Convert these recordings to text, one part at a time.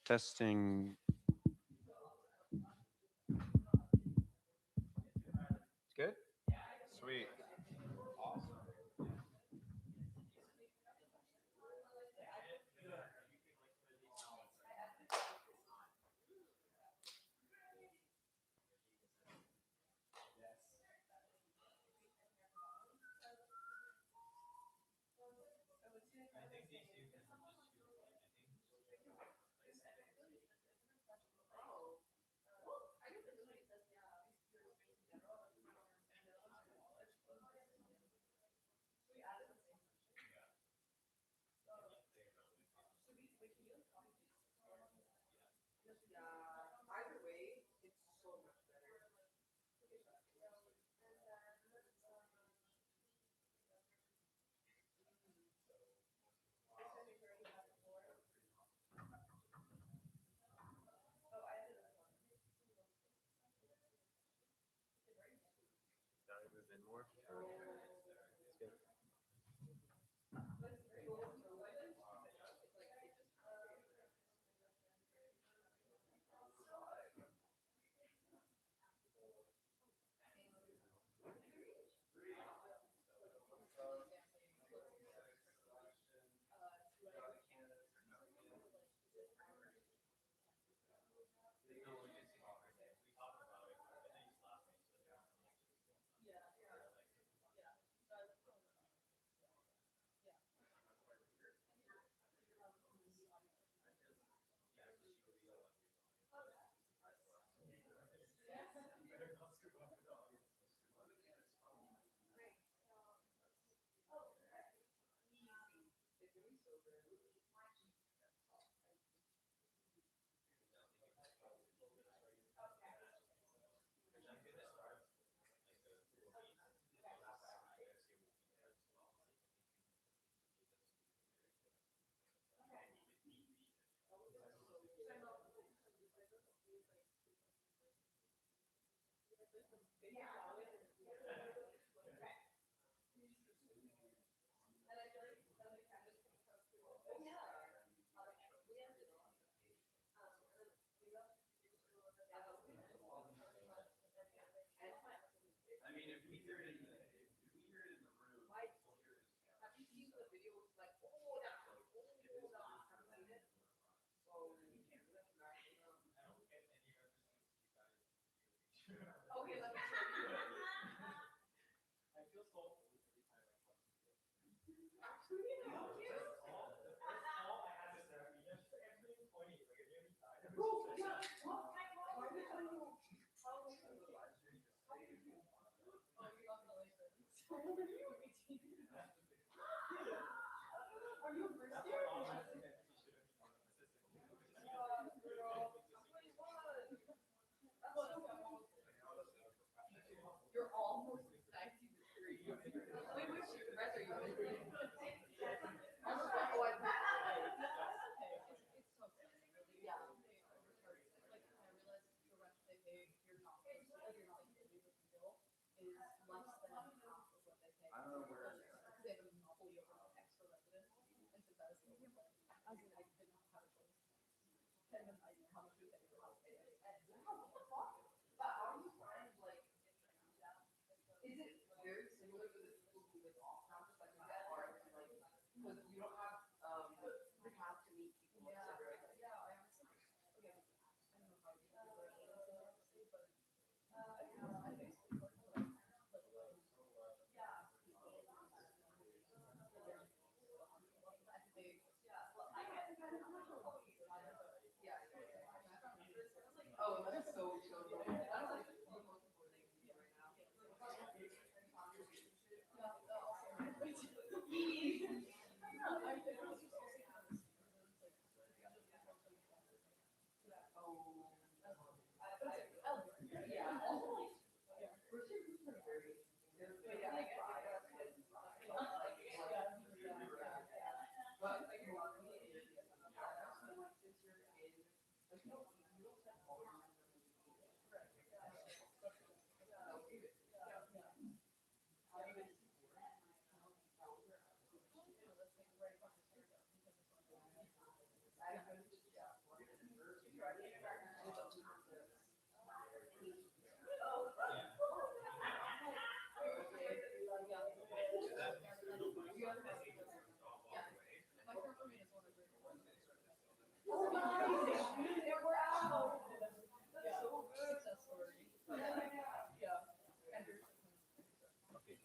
Testing. Good? Sweet.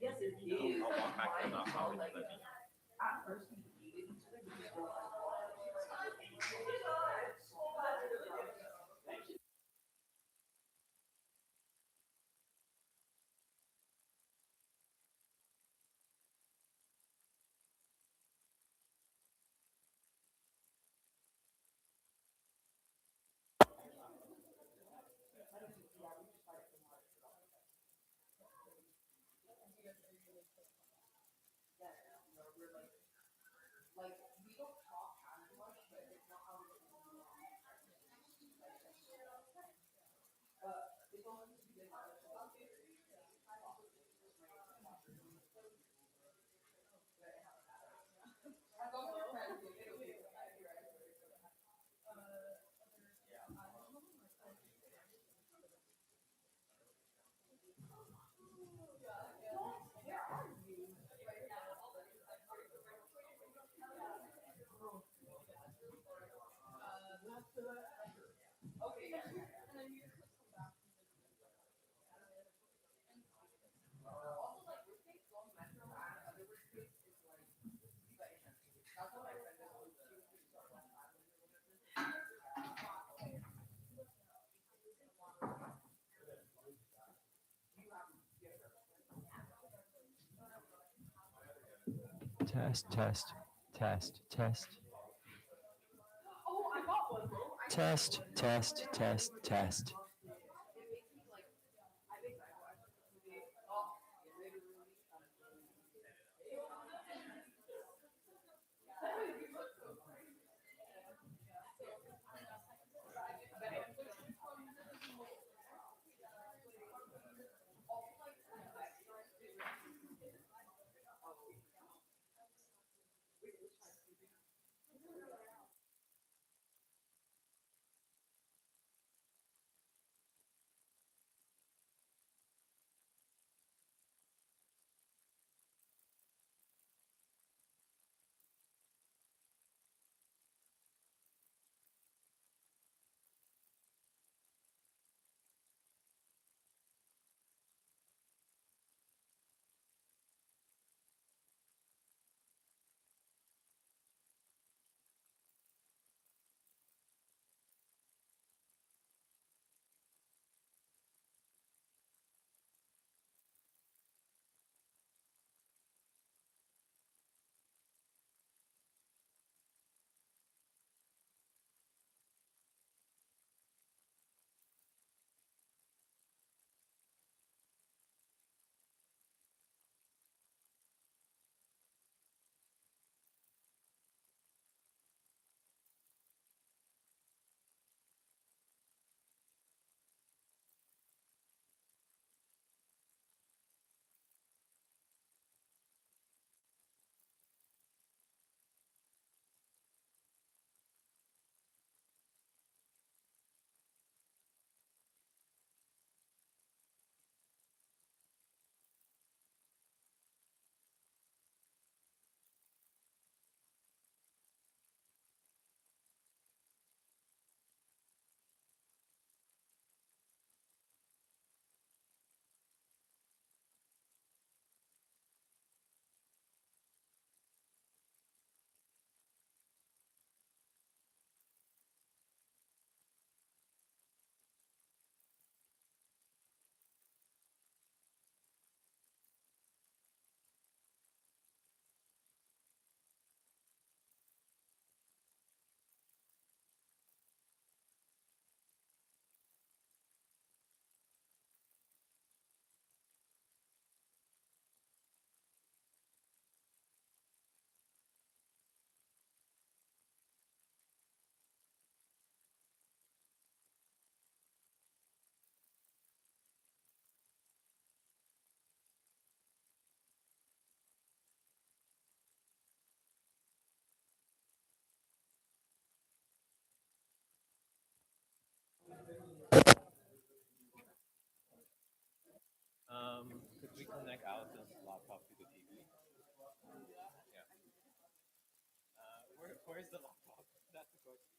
I'll walk back there, not probably let me. Test, test, test, test. Test, test, test, test. Could we connect Allison's laptop to the TV? Yeah. Where's the laptop? That's the question.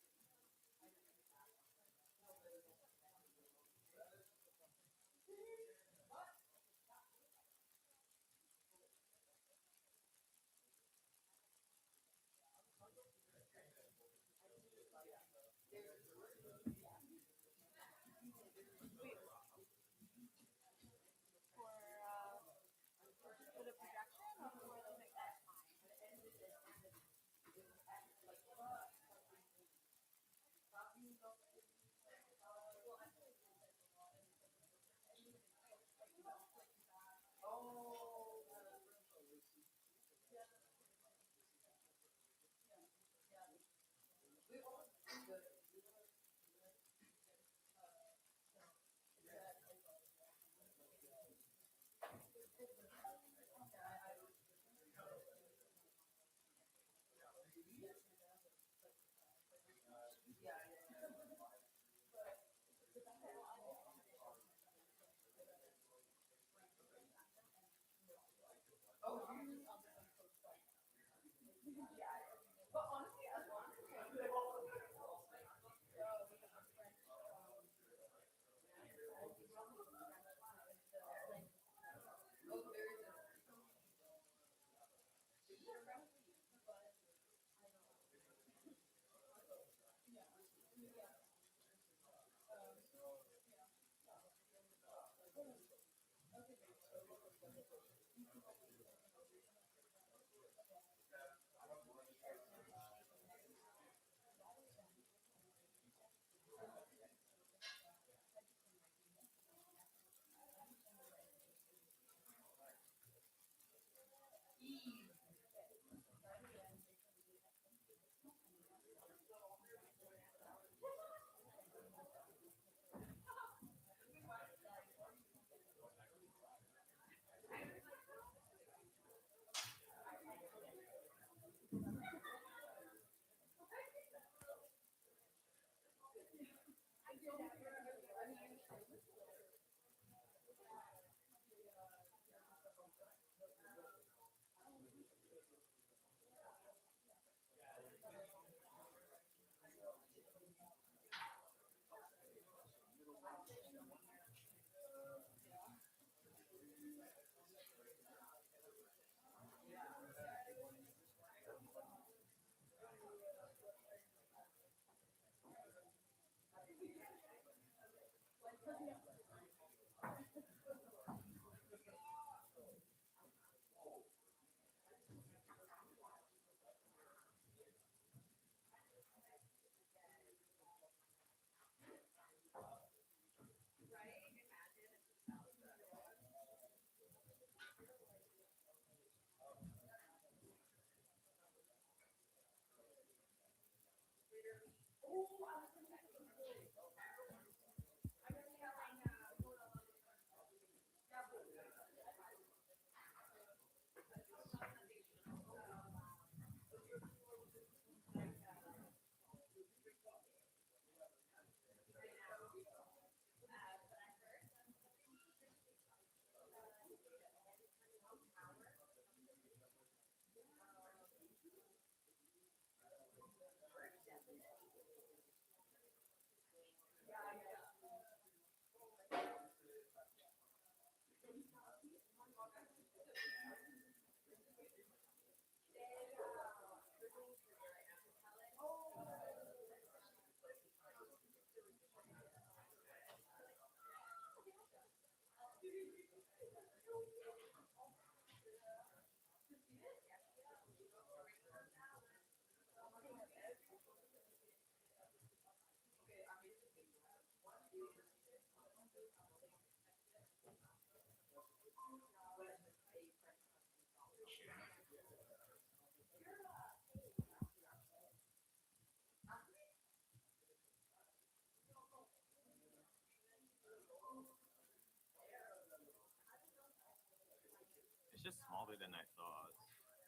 It's just smaller than I thought,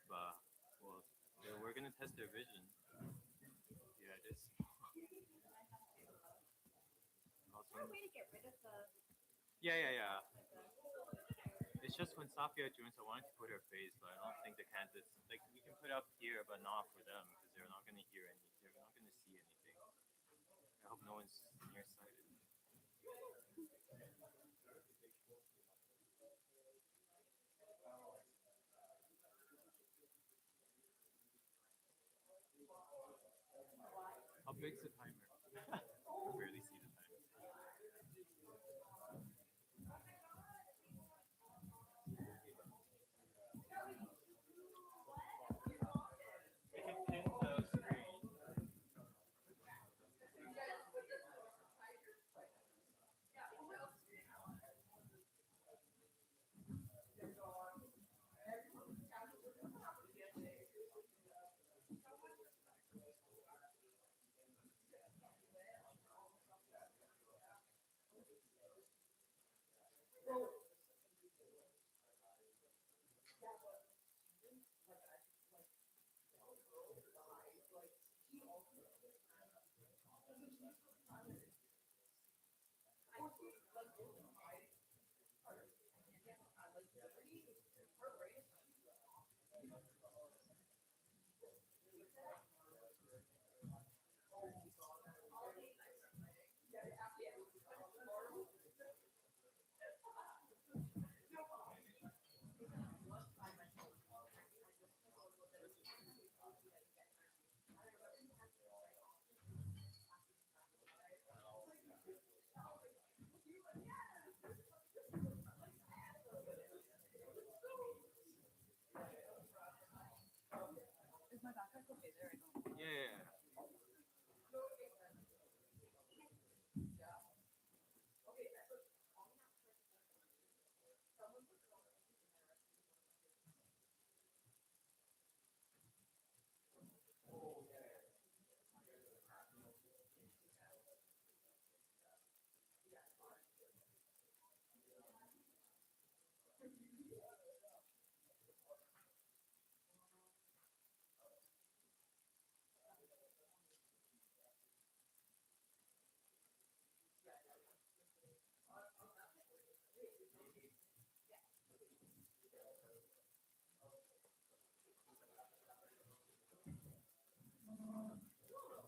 but well, we're gonna test their vision. Yeah, it is. Awesome. Yeah. It's just when Safia joins, I wanted to put her face, but I don't think the candidates like we can put up here, but not for them because they're not gonna hear any. They're not gonna see anything. I hope no one's nearsighted. How big's the timer? I can barely see the timer. We can pin the screen. Yeah, yeah, yeah.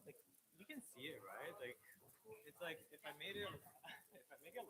Like you can see it, right? Like it's like if I made it, if I make it.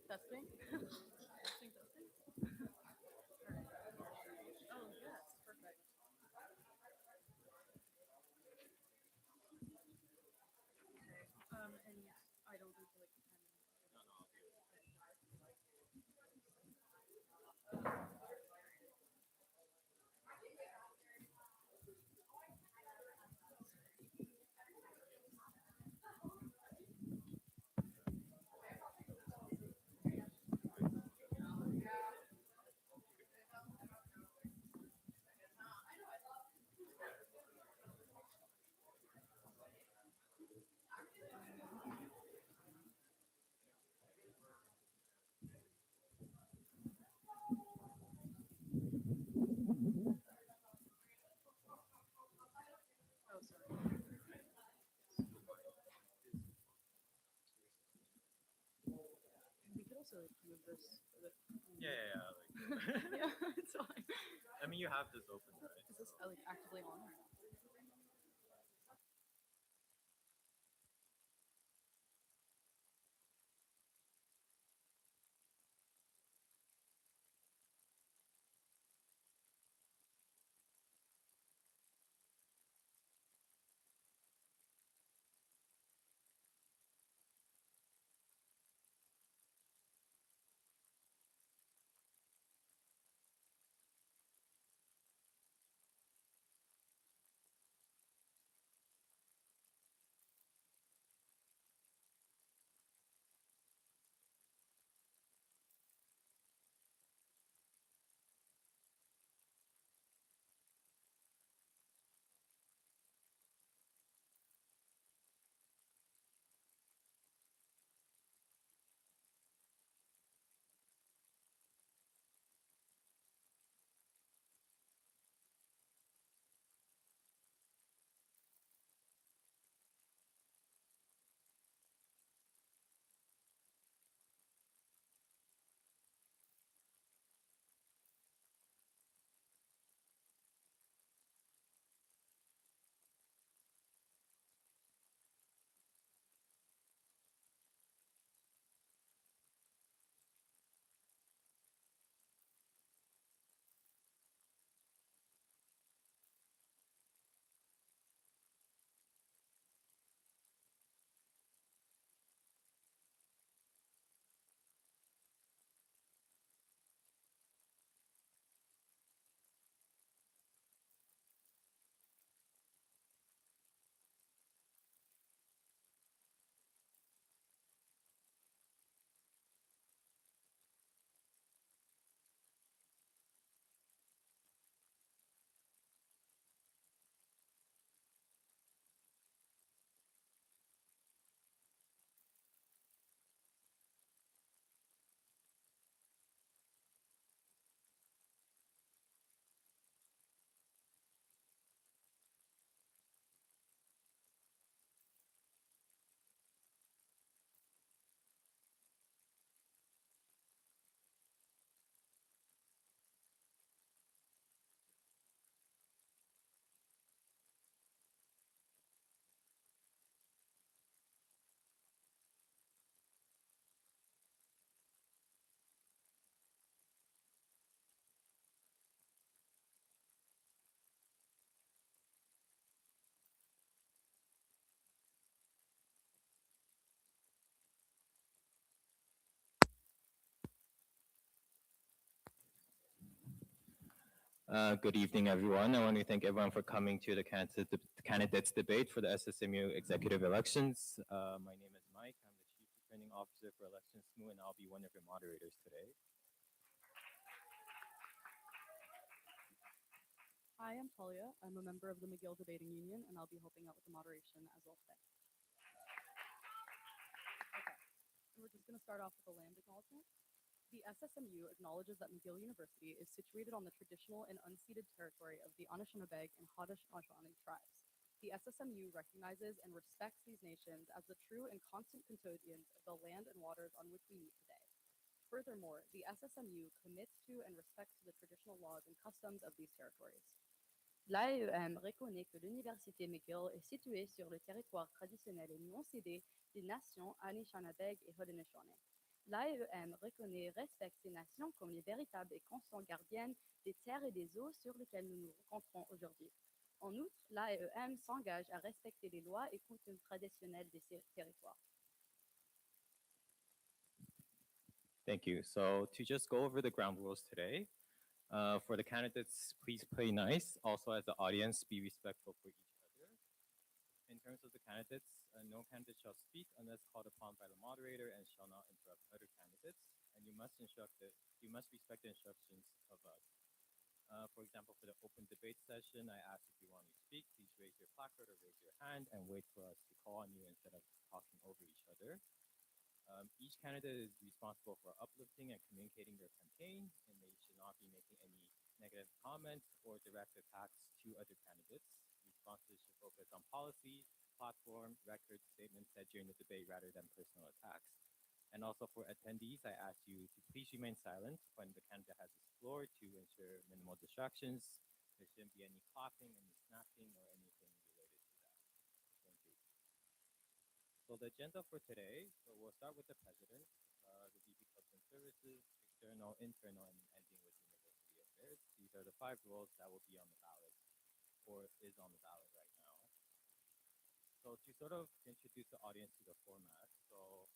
Testing. Testing, testing. Oh, yes, perfect. Okay. And I don't need to like 10 minutes. No, no, I'll do it. Oh, sorry. We could also like move this. Yeah, yeah, yeah. Like, Yeah, it's fine. I mean, you have this open, right? Is this like actively on or not? Good evening, everyone. I want to thank everyone for coming to the candidates debate for the SSMU executive elections. My name is Mike. I'm the Chief Returning Officer for Elections SMU, and I'll be one of your moderators today. Hi, I'm Talia. I'm a member of the McGill Debating Union, and I'll be helping out with the moderation as well today. Okay, and we're just going to start off with a land acknowledgement. The SSMU acknowledges that McGill University is situated on the traditional and unceded territory of the Anishinaabe and Haudenosaunee tribes. The SSMU recognizes and respects these nations as the true and constant custodians of the land and waters on which we meet today. Furthermore, the SSMU commits to and respects the traditional laws and customs of these territories. L'AEM reconnaît que l'Université McGill est située sur le territoire traditionnel et non cédé des nations Anishinaabe et Haudenosaunee. L'AEM reconnaît et respecte ces nations comme les véritables et constants gardiennes des terres et des eaux sur lesquelles nous nous rencontrons aujourd'hui. En outre, l'AEM s'engage à respecter les lois et coutumes traditionnelles de ces territoires. Thank you. So to just go over the ground rules today, for the candidates, please play nice. Also, as the audience, be respectful for each other. In terms of the candidates, no candidate shall speak unless called upon by the moderator and shall not interrupt other candidates. And you must respect the instructions of us. For example, for the open debate session, I ask if you want to speak, please raise your placard or raise your hand and wait for us to call on you instead of talking over each other. Each candidate is responsible for uplifting and communicating their campaign, and they should not be making any negative comments or direct attacks to other candidates. Responses should focus on policy, platform, records, statements said during the debate rather than personal attacks. And also for attendees, I ask you to please remain silent when the candidate has the floor to ensure minimal distractions. There shouldn't be any clapping, any snapping, or anything related to that. Thank you. So the agenda for today, so we'll start with the president, the VP Clubs and Services, external, internal, and ending with university affairs. These are the 5 roles that will be on the ballot, or is on the ballot right now. So to sort of introduce the audience to the format, so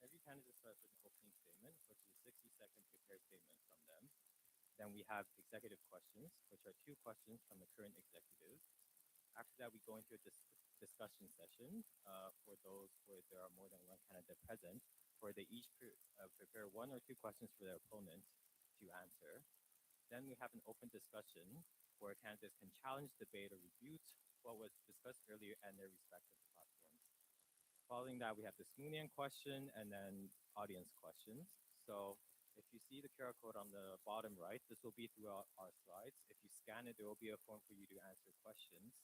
every candidate starts with an opening statement, which is a 60-second prepared statement from them. Then we have executive questions, which are 2 questions from the current executive. After that, we go into a discussion session for those where there are more than one candidate present, where they each prepare 1 or 2 questions for their opponent to answer. Then we have an open discussion where candidates can challenge, debate, or refute what was discussed earlier and their respective platforms. Following that, we have the Smoonian question and then audience questions. So if you see the QR code on the bottom right, this will be throughout our slides. If you scan it, there will be a form for you to answer questions.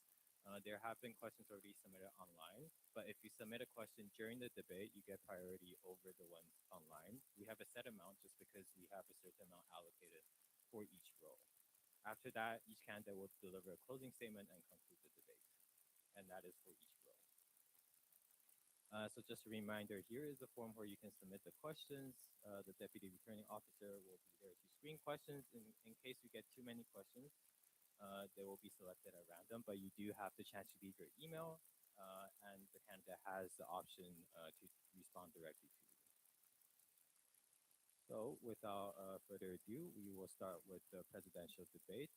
There have been questions already submitted online, but if you submit a question during the debate, you get priority over the ones online. We have a set amount just because we have a certain amount allocated for each role. After that, each candidate will deliver a closing statement and conclude the debate, and that is for each role. So just a reminder, here is the form where you can submit the questions. The deputy returning officer will be there to screen questions. In case you get too many questions, they will be selected at random, but you do have the chance to leave your email, and the candidate has the option to respond directly to you. So without further ado, we will start with the presidential debate.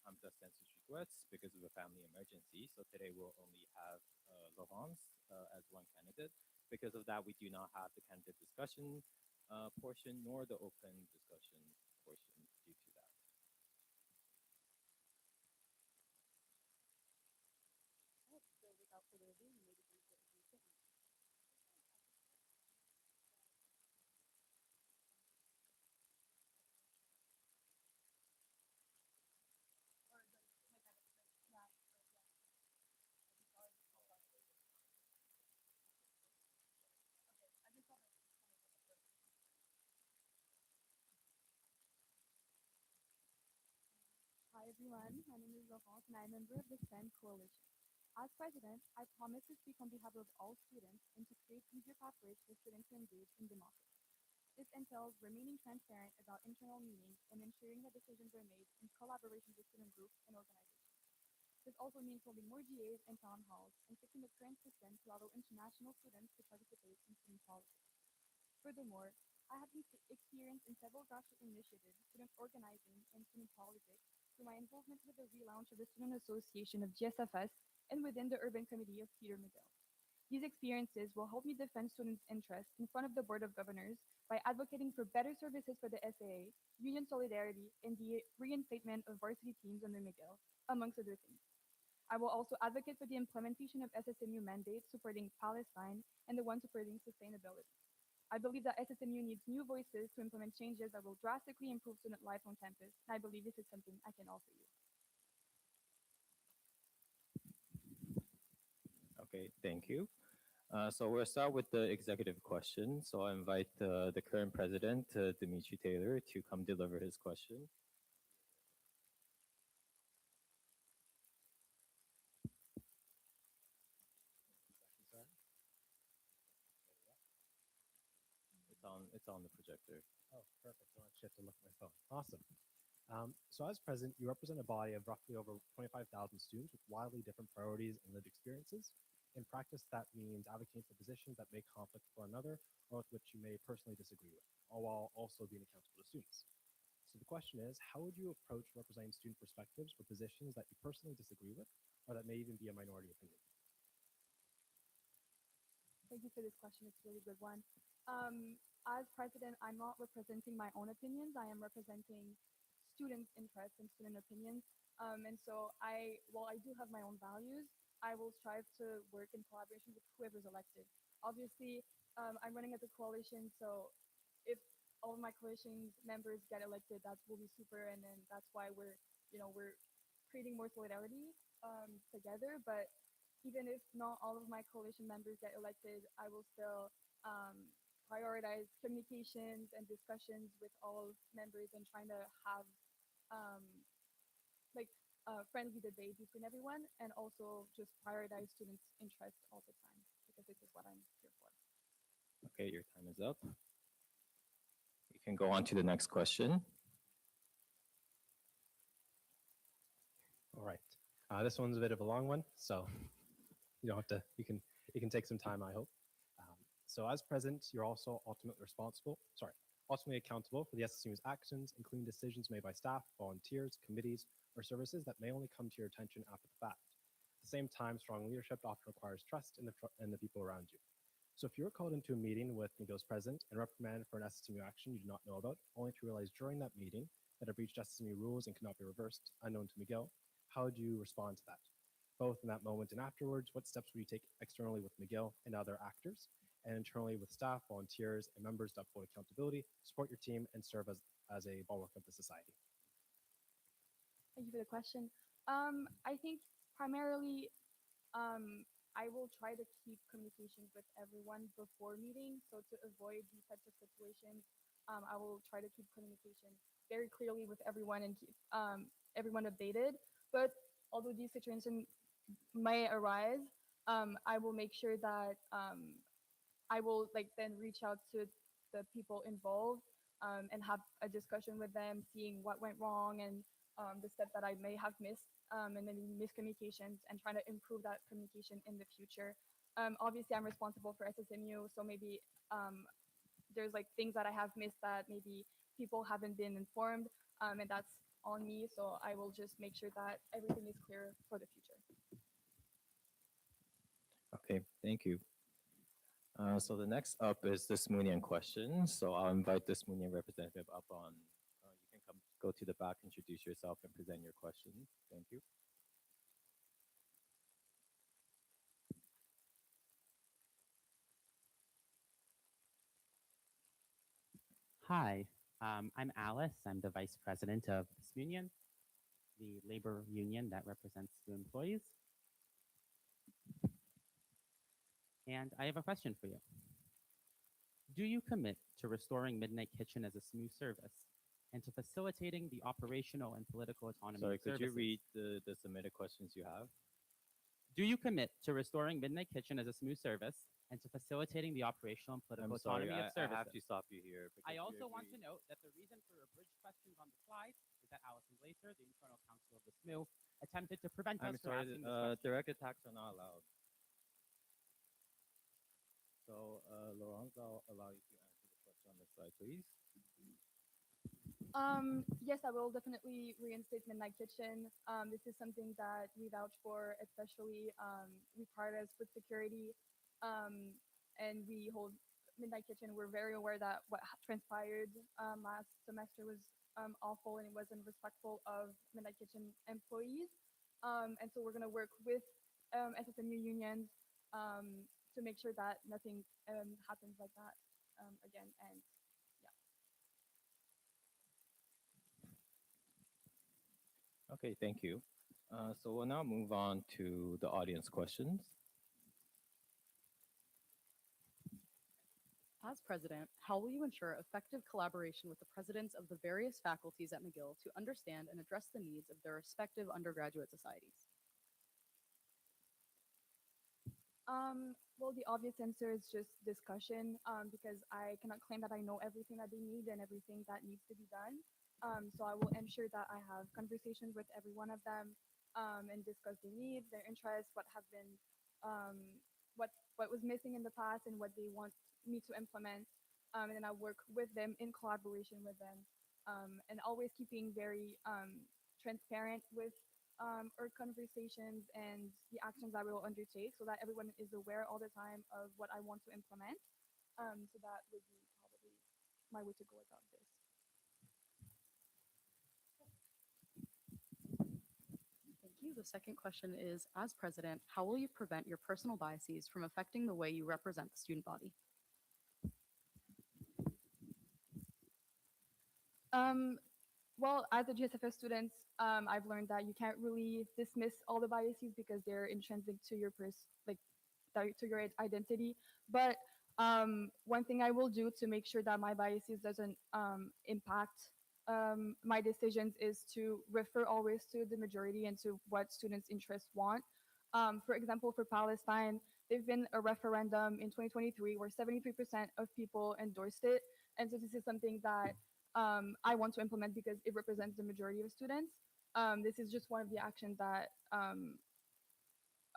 I'm just census regrets because of a family emergency. So today we'll only have Laurence as one candidate. Because of that, we do not have the candidate discussion portion nor the open discussion portion due to that. So without further ado, you may begin with your opening statement. Hi everyone, my name is Laurence and I'm a member of the STEM Coalition. As president, I promise to speak on behalf of all students and to create easier pathways for students to engage in democracy. This entails remaining transparent about internal meetings and ensuring that decisions are made in collaboration with student groups and organizations. This also means holding more GAs and town halls and fixing the current system to allow international students to participate in student politics. Furthermore, I have experience in several grassroots initiatives, student organizing, and student politics through my involvement with the relaunch of the Student Association of GSFS and within the Urban Committee of Peter McGill. These experiences will help me defend students' interests in front of the Board of Governors by advocating for better services for the SAA, union solidarity, and the reinstatement of varsity teams under McGill, amongst other things. I will also advocate for the implementation of SSMU mandates supporting Palestine and the one supporting sustainability. I believe that SSMU needs new voices to implement changes that will drastically improve student life on campus, and I believe this is something I can offer you. Okay, thank you. So we'll start with the executive question. So I invite the current president, Dimitri Taylor, to come deliver his question. It's on the projector. Oh, perfect. I actually have to look at my phone. Awesome. So as president, you represent a body of roughly over 25,000 students with wildly different priorities and lived experiences. In practice, that means advocating for positions that may conflict with one another or with which you may personally disagree with, all while also being accountable to students. So the question is, how would you approach representing student perspectives for positions that you personally disagree with, or that may even be a minority opinion? Thank you for this question. It's a really good one. As president, I'm not representing my own opinions. I am representing students' interests and student opinions. While I do have my own values, I will strive to work in collaboration with whoever's elected. Obviously, I'm running as a coalition, so if all of my coalition members get elected, that will be super, and then that's why we're creating more solidarity together. But even if not all of my coalition members get elected, I will still prioritize communications and discussions with all members and trying to have um, like friendly debate between everyone and also just prioritize students' interests all the time because this is what I'm here for. Okay, your time is up. You can go on to the next question. All right. This one's a bit of a long one, so you don't have to. You can take some time, I hope. So as president, you're also ultimately accountable for the SSU's actions, including decisions made by staff, volunteers, committees, or services that may only come to your attention after the fact. At the same time, strong leadership often requires trust in the people around you. So if you were called into a meeting with McGill's president and reprimanded for an SSMU action you do not know about, only to realize during that meeting that it breached SSMU rules and cannot be reversed, unknown to McGill, how would you respond to that? Both in that moment and afterwards, what steps would you take externally with McGill and other actors, and internally with staff, volunteers, and members to uphold accountability, support your team, and serve as a bulwark of the society? Thank you for the question. I think primarily I will try to keep communications with everyone before meeting. So to avoid these types of situations, I will try to keep communication very clearly with everyone and keep everyone updated. But although these situations may arise, I will make sure that I will like then reach out to the people involved and have a discussion with them, seeing what went wrong and the step that I may have missed and then miscommunications and trying to improve that communication in the future. Obviously, I'm responsible for SSMU, so maybe there's like things that I have missed that maybe people haven't been informed, and that's on me. So I will just make sure that everything is clear for the future. Okay, thank you. So the next up is the Smoonian question. So I'll invite the Smoonian representative up on. You can go to the back, introduce yourself, and present your question. Thank you. Hi, I'm Alice. I'm the vice president of this union, the labor union that represents the employees. And I have a question for you. Do you commit to restoring Midnight Kitchen as a SMU service and to facilitating the operational and political autonomy Sorry, of could you services? read the submitted questions you have? Do you commit to restoring Midnight Kitchen as a SMU service and to facilitating the operational and political I'm sorry, autonomy of I services? have to stop you here. I because we also want to agreed- note that the reason for abridged questions on the slides is that Allison Glaser, the internal counsel of the SMU, attempted to prevent I'm us from sorry, asking this question. direct attacks are not allowed. So, Laurence, I'll allow you to answer the question on the slide, please. Yes, I will definitely reinstate Midnight Kitchen. This is something that we vouch for, especially we pride us with security, and we hold Midnight Kitchen. We're very aware that what transpired last semester was awful and it wasn't respectful of Midnight Kitchen employees. And so we're going to work with SSMU unions to make sure that nothing happens like that again. And yeah. Okay, thank you. So we'll now move on to the audience questions. As president, how will you ensure effective collaboration with the presidents of the various faculties at McGill to understand and address the needs of their respective undergraduate societies? Well, the obvious answer is just discussion, because I cannot claim that I know everything that they need and everything that needs to be done. So I will ensure that I have conversations with every one of them, and discuss their needs, their interests, what have been, um, what was missing in the past, and what they want me to implement. And then I work with them in collaboration with them, and always keeping very transparent with our conversations and the actions I will undertake so that everyone is aware all the time of what I want to implement. So that would be probably my way to go about this. Thank you. The second question is, as president, how will you prevent your personal biases from affecting the way you represent the student body? Um, well, as a GSFS student, I've learned that you can't really dismiss all the biases because they're intrinsic to your to your identity. But one thing I will do to make sure that my biases doesn't impact my decisions is to refer always to the majority and to what students' interests want. For example, for Palestine, there's been a referendum in 2023 where 73% of people endorsed it. And so this is something that I want to implement because it represents the majority of students. This is just one of the actions that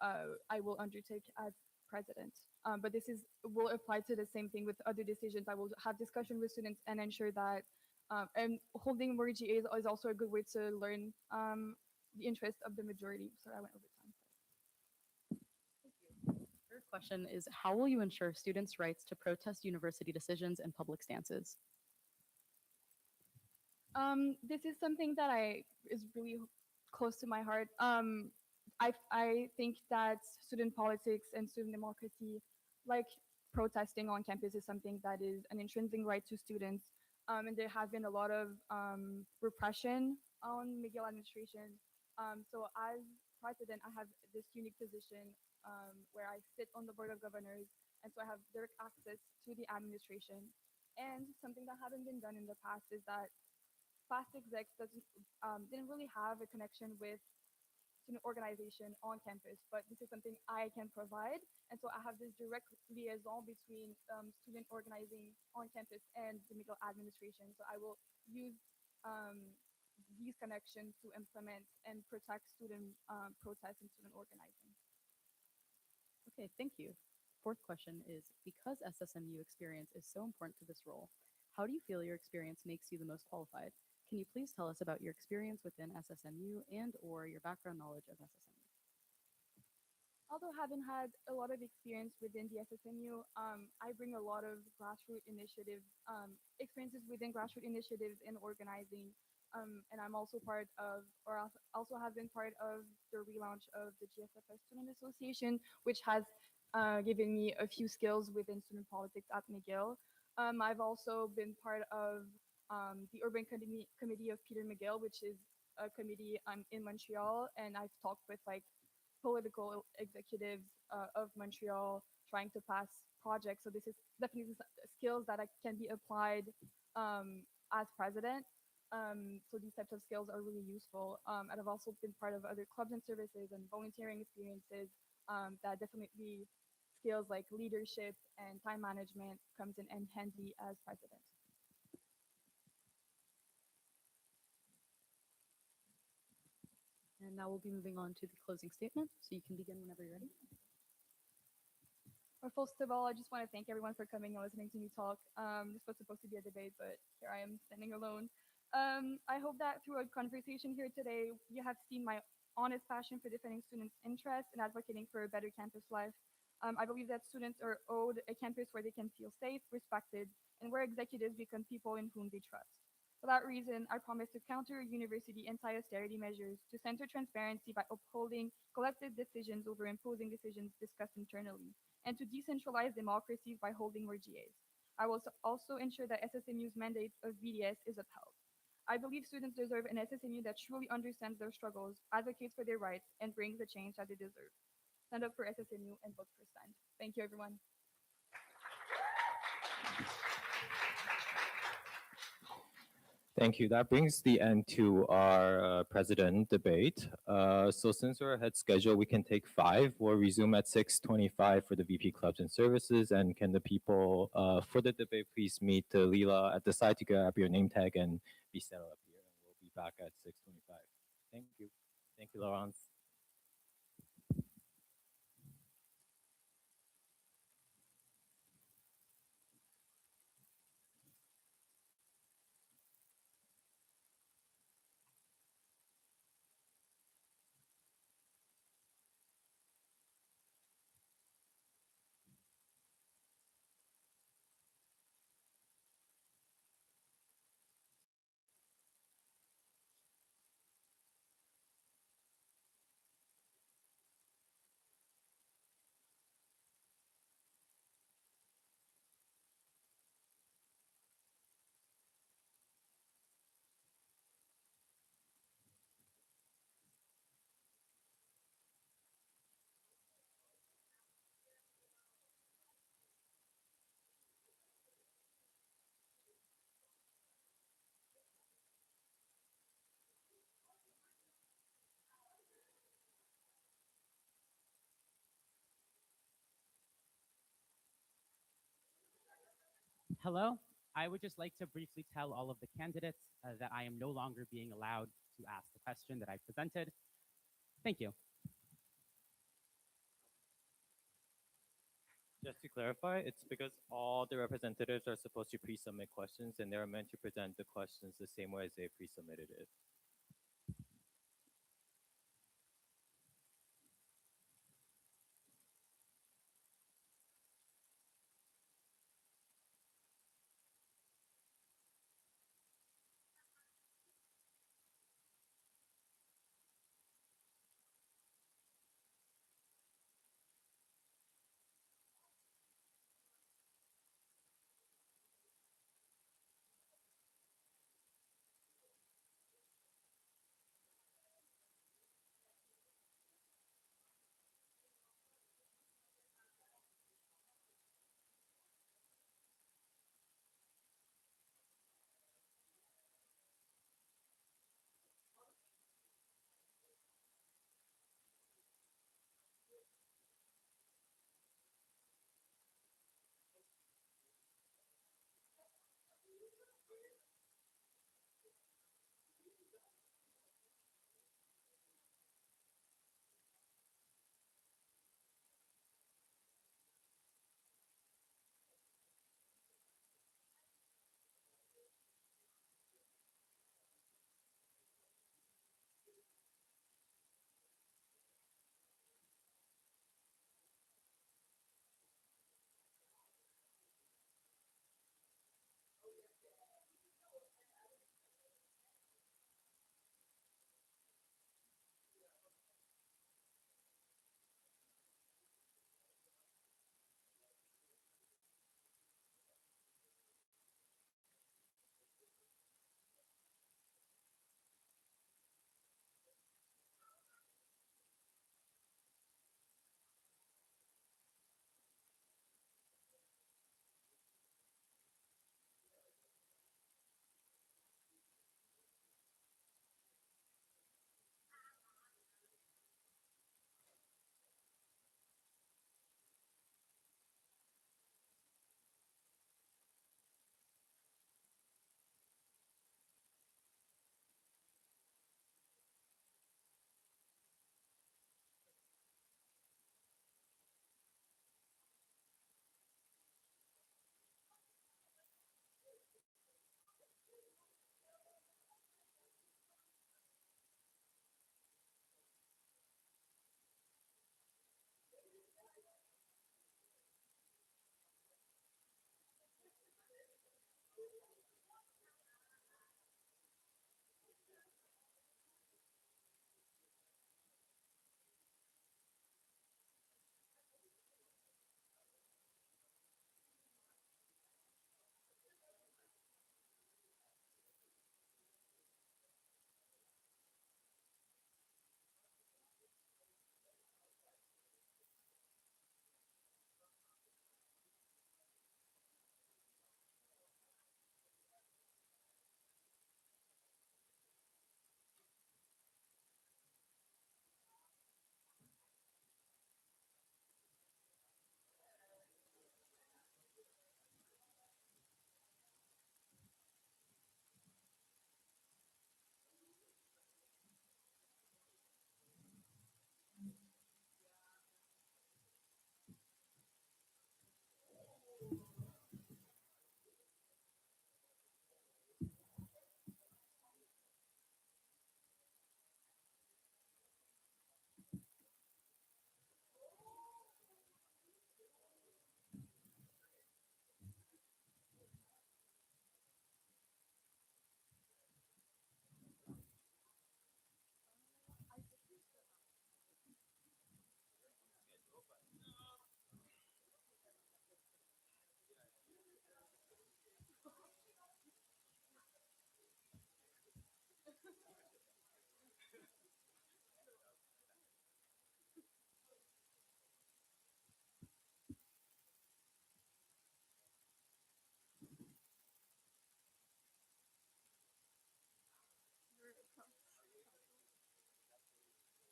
I will undertake as president. But this is will apply to the same thing with other decisions. I will have discussion with students and ensure that, and holding more GAs is also a good way to learn the interest of the majority. Sorry, I went over time. Third question is, how will you ensure students' rights to protest university decisions and public stances? This is something that I is really close to my heart. I think that student politics and student democracy, like protesting on campus, is something that is an intrinsic right to students. And there have been a lot of repression on McGill administration. So as president, I have this unique position where I sit on the board of governors, and so I have direct access to the administration. And something that hasn't been done in the past is that past execs didn't really have a connection with student organization on campus, but this is something I can provide. And so I have this direct liaison between student organizing on campus and the McGill administration. So I will use these connections to implement and protect student protests and student organizing. Okay, thank you. Fourth question is, because SSMU experience is so important to this role, how do you feel your experience makes you the most qualified? Can you please tell us about your experience within SSMU and or your background knowledge of SSMU? Although having had a lot of experience within the SSMU, I bring a lot of grassroots initiative experiences within grassroots initiatives in organizing. And I'm also part of, or also have been part of the relaunch of the GSFS Student Association, which has given me a few skills within student politics at McGill. I've also been part of the Urban Committee of Peter McGill, which is a committee in Montreal, and I've talked with like political executives of Montreal trying to pass projects. So this is definitely skills that can be applied as president. So these types of skills are really useful. And I've also been part of other clubs and services and volunteering experiences that definitely skills like leadership and time management comes in handy as president. And now we'll be moving on to the closing statement, so you can begin whenever you're ready. Well, first of all, I just want to thank everyone for coming and listening to me talk. This was supposed to be a debate, but here I am standing alone. I hope that through a conversation here today, you have seen my honest passion for defending students' interests and advocating for a better campus life. I believe that students are owed a campus where they can feel safe, respected, and where executives become people in whom they trust. For that reason, I promise to counter university anti-austerity measures, to center transparency by upholding collective decisions over imposing decisions discussed internally, and to decentralize democracies by holding more GAs. I will also ensure that SSMU's mandate of BDS is upheld. I believe students deserve an SSMU that truly understands their struggles, advocates for their rights, and brings the change that they deserve. Stand up for SSMU and vote for stand. Thank you, everyone. Thank you. That brings the end to our president debate. So since we're ahead schedule, we can take 5. We'll resume at 6:25 for the VP clubs and services. And can the people for the debate please meet Leela at the side to grab your name tag and be set up here. And we'll be back at 6:25. Thank you. Thank you, Laurence. Hello. I would just like to briefly tell all of the candidates that I am no longer being allowed to ask the question that I presented. Thank you. Just to clarify, it's because all the representatives are supposed to pre-submit questions and they're meant to present the questions the same way as they pre-submitted it.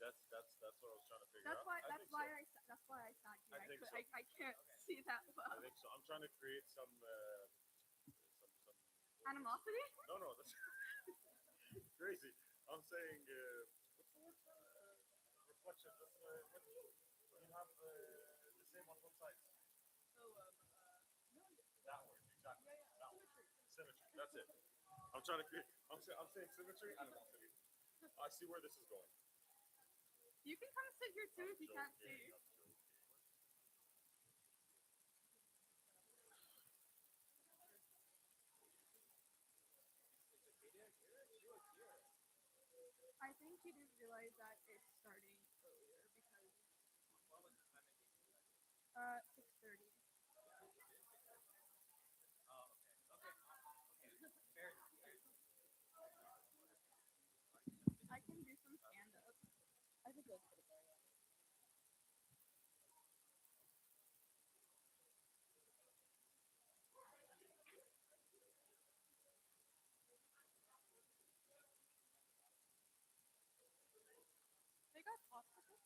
That's what I was trying to figure That's out. why. I That's think why so. That's why I sat here. I think so. I can't see that well. I think so. I'm trying to create some Animosity? no, that's crazy. I'm saying what's the word? Reflection. That's when you have the same on both sides. That word, exactly. That word. Symmetry. That's it. I'm trying to create. I'm saying symmetry. Animosity. I see where this is going. You can come sit here too if you can't Joking, see. I'm joking. I think he didn't realize that it's starting earlier because 6:30. I can do some stand up. I think let's put it there. Yeah. They got popsicles.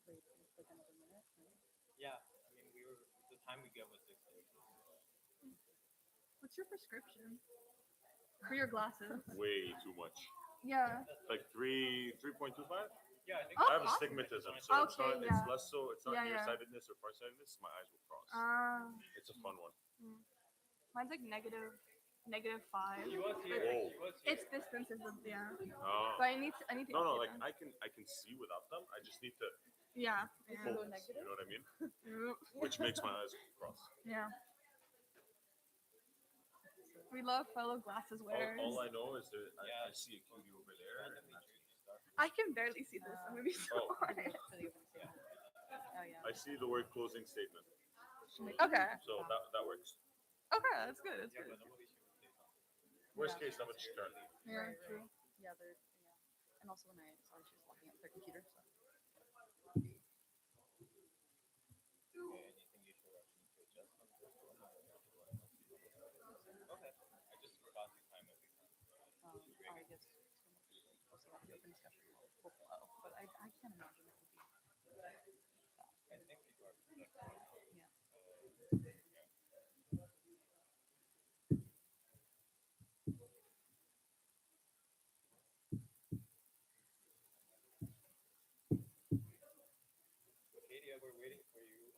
Wait, it's like another minute. Right? Yeah, I mean, the time we get was 6:30. What's your prescription for your glasses? Way too much. Yeah. Like 3.25. Yeah, I think Oh, I have awesome. astigmatism, so Okay, it's yeah. less so. It's not Yeah, yeah. nearsightedness or farsightedness. My eyes will cross. It's a fun one. Mine's like -5. He was here. Whoa. He was here. It's distance is yeah. Oh. But I need to No, update like them. I can see without them. I just need to Yeah. focus. You know what I mean? Yeah. Which makes my eyes cross. Yeah. We love fellow glasses wearers. All I know is that Yeah. I see a cutie over there. And that's it. I can barely see this. I'm gonna be so Oh. For honest. the opening statement. Oh yeah. I see the word closing statement. Okay. So that works. Okay, that's good. That's Yeah, good. but nobody should say something. Worst case, I'm just turn. Yeah, Right, true. Yeah, they're yeah. And also when I saw she was locking up their computer, so Okay, anything you feel like you need to adjust on the first one? Okay, I just forgot the time every time. I guess also the open discussion will flow. But I can't imagine it would be I think people are productive. yeah. Katie, we're waiting for you.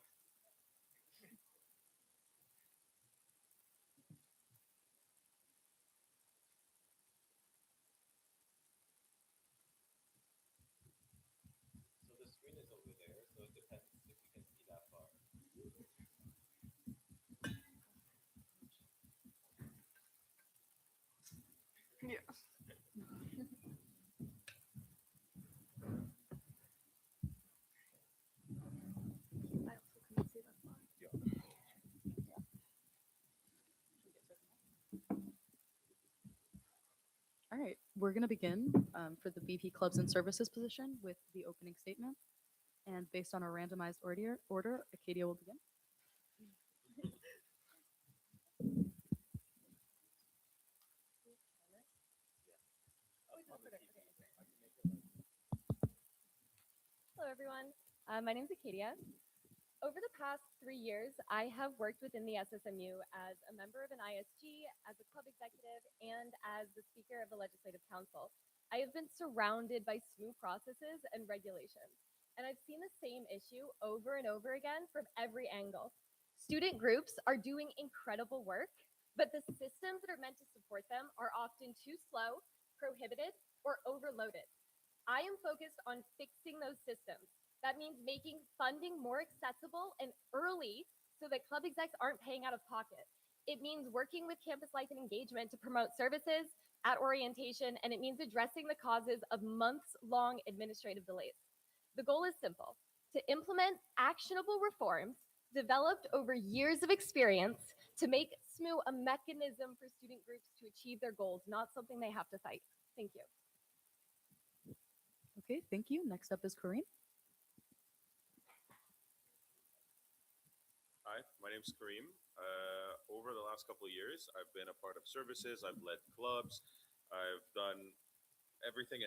So the screen is over there, so it depends if you can see that far. Yeah. I also couldn't see that far. All right, we're going to begin for the BP Clubs and Services position with the opening statement. And based on a randomized order, Acadia will begin. Hello, everyone. My name is Acadia. Over the past 3 years, I have worked within the SSMU as a member of an ISG, as a club executive, and as the speaker of the Legislative Council. I have been surrounded by SMU processes and regulations, and I've seen the same issue over and over again from every angle. Student groups are doing incredible work, but the systems that are meant to support them are often too slow, prohibited, or overloaded. I am focused on fixing those systems. That means making funding more accessible and early so that club execs aren't paying out of pocket. It means working with campus life and engagement to promote services at orientation, and it means addressing the causes of months long administrative delays. The goal is simple: to implement actionable reforms developed over years of experience to make SMU a mechanism for student groups to achieve their goals, not something they have to fight. Thank you. Okay, thank you. Next up is Kareem. Hi, my name's Kareem. Over the last couple of years, I've been a part of services, I've led clubs, I've done everything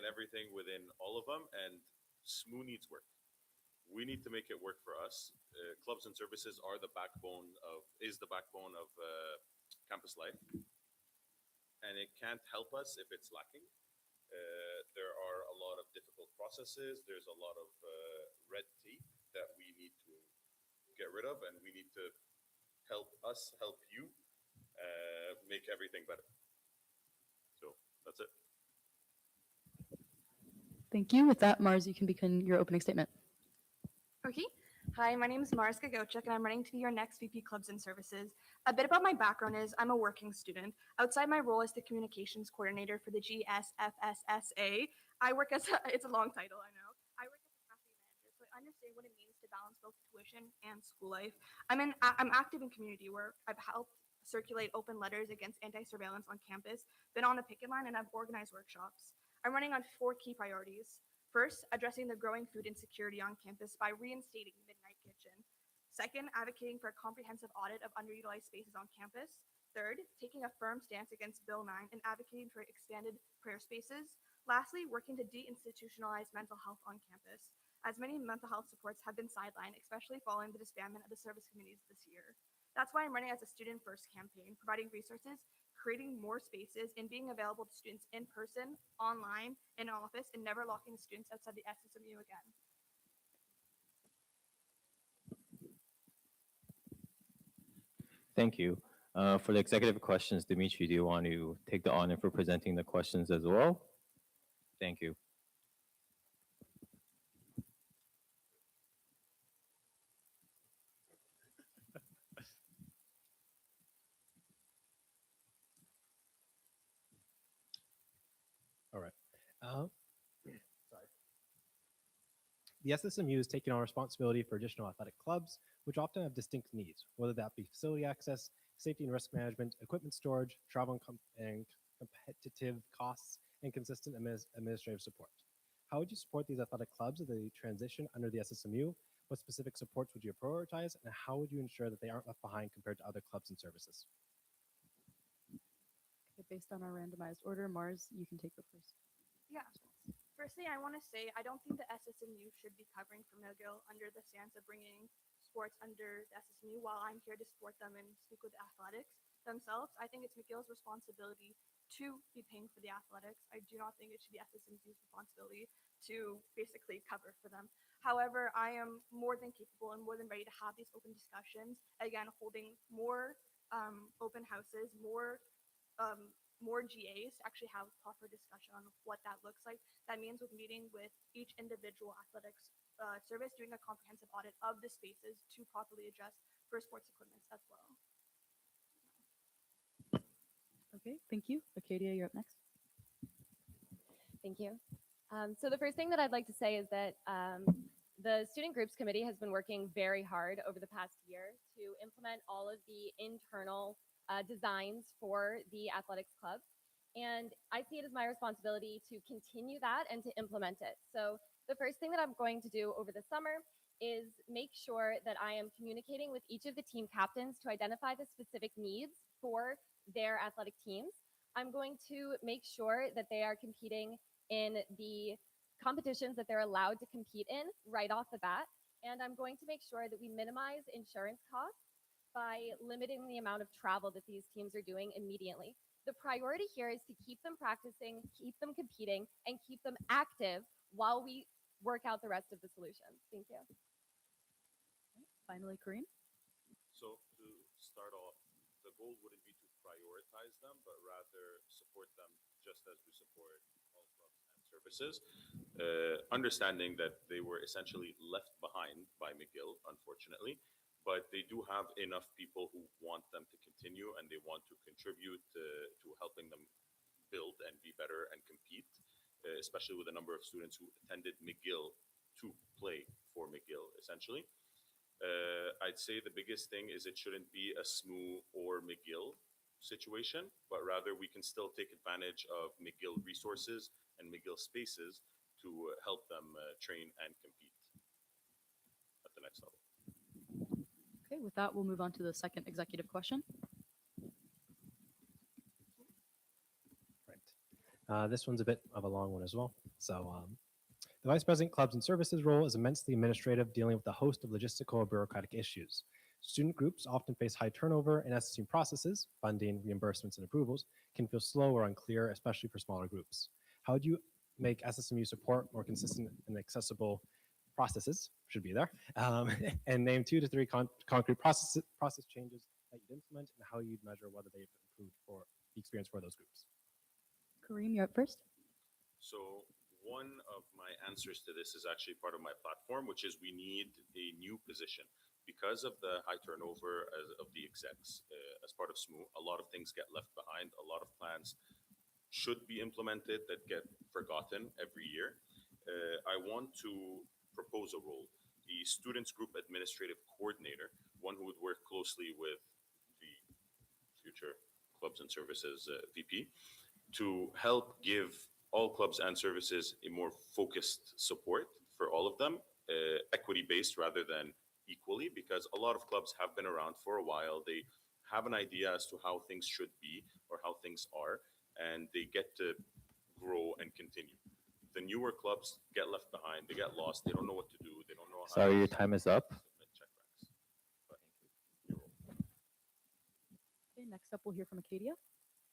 within all of them, and SMU needs work. We need to make it work for us. Clubs and services are the backbone of campus life, and it can't help us if it's lacking. There are a lot of difficult processes. There's a lot of red tape that we need to get rid of, and we need to help us help you make everything better. So that's it. Thank you. With that, Mars, you can begin your opening statement. Okay. Hi, my name is Mars Gagocic, and I'm running to be your next VP Clubs and Services. A bit about my background is I'm a working student. Outside my role as the communications coordinator for the GSFSSA, I work as it's a long title, I know. I work as a cafe manager, so I understand what it means to balance both tuition and school life. I'm active in community work. I've helped circulate open letters against anti-surveillance on campus, been on the picket line, and I've organized workshops. I'm running on 4 key priorities. First, addressing the growing food insecurity on campus by reinstating Midnight Kitchen. Second, advocating for a comprehensive audit of underutilized spaces on campus. Third, taking a firm stance against Bill 9 and advocating for expanded prayer spaces. Lastly, working to deinstitutionalize mental health on campus, as many mental health supports have been sidelined, especially following the disbandment of the service committees this year. That's why I'm running as a student first campaign, providing resources, creating more spaces, and being available to students in person, online, in office, and never locking the students outside the SSMU again. Thank you. For the executive questions, Dimitri, do you want to take the honor for presenting the questions as well? Thank you. All right. Sorry. The SSMU is taking on responsibility for additional athletic clubs, which often have distinct needs, whether that be facility access, safety and risk management, equipment storage, travel and competitive costs, and consistent administrative support. How would you support these athletic clubs as they transition under the SSMU? What specific supports would you prioritize, and how would you ensure that they aren't left behind compared to other clubs and services? Okay, based on our randomized order, Mars, you can take the first. Yeah. Firstly, I want to say I don't think the SSMU should be covering for McGill under the stance of bringing sports under the SSMU. While I'm here to support them and speak with the athletics themselves, I think it's McGill's responsibility to be paying for the athletics. I do not think it should be SSMU's responsibility to basically cover for them. However, I am more than capable and more than ready to have these open discussions. Again, holding more open houses, more GAs to actually have proper discussion on what that looks like. That means with meeting with each individual athletics service, doing a comprehensive audit of the spaces to properly adjust for sports equipment as well. Okay, thank you. Acadia, you're up next. Thank you. So the first thing that I'd like to say is that the Student Groups Committee has been working very hard over the past year to implement all of the internal designs for the athletics club. And I see it as my responsibility to continue that and to implement it. So the first thing that I'm going to do over the summer is make sure that I am communicating with each of the team captains to identify the specific needs for their athletic teams. I'm going to make sure that they are competing in the competitions that they're allowed to compete in right off the bat. And I'm going to make sure that we minimize insurance costs by limiting the amount of travel that these teams are doing immediately. The priority here is to keep them practicing, keep them competing, and keep them active while we work out the rest of the solutions. Thank you. Finally, Kareem. So to start off, the goal wouldn't be to prioritize them, but rather support them just as we support all clubs and services. Understanding that they were essentially left behind by McGill, unfortunately, but they do have enough people who want them to continue and they want to contribute to helping them build and be better and compete, especially with the number of students who attended McGill to play for McGill, essentially. I'd say the biggest thing is it shouldn't be a SMU or McGill situation, but rather we can still take advantage of McGill resources and McGill spaces to help them train and compete at the next level. Okay, with that, we'll move on to the second executive question. Right. This one's a bit of a long one as well. So the Vice President Clubs and Services role is immensely administrative, dealing with a host of logistical or bureaucratic issues. Student groups often face high turnover, and SSMU processes, funding, reimbursements, and approvals can feel slow or unclear, especially for smaller groups. How do you make SSMU support more consistent and accessible processes, should be there, and name 2 to 3 concrete process changes that you'd implement and how you'd measure whether they've improved for the experience for those groups? Kareem, you're up first. So one of my answers to this is actually part of my platform, which is we need a new position. Because of the high turnover of the execs as part of SMU, a lot of things get left behind. A lot of plans should be implemented that get forgotten every year. I want to propose a role, the Students Group Administrative Coordinator, one who would work closely with the future Clubs and Services VP to help give all clubs and services a more focused support for all of them, equity-based rather than equally, because a lot of clubs have been around for a while. They have an idea as to how things should be or how things are, and they get to grow and continue. The newer clubs get left behind. They get lost. They don't know what to do. They don't know how Sorry, to your time is up. submit check backs. But you're welcome. Okay, next up, we'll hear from Acadia.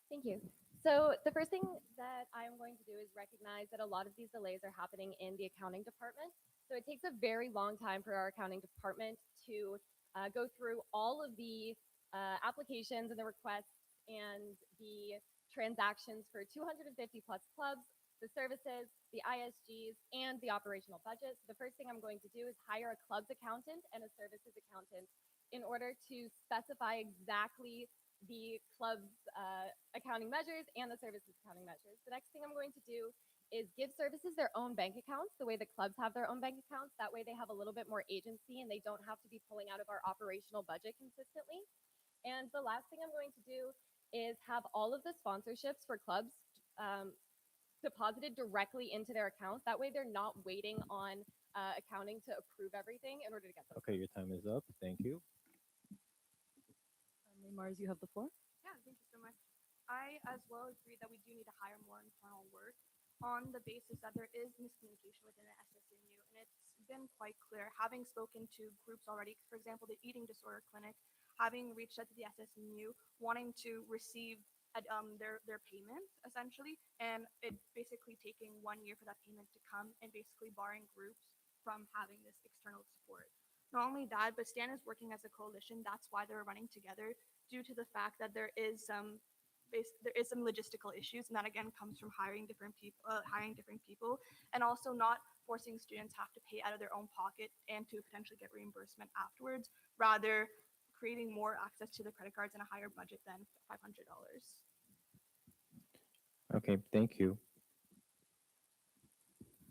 Thank you. So the first thing that I'm going to do is recognize that a lot of these delays are happening in the accounting department. So it takes a very long time for our accounting department to go through all of the applications and the requests and the transactions for 250 plus clubs, the services, the ISGs, and the operational budget. So the first thing I'm going to do is hire a clubs accountant and a services accountant in order to specify exactly the club's accounting measures and the services accounting measures. The next thing I'm going to do is give services their own bank accounts, the way the clubs have their own bank accounts. That way they have a little bit more agency and they don't have to be pulling out of our operational budget consistently. And the last thing I'm going to do is have all of the sponsorships for clubs deposited directly into their account. That way they're not waiting on accounting to approve everything in order to get those. Okay, your time is up. Thank you. Finally, Mars, you have the floor. Yeah, thank you so much. I as well agree that we do need to hire more internal work on the basis that there is miscommunication within the SSMU. And it's been quite clear, having spoken to groups already, for example, the eating disorder clinic, having reached out to the SSMU, wanting to receive their payment essentially, and it basically taking 1 year for that payment to come and basically barring groups from having this external support. Not only that, but Stan is working as a coalition. That's why they're running together, due to the fact that there is some logistical issues, and that again comes from hiring different people, and also not forcing students have to pay out of their own pocket and to potentially get reimbursement afterwards, rather creating more access to the credit cards and a higher budget than $500. Okay, thank you.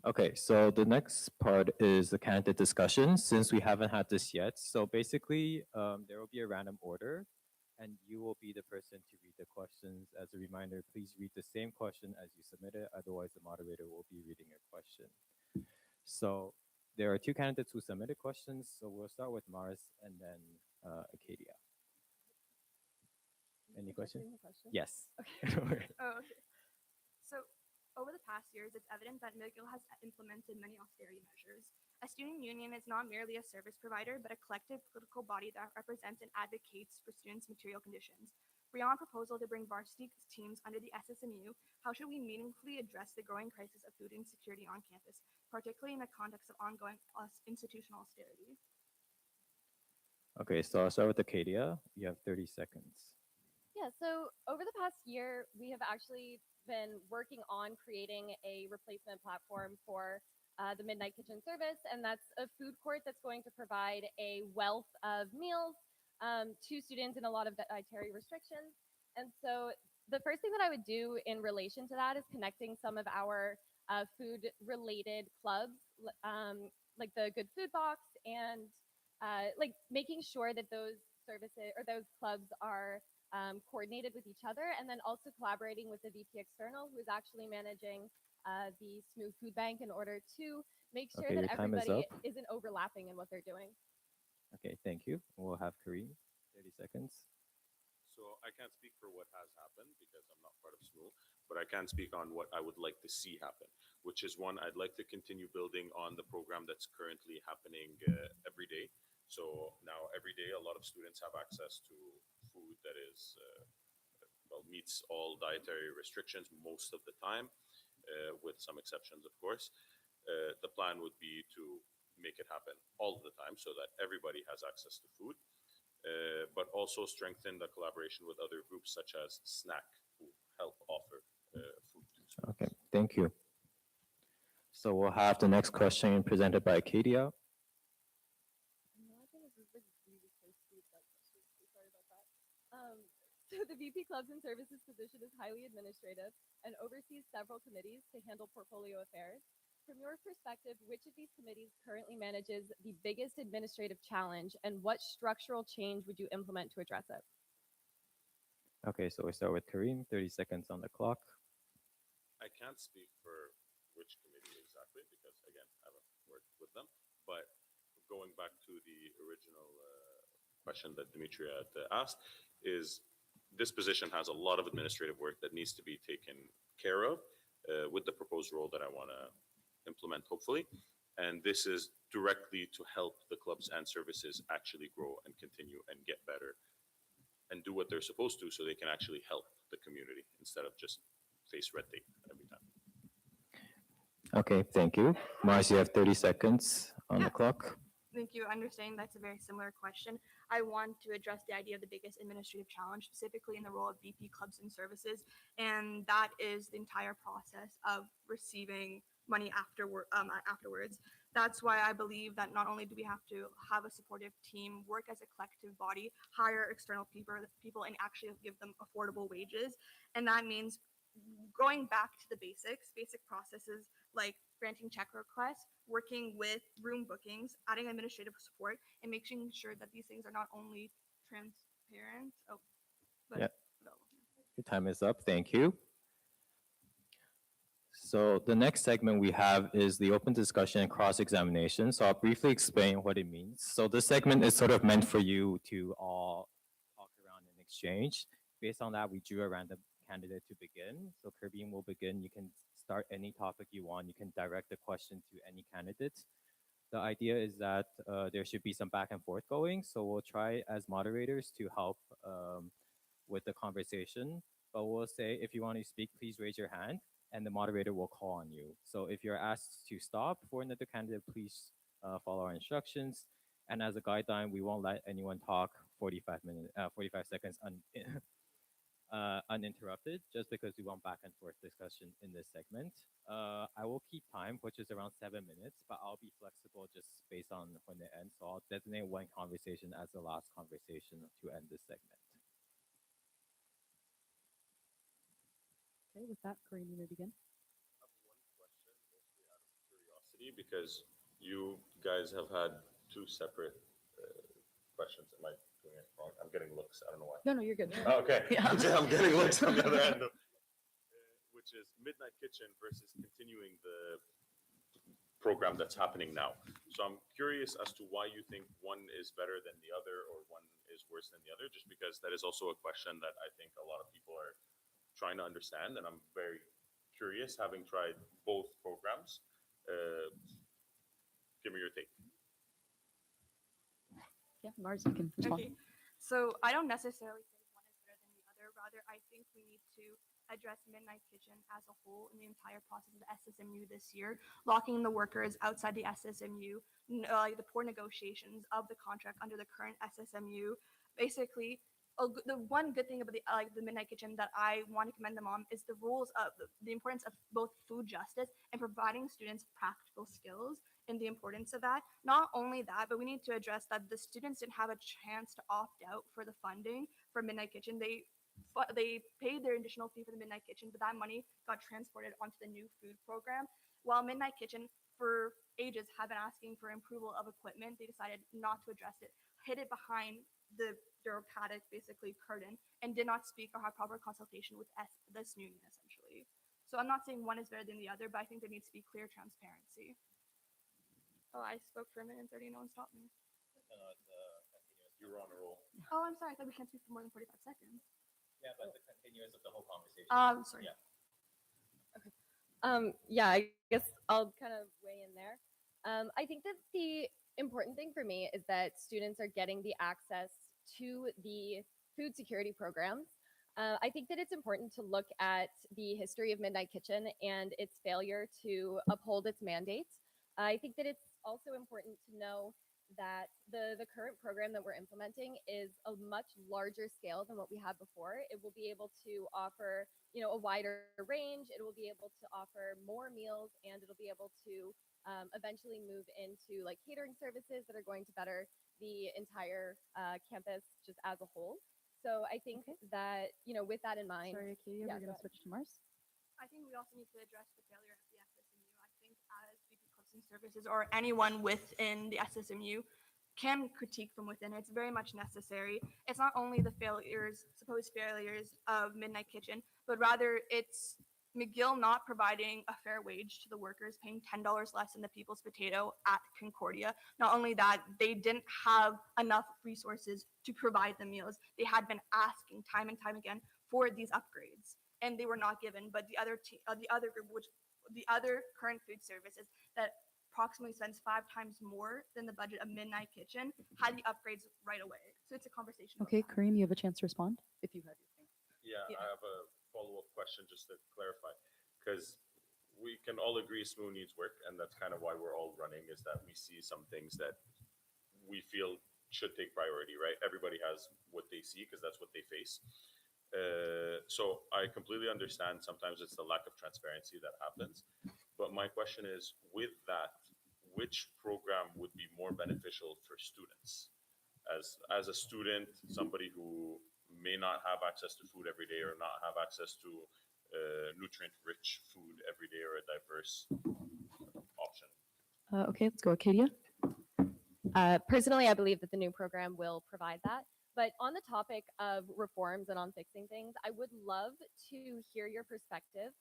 Okay, so the next part is the candidate discussion, since we haven't had this yet. So basically, there will be a random order, and you will be the person to read the questions. As a reminder, please read the same question as you submitted, otherwise the moderator will be reading your question. So there are 2 candidates who submitted questions, so we'll start with Mars and then Acadia. Any questions? Yes. Okay. Oh, okay. So over the past years, it's evident that McGill has implemented many austerity measures. A student union is not merely a service provider, but a collective political body that represents and advocates for students' material conditions. Beyond proposal to bring varsity teams under the SSMU, how should we meaningfully address the growing crisis of food insecurity on campus, particularly in the context of ongoing institutional austerity? Okay, so I'll start with Acadia. You have 30 seconds. Yeah, so over the past year, we have actually been working on creating a replacement platform for the Midnight Kitchen service, and that's a food court that's going to provide a wealth of meals to students in a lot of dietary restrictions. And so the first thing that I would do in relation to that is connecting some of our food related clubs, like the Good Food Box, and like making sure that those services or those clubs are coordinated with each other, and then also collaborating with the VP External, who is actually managing the SMU Food Bank in order to make sure Okay, that your time is everybody up. isn't overlapping in what they're doing. Okay, thank you. We'll have Kareem, 30 seconds. So I can't speak for what has happened because I'm not part of SMU, but I can speak on what I would like to see happen, which is one, I'd like to continue building on the program that's currently happening every day. So now every day, a lot of students have access to food that is, well, meets all dietary restrictions most of the time, with some exceptions, of course. The plan would be to make it happen all the time so that everybody has access to food, but also strengthen the collaboration with other groups such as Snack, who help offer food to students. Okay, thank you. So we'll have the next question presented by Acadia. Imagine if this is like really close to that question. So sorry about that. Um, so the VP Clubs and Services position is highly administrative and oversees several committees to handle portfolio affairs. From your perspective, which of these committees currently manages the biggest administrative challenge, and what structural change would you implement to address it? Okay, so we start with Kareem, 30 seconds on the clock. I can't speak for which committee exactly because, again, I haven't worked with them. But going back to the original question that Dimitri had asked, is this position has a lot of administrative work that needs to be taken care of with the proposed role that I want to implement, hopefully. And this is directly to help the clubs and services actually grow and continue and get better and do what they're supposed to so they can actually help the community instead of just face red tape every time. Okay, thank you. Mars, you have 30 seconds on the Yeah. clock. Thank you. Understanding that's a very similar question. I want to address the idea of the biggest administrative challenge, specifically in the role of VP Clubs and Services, and that is the entire process of receiving money afterwards. That's why I believe that not only do we have to have a supportive team, work as a collective body, hire external people, and actually give them affordable wages, and that means going back to the basic processes like granting check requests, working with room bookings, adding administrative support, and making sure that these things are not only transparent, but Yeah. available. Your time is up. Thank you. So the next segment we have is the open discussion and cross-examination. So I'll briefly explain what it means. So this segment is sort of meant for you to all talk around and exchange. Based on that, we drew a random candidate to begin. So Kareem will begin. You can start any topic you want. You can direct the question to any candidate. The idea is that there should be some back and forth going. So we'll try as moderators to help with the conversation. But we'll say if you want to speak, please raise your hand and the moderator will call on you. So if you're asked to stop for another candidate, please follow our instructions. And as a guideline, we won't let anyone talk 45 seconds uninterrupted, just because we want back and forth discussion in this segment. I will keep time, which is around 7 minutes, but I'll be flexible just based on when it ends. So I'll designate one conversation as the last conversation to end this segment. Okay, with that, Kareem, you may begin. I have one question, mostly out of curiosity, because you guys have had two separate questions. Am I doing it wrong? I'm getting looks. I don't know why. No, you're good. Okay. Yeah. I'm getting looks on the other end, which is Midnight Kitchen versus continuing the program that's happening now. So I'm curious as to why you think one is better than the other or one is worse than the other, just because that is also a question that I think a lot of people are trying to understand. And I'm very curious, having tried both programs, Give me your take. Yeah, Mars, you can respond. Okay. So I don't necessarily think one is better than the other. Rather, I think we need to address Midnight Kitchen as a whole in the entire process of the SSMU this year, locking the workers outside the SSMU, the poor negotiations of the contract under the current SSMU. Basically, the one good thing about the Midnight Kitchen that I want to commend them on is the rules of the importance of both food justice and providing students practical skills and the importance of that. Not only that, but we need to address that the students didn't have a chance to opt out for the funding for Midnight Kitchen. They paid their additional fee for the Midnight Kitchen, but that money got transported onto the new food program. While Midnight Kitchen for ages have been asking for approval of equipment, they decided not to address it, hid it behind the bureaucratic basically curtain, and did not speak or have proper consultation with this union essentially. So I'm not saying one is better than the other, but I think there needs to be clear transparency. Oh, I spoke for a minute and 30, no one stopped me. You were on a roll. Oh, I'm sorry, I thought we can't speak for more than 45 seconds. Yeah, but the continuous of the whole conversation. Sorry. Yeah. Yeah, I guess I'll kind of weigh in there. I think that the important thing for me is that students are getting the access to the food security programs. I think that it's important to look at the history of Midnight Kitchen and its failure to uphold its mandates. I think that it's also important to know that the current program that we're implementing is a much larger scale than what we had before. It will be able to offer a wider range. It will be able to offer more meals, and it'll be able to eventually move into like catering services that are going to better the entire campus just as a whole. So I think that with that in mind, Sorry, Acadia, yeah, we're going go to switch to Mars. I think we also need to address the failure of the SSMU. I think as VP Clubs and Services or anyone within the SSMU can critique from within, it's very much necessary. It's not only the supposed failures of Midnight Kitchen, but rather it's McGill not providing a fair wage to the workers, paying $10 less than the People's Potato at Concordia. Not only that, they didn't have enough resources to provide the meals. They had been asking time and time again for these upgrades, and they were not given. But the other group, which the other current food services that approximately spends 5 times more than the budget of Midnight Kitchen, had the upgrades right away. So it's a conversation. Okay, Kareem, you have a chance to respond if you had your thing. Yeah, Yeah. I have a follow-up question just to clarify, because we can all agree SMU needs work, and that's kind of why we're all running, is that we see some things that we feel should take priority, right? Everybody has what they see because that's what they face. So I completely understand sometimes it's the lack of transparency that happens. But my question is, with that, which program would be more beneficial for students? As a student, somebody who may not have access to food every day or not have access to nutrient-rich food every day or a diverse option. Okay, let's go, Acadia. Personally, I believe that the new program will provide that. But on the topic of reforms and on fixing things, I would love to hear your perspective.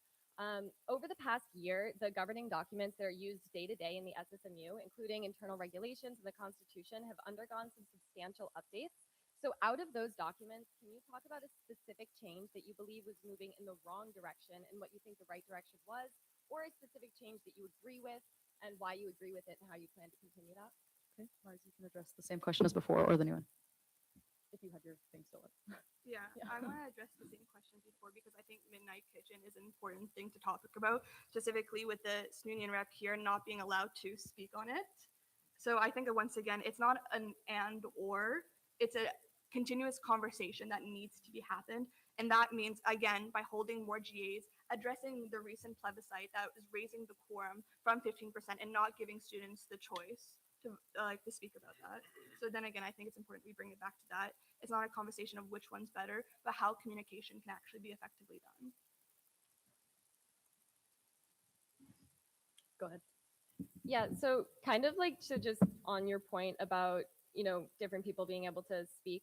Over the past year, the governing documents that are used day to day in the SSMU, including internal regulations and the Constitution, have undergone some substantial updates. So, out of those documents, can you talk about a specific change that you believe was moving in the wrong direction and what you think the right direction was, or a specific change that you agree with and why you agree with it and how you plan to continue that? Okay, Mars, you can address the same question as before or the new one. If you had your thing still up. Yeah, Yeah. I want to address the same question before because I think Midnight Kitchen is an important thing to topic about, specifically with the union rep here not being allowed to speak on it. So I think that once again, it's not an and or, it's a continuous conversation that needs to be happened. And that means, again, by holding more GAs, addressing the recent plebiscite that was raising the quorum from 15% and not giving students the choice to speak about that. So then again, I think it's important we bring it back to that. It's not a conversation of which one's better, but how communication can actually be effectively done. Go ahead. Yeah, so kind of like to just on your point about, different people being able to speak.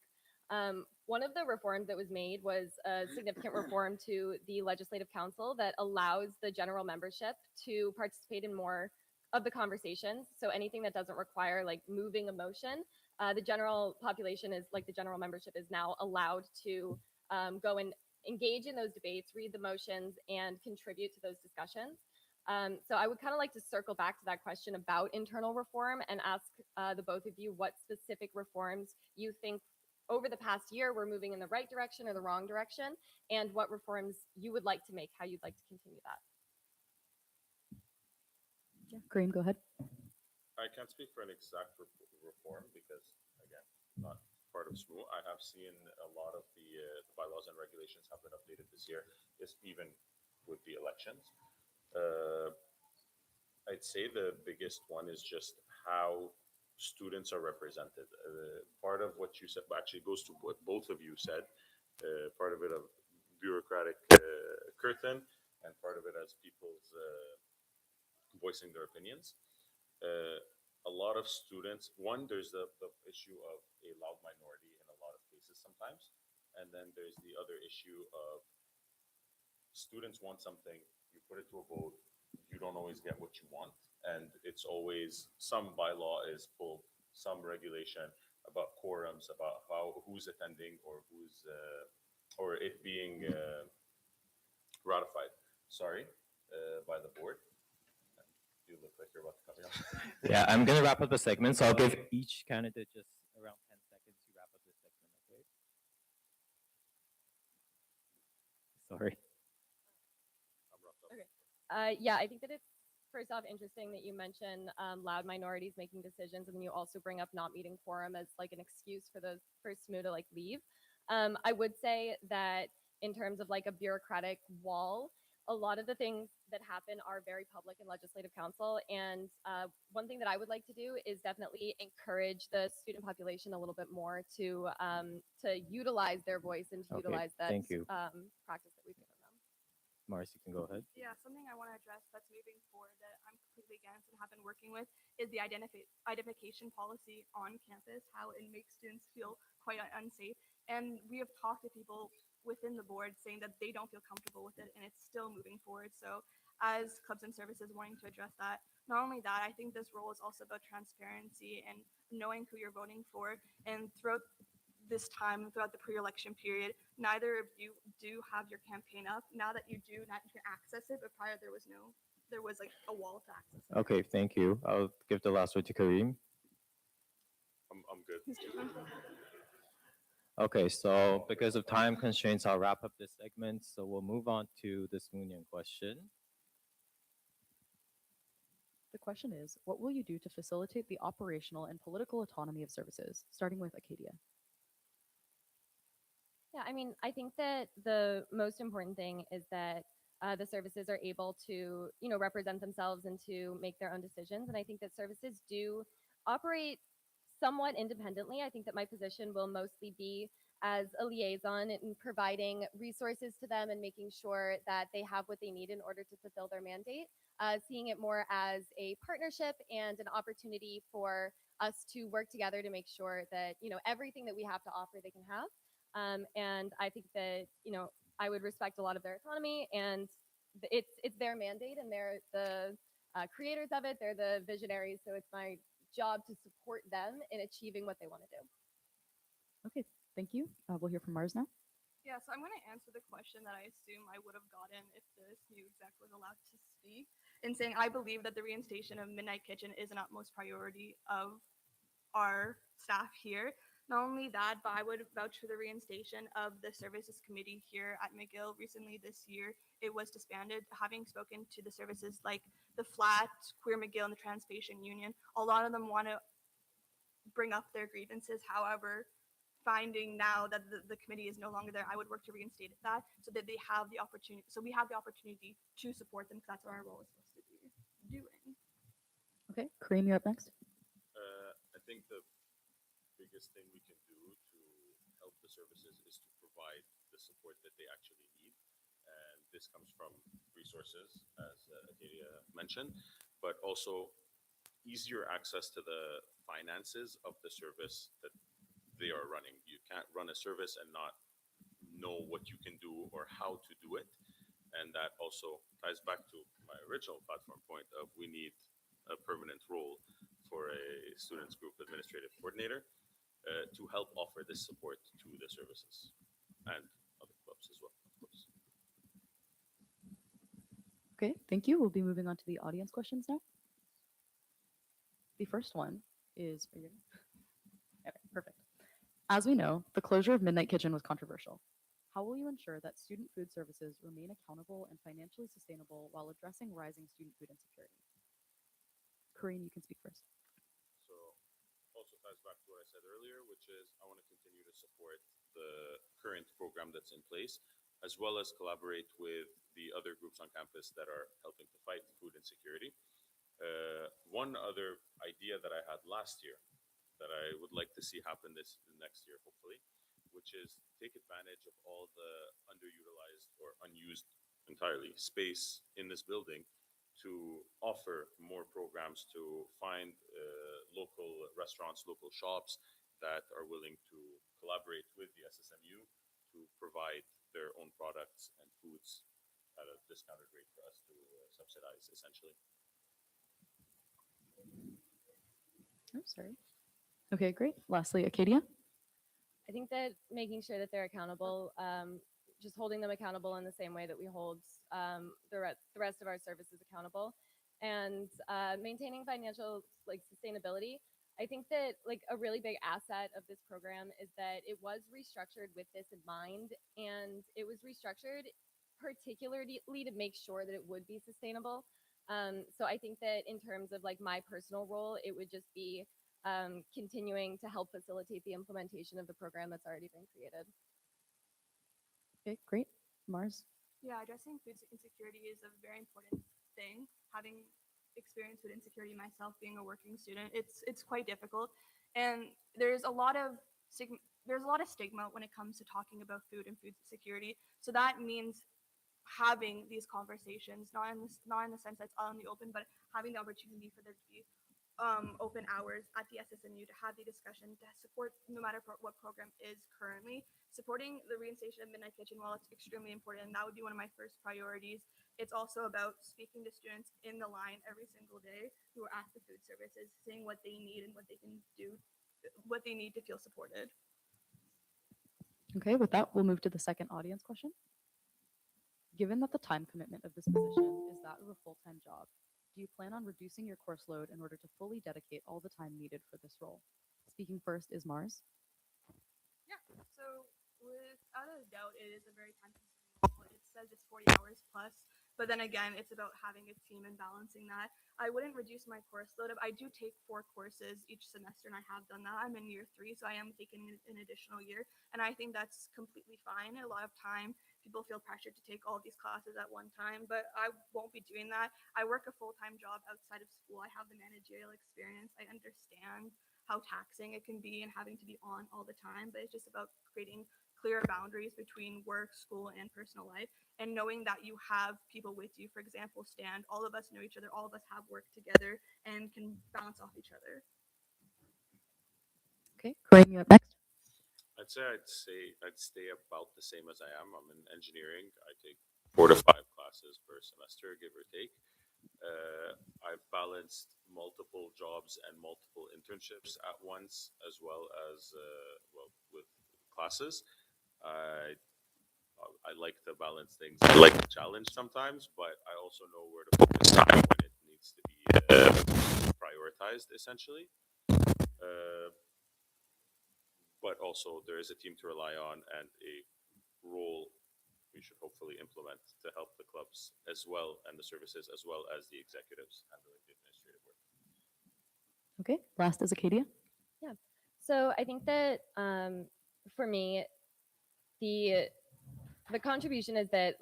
One of the reforms that was made was a significant reform to the Legislative Council that allows the general membership to participate in more of the conversations. So anything that doesn't require like moving a motion, the general population is like the general membership is now allowed to go and engage in those debates, read the motions, and contribute to those discussions. So I would kind of like to circle back to that question about internal reform and ask the both of you what specific reforms you think over the past year we're moving in the right direction or the wrong direction, and what reforms you would like to make, how you'd like to continue that. Yeah, Kareem, go ahead. I can't speak for an exact reform because, again, not part of SMU. I have seen a lot of the bylaws and regulations have been updated this year, just even with the elections. Uh, I'd say the biggest one is just how students are represented. Part of what you said actually goes to what both of you said. Part of it of bureaucratic curtain, and part of it as people's voicing their opinions. Uh, a lot of students, one, there's the issue of a loud minority in a lot of cases sometimes, and then there's the other issue of students want something, you put it to a vote, you don't always get what you want. And it's always some bylaw is pulled, some regulation about quorums, about who's attending or or it being ratified. Sorry, by the board. You look like you're about to cut me off. Yeah, I'm gonna wrap up the segment, so I'll give each candidate just around 10 seconds to wrap up this segment. Okay. Sorry. I'm wrapped up. Okay. Yeah, I think that it's first off interesting that you mention loud minorities making decisions, and then you also bring up not meeting quorum as like an excuse for the for SMU to like leave. I would say that in terms of like a bureaucratic wall, a lot of the things that happen are very public in legislative council. And one thing that I would like to do is definitely encourage the student population a little bit more to utilize their voice and to Okay, utilize that thank you. practice that we've given them. Mars, you can go ahead. Yeah, something I want to address that's moving forward that I'm completely against and have been working with is the identification policy on campus, how it makes students feel quite unsafe. And we have talked to people within the board saying that they don't feel comfortable with it and it's still moving forward. So as clubs and services wanting to address that, not only that, I think this role is also about transparency and knowing who you're voting for. And throughout this time, throughout the pre-election period, neither of you do have your campaign up. Now that you do, now you can access it, but prior there was like a wall to access it. Okay, thank you. I'll give the last word to Kareem. I'm good. Okay, so because of time constraints, I'll wrap up this segment. So we'll move on to the Smoonian question. The question is, what will you do to facilitate the operational and political autonomy of services, starting with Acadia? Yeah, I mean, I think that the most important thing is that the services are able to, represent themselves and to make their own decisions. And I think that services do operate somewhat independently. I think that my position will mostly be as a liaison in providing resources to them and making sure that they have what they need in order to fulfill their mandate. Seeing it more as a partnership and an opportunity for us to work together to make sure that, everything that we have to offer, they can have. And I think that I would respect a lot of their autonomy, and it's their mandate, and they're the creators of it. They're the visionaries, so it's my job to support them in achieving what they want to do. Okay, thank you. We'll hear from Mars now. Yeah, so I'm going to answer the question that I assume I would have gotten if the SMU exec was allowed to speak, in saying I believe that the reinstatement of Midnight Kitchen is an utmost priority of our staff here. Not only that, but I would vouch for the reinstatement of the services committee here at McGill. Recently this year, it was disbanded. Having spoken to the services like the Flat, Queer McGill, and the Trans Patient Union, a lot of them want to bring up their grievances. However, finding now that the committee is no longer there, I would work to reinstate that so that they have the opportunity. So we have the opportunity to support them because that's what our role is supposed to be doing. Okay, Kareem, you're up next. I think the biggest thing we can do to help the services is to provide the support that they actually need. And this comes from resources, as Acadia mentioned, but also easier access to the finances of the service that they are running. You can't run a service and not know what you can do or how to do it. And that also ties back to my original platform point of we need a permanent role for a students group administrative coordinator to help offer this support to the services and other clubs as well, of course. Okay, thank you. We'll be moving on to the audience questions now. The first one is, are you ready? Okay, perfect. As we know, the closure of Midnight Kitchen was controversial. How will you ensure that student food services remain accountable and financially sustainable while addressing rising student food insecurity? Corinne, you can speak first. So also ties back to what I said earlier, which is I want to continue to support the current program that's in place, as well as collaborate with the other groups on campus that are helping to fight food insecurity. One other idea that I had last year that I would like to see happen this next year, hopefully, which is take advantage of all the underutilized or unused entirely space in this building to offer more programs to find local restaurants, local shops that are willing to collaborate with the SSMU to provide their own products and foods at a discounted rate for us to subsidize, essentially. Oh, sorry. Okay, great. Lastly, Acadia. I think that making sure that they're accountable, just holding them accountable in the same way that we hold the rest of our services accountable, and maintaining financial sustainability. I think that a really big asset of this program is that it was restructured with this in mind, and it was restructured particularly to make sure that it would be sustainable. So I think that in terms of my personal role, it would just be continuing to help facilitate the implementation of the program that's already been created. Okay, great. Mars. Yeah, addressing food insecurity is a very important thing. Having experienced food insecurity myself, being a working student, it's quite difficult, and there's a lot of stigma when it comes to talking about food and food security. So that means having these conversations, not in the sense that's out in the open, but having the opportunity for there to be open hours at the SSMU to have the discussion to support no matter what program is currently supporting the reinstatement of Midnight Kitchen. While it's extremely important, and that would be one of my first priorities, it's also about speaking to students in the line every single day who are at the food services, saying what they need and what they can do, what they need to feel supported. Okay, with that, we'll move to the second audience question. Given that the time commitment of this position is that of a full-time job, do you plan on reducing your course load in order to fully dedicate all the time needed for this role? Speaking first is Mars. Yeah, so without a doubt, it is a very time-consuming role. It says it's 40 hours plus, but then again, it's about having a team and balancing that. I wouldn't reduce my course load. I do take 4 courses each semester, and I have done that. I'm in year 3, so I am taking an additional year, and I think that's completely fine. A lot of time, people feel pressured to take all these classes at one time, but I won't be doing that. I work a full-time job outside of school. I have the managerial experience. I understand how taxing it can be and having to be on all the time, but it's just about creating clear boundaries between work, school, and personal life, and knowing that you have people with you. For example, Stan, all of us know each other, all of us have worked together and can bounce off each other. Okay, Corinne, you up next. I'd stay about the same as I am. I'm in engineering. I take 4 to 5 classes per semester, give or take. I've balanced multiple jobs and multiple internships at once, as well as with classes. I I like to balance things. I like to challenge sometimes, but I also know where to focus time when it needs to be prioritized, essentially. Uh, but also, there is a team to rely on and a role we should hopefully implement to help the clubs as well and the services as well as the executives handling the administrative work. Okay, last is Acadia. Yeah. So I think that for me, the contribution is that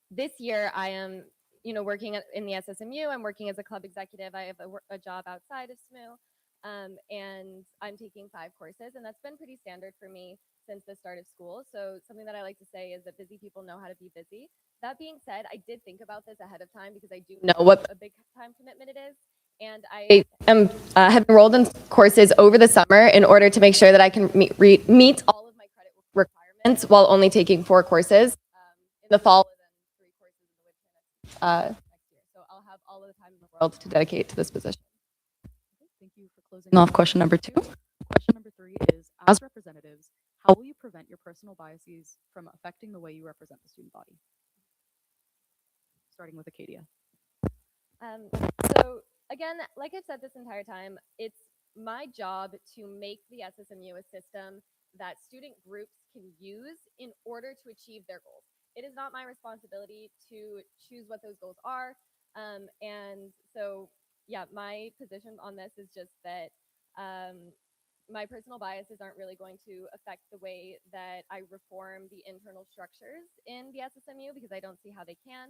this year I am working in the SSMU. I'm working as a club executive. I have a job outside of SMU, and I'm taking 5 courses, and that's been pretty standard for me since the start of school. So something that I like to say is that busy people know how to be busy. That being said, I did think about this ahead of time because I do know what a big time commitment it is. And I have enrolled in courses over the summer in order to make sure that I can meet all of my credit requirements while only taking 4 courses in the fall and then 3 courses in the winter next year. So I'll have all of the time in the world to dedicate to this position. Thank you for closing off question number 2. Question number 3 is, as representatives, how will you prevent your personal biases from affecting the way you represent the student body? starting with Acadia. So again, like I've said this entire time, it's my job to make the SSMU a system that student groups can use in order to achieve their goals. It is not my responsibility to choose what those goals are. And so, yeah, my position on this is just that my personal biases aren't really going to affect the way that I reform the internal structures in the SSMU because I don't see how they can.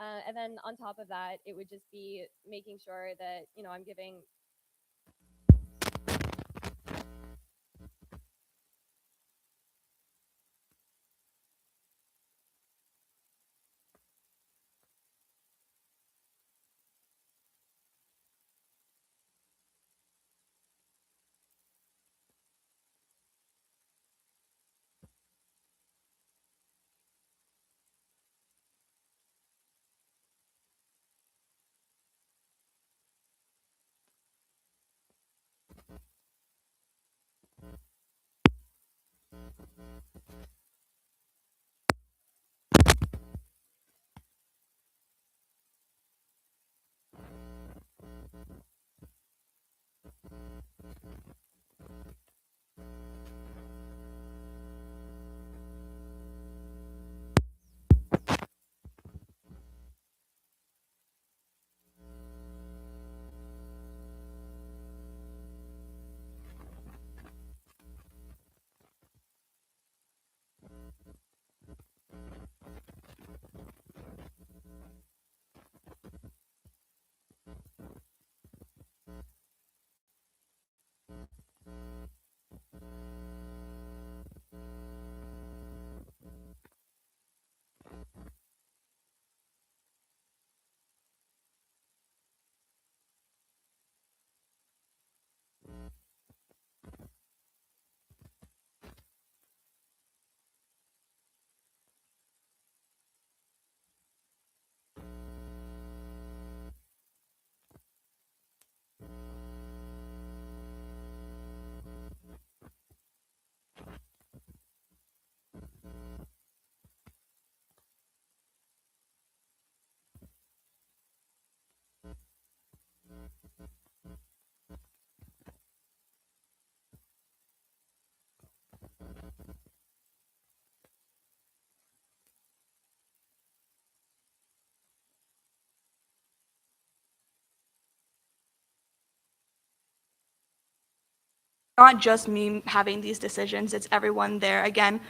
And then on top of that, it would just be making sure that, you know, I'm giving Not just me having these decisions, it's everyone there. Again,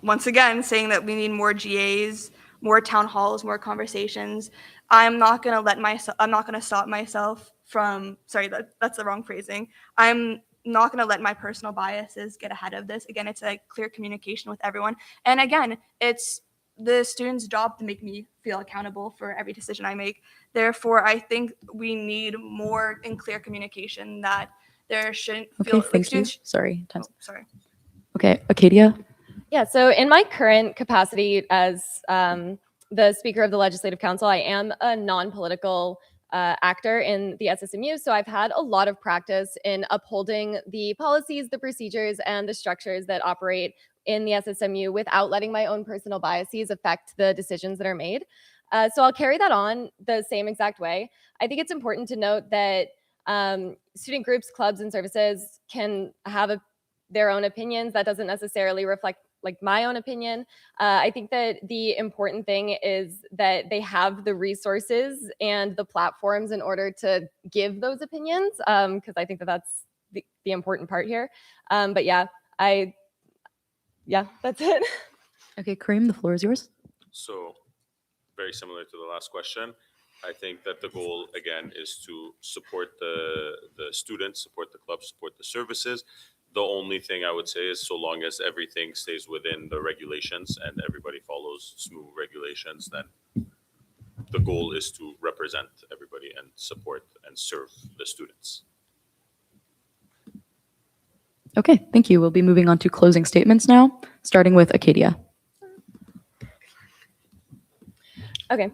once again, saying that we need more GAs, more town halls, more conversations. I'm not going to stop myself from, sorry, that's the wrong phrasing. I'm not going to let my personal biases get ahead of this. Again, it's a clear communication with everyone. And again, it's the students' job to make me feel accountable for every decision I make. Therefore, I think we need more and clear communication that there shouldn't feel Okay, like thank you. students. Sorry. Oh, sorry. Okay, Acadia. Yeah, so in my current capacity as the Speaker of the Legislative Council, I am a non-political actor in the SSMU. So I've had a lot of practice in upholding the policies, the procedures, and the structures that operate in the SSMU without letting my own personal biases affect the decisions that are made. So I'll carry that on the same exact way. I think it's important to note that student groups, clubs, and services can have their own opinions. That doesn't necessarily reflect like my own opinion. I think that the important thing is that they have the resources and the platforms in order to give those opinions, because I think that that's the important part here. But yeah, that's it. Okay, Kareem, the floor is yours. So, very similar to the last question. I think that the goal again is to support the students, support the clubs, support the services. The only thing I would say is so long as everything stays within the regulations and everybody follows SMU regulations, then the goal is to represent everybody and support and serve the students. Okay, thank you. We'll be moving on to closing statements now, starting with Acadia. Okay.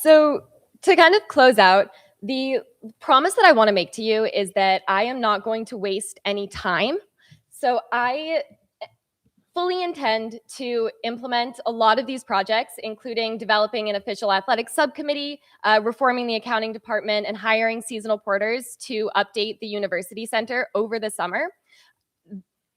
So to kind of close out, the promise that I want to make to you is that I am not going to waste any time. So I fully intend to implement a lot of these projects, including developing an official athletic subcommittee, reforming the accounting department, and hiring seasonal porters to update the university center over the summer.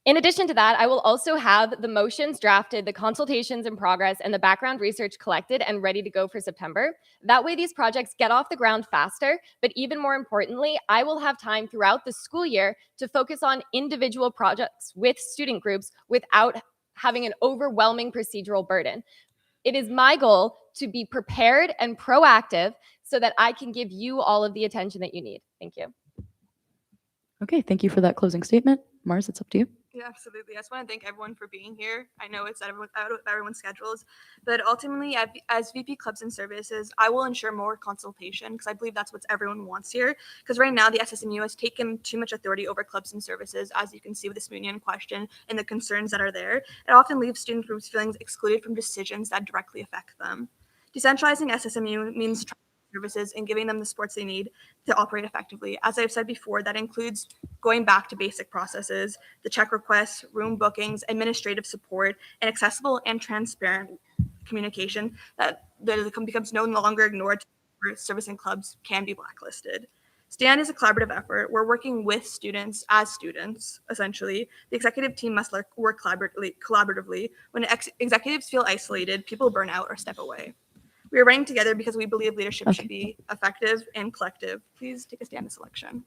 In addition to that, I will also have the motions drafted, the consultations in progress, and the background research collected and ready to go for September. That way, these projects get off the ground faster, but even more importantly, I will have time throughout the school year to focus on individual projects with student groups without having an overwhelming procedural burden. It is my goal to be prepared and proactive so that I can give you all of the attention that you need. Thank you. Okay, thank you for that closing statement. Mars, it's up to you. Yeah, absolutely. I just want to thank everyone for being here. I know it's out of everyone's schedules, but ultimately, as VP Clubs and Services, I will ensure more consultation because I believe that's what everyone wants here. Because right now, the SSMU has taken too much authority over clubs and services, as you can see with the Smunian question and the concerns that are there. It often leaves student groups feeling excluded from decisions that directly affect them. Decentralizing SSMU means services and giving them the supports they need to operate effectively. As I've said before, that includes going back to basic processes, the check requests, room bookings, administrative support, and accessible and transparent communication that becomes no longer ignored where servicing clubs can be blacklisted. STAND is a collaborative effort. We're working with students as students, essentially. The executive team must work collaboratively. When executives feel isolated, people burn out or step away. We are running together because we believe leadership should be effective and collective. Please take a stand this election.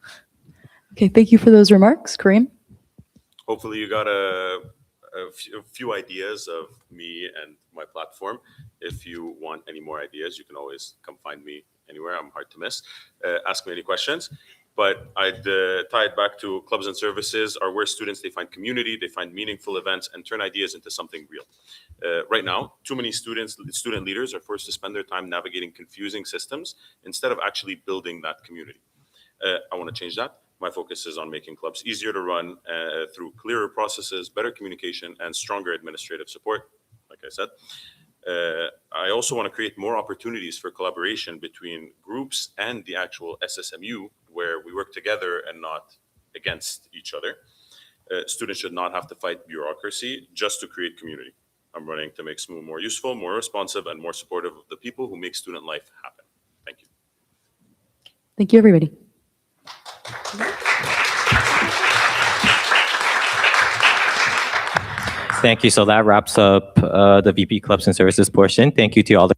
Okay, thank you for those remarks. Kareem? Hopefully you got a few ideas of me and my platform. If you want any more ideas, you can always come find me anywhere. I'm hard to miss. Ask me any questions. But I'd tie it back to clubs and services are where students, they find community, they find meaningful events and turn ideas into something real. Right now, too many student leaders are forced to spend their time navigating confusing systems instead of actually building that community. I want to change that. My focus is on making clubs easier to run through clearer processes, better communication, and stronger administrative support, like I said. I also want to create more opportunities for collaboration between groups and the actual SSMU, where we work together and not against each other. Students should not have to fight bureaucracy just to create community. I'm running to make SMU more useful, more responsive, and more supportive of the people who make student life happen. Thank you. Thank you, everybody. Thank you. So that wraps up the VP Clubs and Services portion. Thank you to all the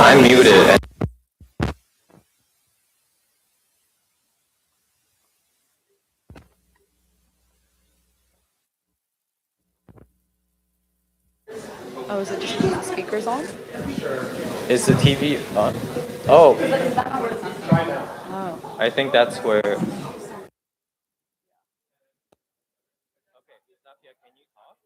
I'm muted. Oh, is it just because the speaker's on? Is the TV on? Oh, Oh. I think that's where. Okay, Safia, can you talk?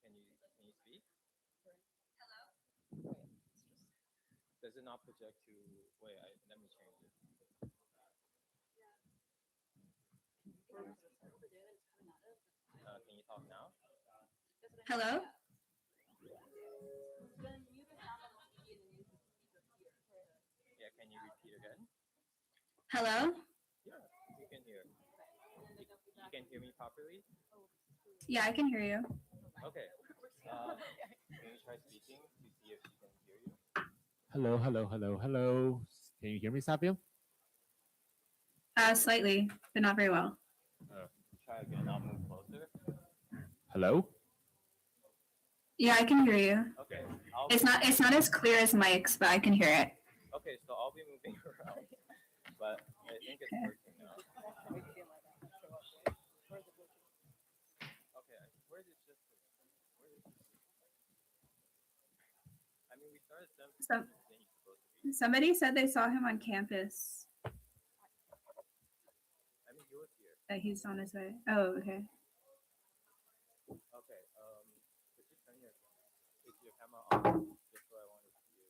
Can you speak? Does it not project to? Wait, let me change it. Can you talk now? Hello? Yeah, can you repeat again? Hello? Yeah, you can hear. You can hear me properly? Yeah, I can hear you. Okay. Can you try speaking to see if she can hear you? Hello, hello, hello, hello. Can you hear me, Sapio? Slightly, but not very well. Try again. I'll move closer. Hello? Yeah, I can hear you. Okay. It's not as clear as Mike's, but I can hear it. Okay, so I'll be moving around, but I think it's working now. Okay, where is it just? I mean, we started 7. Some, somebody said they saw him on campus. I mean, he was here. That he's on his way. Oh, okay. Okay. Could you turn your camera on? Just so I want to see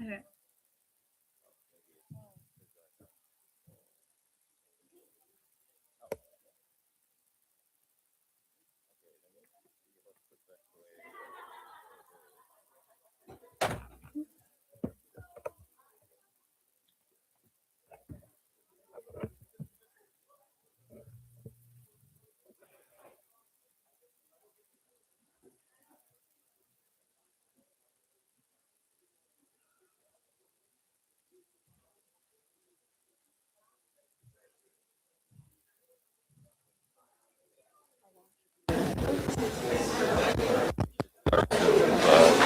it. Okay.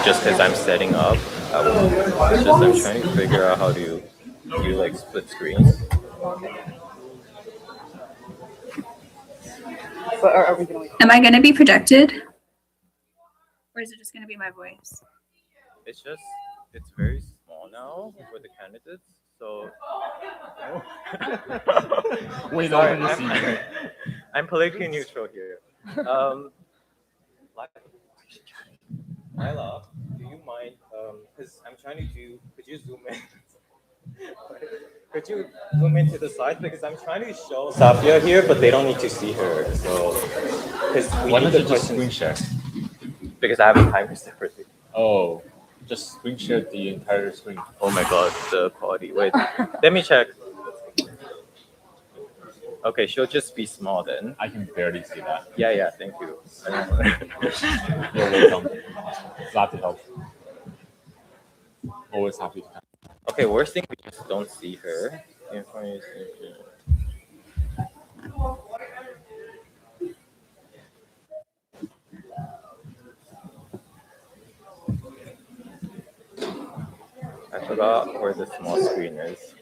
Just because I'm setting up, it's just I'm trying to figure out how to do like split screens. But are we going to? Am I going to be projected? Or is it just going to be my voice? It's very small now for the candidates. So Wait, sorry, no, I'm politically neutral here. Lila, do you mind? Because I'm trying to do. Could you zoom in? Could you zoom into the side because I'm trying to show Safia here, but they don't need to see her. So, because Why don't you just screen share? Because I have a timer separately. Oh, just screen share the entire screen. Oh my god, the quality. Wait, let me check. Okay, she'll just be small then. I can barely see that. Yeah, thank you. You're welcome. Glad to help. Always happy to help. Okay, worst thing, we just don't see her. I forgot where the small screen is.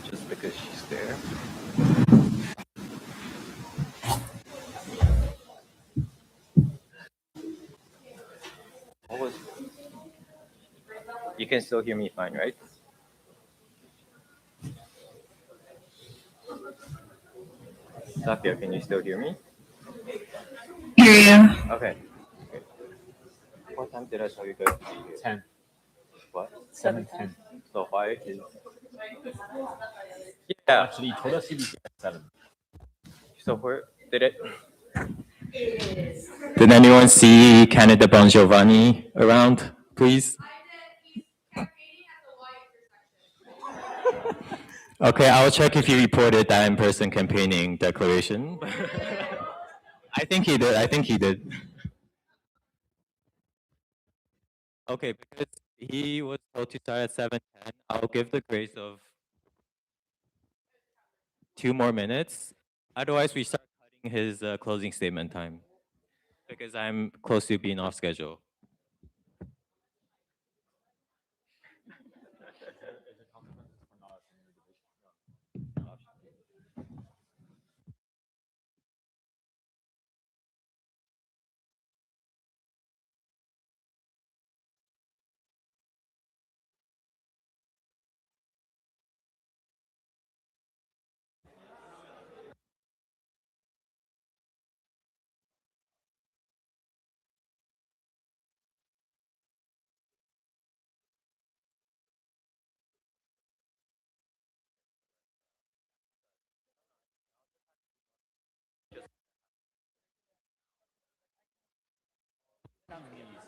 Just because she's there. What was? You can still hear me fine, right? Safia, can you still hear me? Hear you. Okay. What time did I tell you guys to be here? 10. What? 7:10. So why is Yeah. Actually, he told us he was at 7. So where did it? Did anyone see Canada Bon Giovanni around, please? Okay, I'll check if he reported that in-person campaigning declaration. I think he did. I think he did. Okay, because he was told to start at 7:10, I'll give the grace of 2 more minutes. Otherwise, we start cutting his closing statement time because I'm close to being off schedule.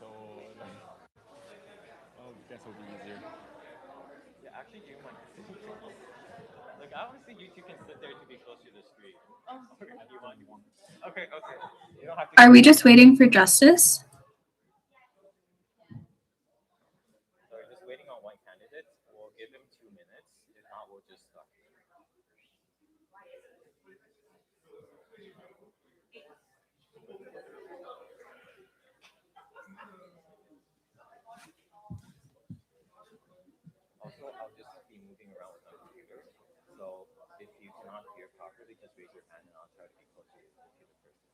So, I guess it'll be easier. Yeah, actually, you might. Like, I honestly, you two can sit there to be close to the street. Oh, okay. You want? Okay, okay. You don't have to. Are we just waiting for justice? So we're just waiting on one candidate. We'll give him 2 minutes. If not, we'll just start. Also, I'll just be moving around with my computer. So if you cannot hear properly, just raise your hand and I'll try to be closer to the person.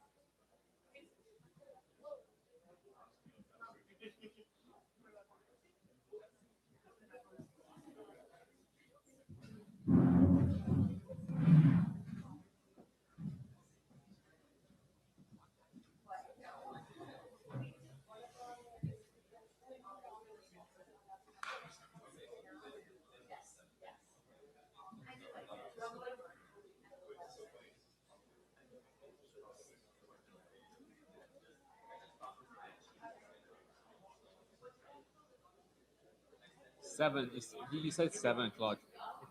Seven is you said 7 o'clock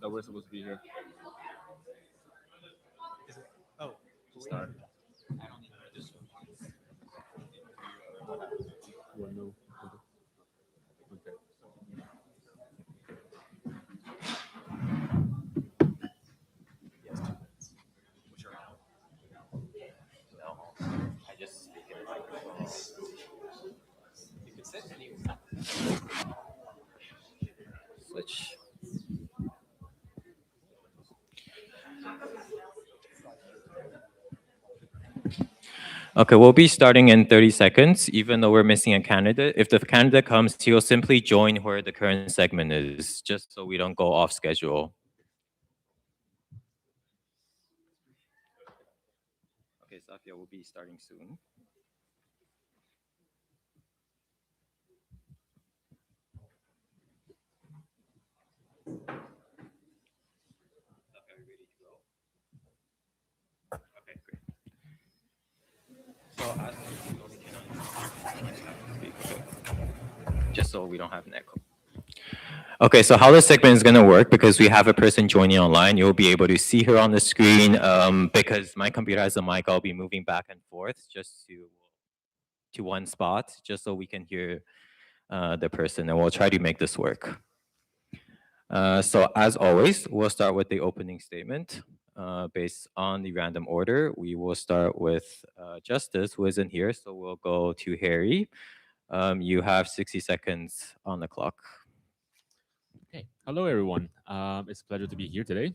that we're supposed to be here. Oh, To start. Well, no. Okay. Yes, 2 minutes. No, I just speak in the microphone. You could sit anywhere. Switch. Okay, we'll be starting in 30 seconds, even though we're missing a candidate. If the candidate comes, he'll simply join where the current segment is, just so we don't go off schedule. Okay, Safia will be starting soon. Okay, ready to go? Okay, great. So as just so we don't have an echo. Okay, so how this segment is going to work, because we have a person joining online, you'll be able to see her on the screen. Because my computer has a mic, I'll be moving back and forth just to one spot, just so we can hear the person, and we'll try to make this work. So as always, we'll start with the opening statement. Based on the random order, we will start with Justice, who isn't here, so we'll go to Harry. You have 60 seconds on the clock. Okay. Hello, everyone. It's a pleasure to be here today.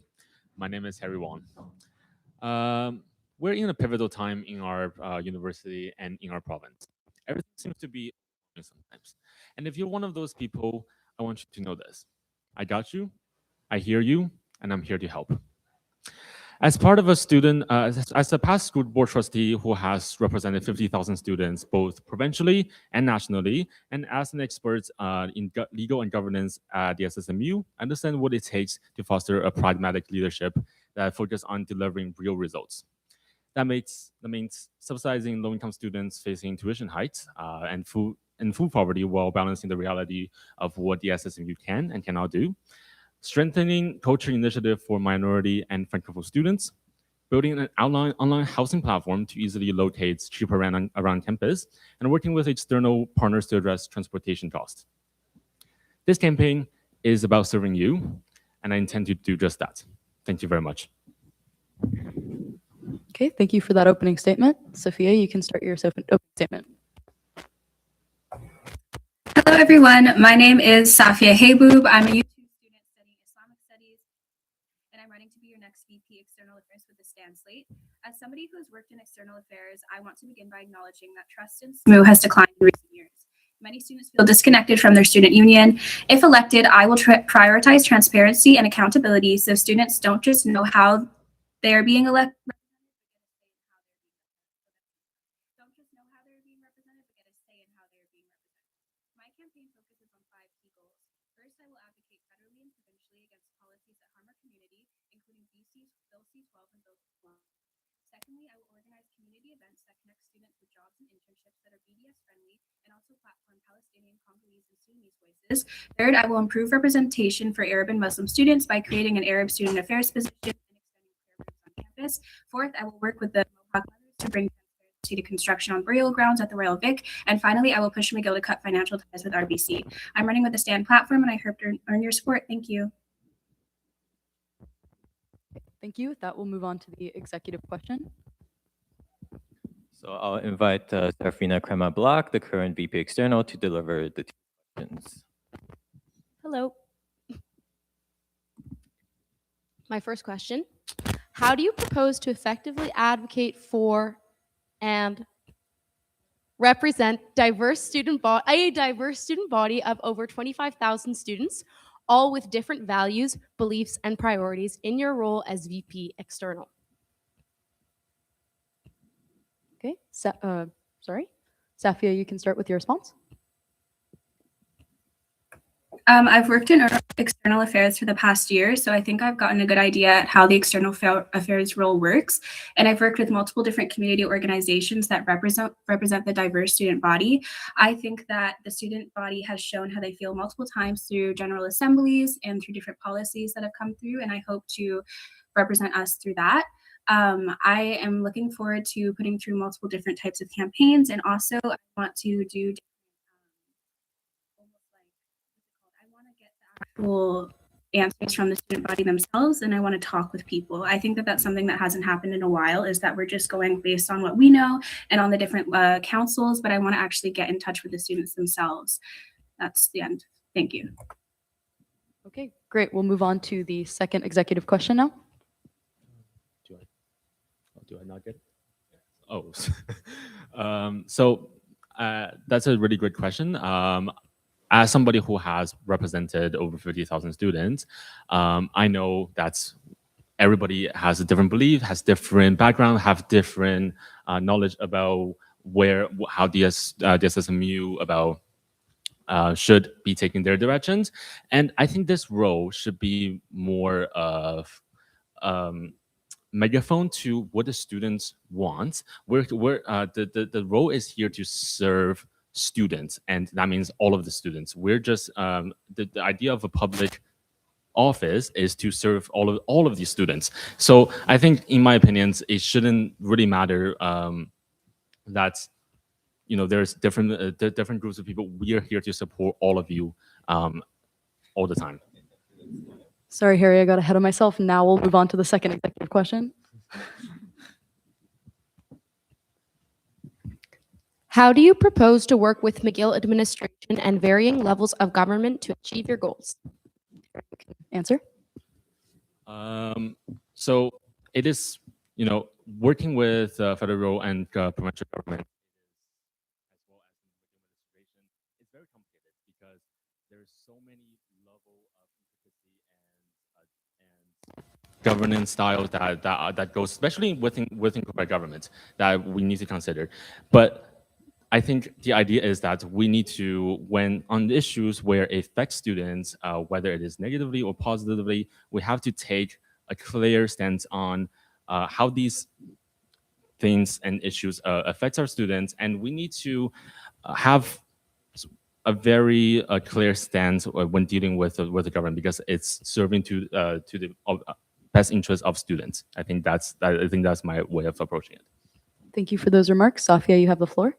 My name is Harry Wong. We're in a pivotal time in our university and in our province. Everything seems to be sometimes. And if you're one of those people, I want you to know this. I got you, I hear you, and I'm here to help. As part of a student, as a past school board trustee who has represented 50,000 students both provincially and nationally, and as an expert in legal and governance at the SSMU, I understand what it takes to foster a pragmatic leadership that focuses on delivering real results. That means subsidizing low-income students facing tuition hikes and food poverty while balancing the reality of what the SSMU can and cannot do, strengthening culture initiative for minority and francophone students, building an online housing platform to easily locate cheaper rent around campus, and working with external partners to address transportation costs. This campaign is about serving you, and I intend to do just that. Thank you very much. Okay, thank you for that opening statement. Sophia, you can start your opening statement. Hello, everyone. My name is Safia Hayboob. I'm a YouTube student studying Islamic Studies, and I'm running to be your next VP External Affairs with the Stan Slate. As somebody who has worked in external affairs, I want to begin by acknowledging that trust in SMU has declined in recent years. Many students feel disconnected from their student union. If elected, I will prioritize transparency and accountability so students don't just know how they are being elected. Don't just know how they're being represented, but get a say in how they're being represented. My campaign focuses on 5 key goals. First, I will advocate federally and provincially against policies that harm our community, including BC's Bill C-12 and Bill C-1. Secondly, I will organize community events that connect students with jobs and internships that are BDS friendly and also platform Palestinian, Congolese, and Sudanese voices. Third, I will improve representation for Arab and Muslim students by creating an Arab student affairs position and extending prayer groups on campus. Fourth, I will work with the Mohawk mothers to bring to construction on burial grounds at the Royal Vic. And finally, I will push McGill to cut financial ties with RBC. I'm running with the Stand platform, and I hope to earn your support. Thank you. Thank you. With that, we'll move on to the executive question. So I'll invite Serafina Crema Block, the current VP External, to deliver the 2 questions. Hello. My first question, how do you propose to effectively advocate for and represent a diverse student body of over 25,000 students, all with different values, beliefs, and priorities in your role as VP External? Okay, Safia, you can start with your response. I've worked in external affairs for the past year, so I think I've gotten a good idea at how the external affairs role works. And I've worked with multiple different community organizations that represent the diverse student body. I think that the student body has shown how they feel multiple times through general assemblies and through different policies that have come through, and I hope to represent us through that. I am looking forward to putting through multiple different types of campaigns, and also I want to do actual answers from the student body themselves, and I want to talk with people. I think that that's something that hasn't happened in a while, is that we're just going based on what we know and on the different councils, but I want to actually get in touch with the students themselves. That's the end. Thank you. Okay, great. We'll move on to the second executive question now. Do I not get it? Oh, so that's a really great question. As somebody who has represented over 50,000 students, I know that everybody has a different belief, has different background, have different knowledge about how the SSMU about should be taking their directions. And I think this role should be more of megaphone to what the students want. The role is here to serve students, and that means all of the students. We're just the idea of a public office is to serve all of these students. So I think, in my opinions, it shouldn't really matter that there's different groups of people. We are here to support all of you all the time. Sorry, Harry, I got ahead of myself. Now we'll move on to the second executive question. How do you propose to work with McGill administration and varying levels of government to achieve your goals? Answer. So it is, working with federal and provincial government as well as the administration, it's very complicated because there's so many level of intricacy and governance styles that goes, especially within corporate government, that we need to consider. But I think the idea is that we need to, when on issues where it affects students, whether it is negatively or positively, we have to take a clear stance on how these things and issues affects our students, and we need to have a very clear stance when dealing with the government, because it's serving to the best interest of students. I think that's my way of approaching it. Thank you for those remarks. Safia, you have the floor.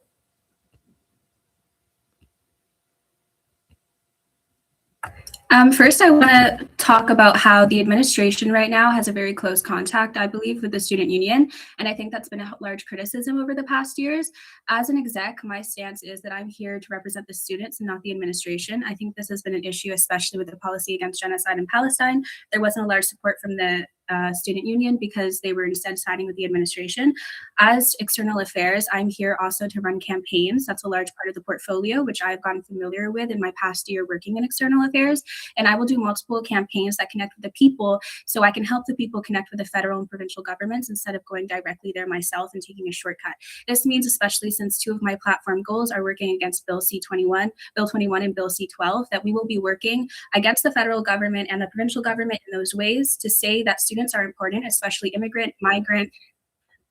First, I want to talk about how the administration right now has a very close contact, I believe, with the student union. And I think that's been a large criticism over the past years. As an exec, my stance is that I'm here to represent the students and not the administration. I think this has been an issue, especially with the policy against genocide in Palestine. There wasn't a large support from the student union because they were instead siding with the administration. As external affairs, I'm here also to run campaigns. That's a large part of the portfolio, which I've gotten familiar with in my past year working in external affairs. And I will do multiple campaigns that connect with the people, so I can help the people connect with the federal and provincial governments instead of going directly there myself and taking a shortcut. This means, especially since two of my platform goals are working against Bill 21 and Bill C12, that we will be working against the federal government and the provincial government in those ways to say that students are important, especially immigrant, migrant.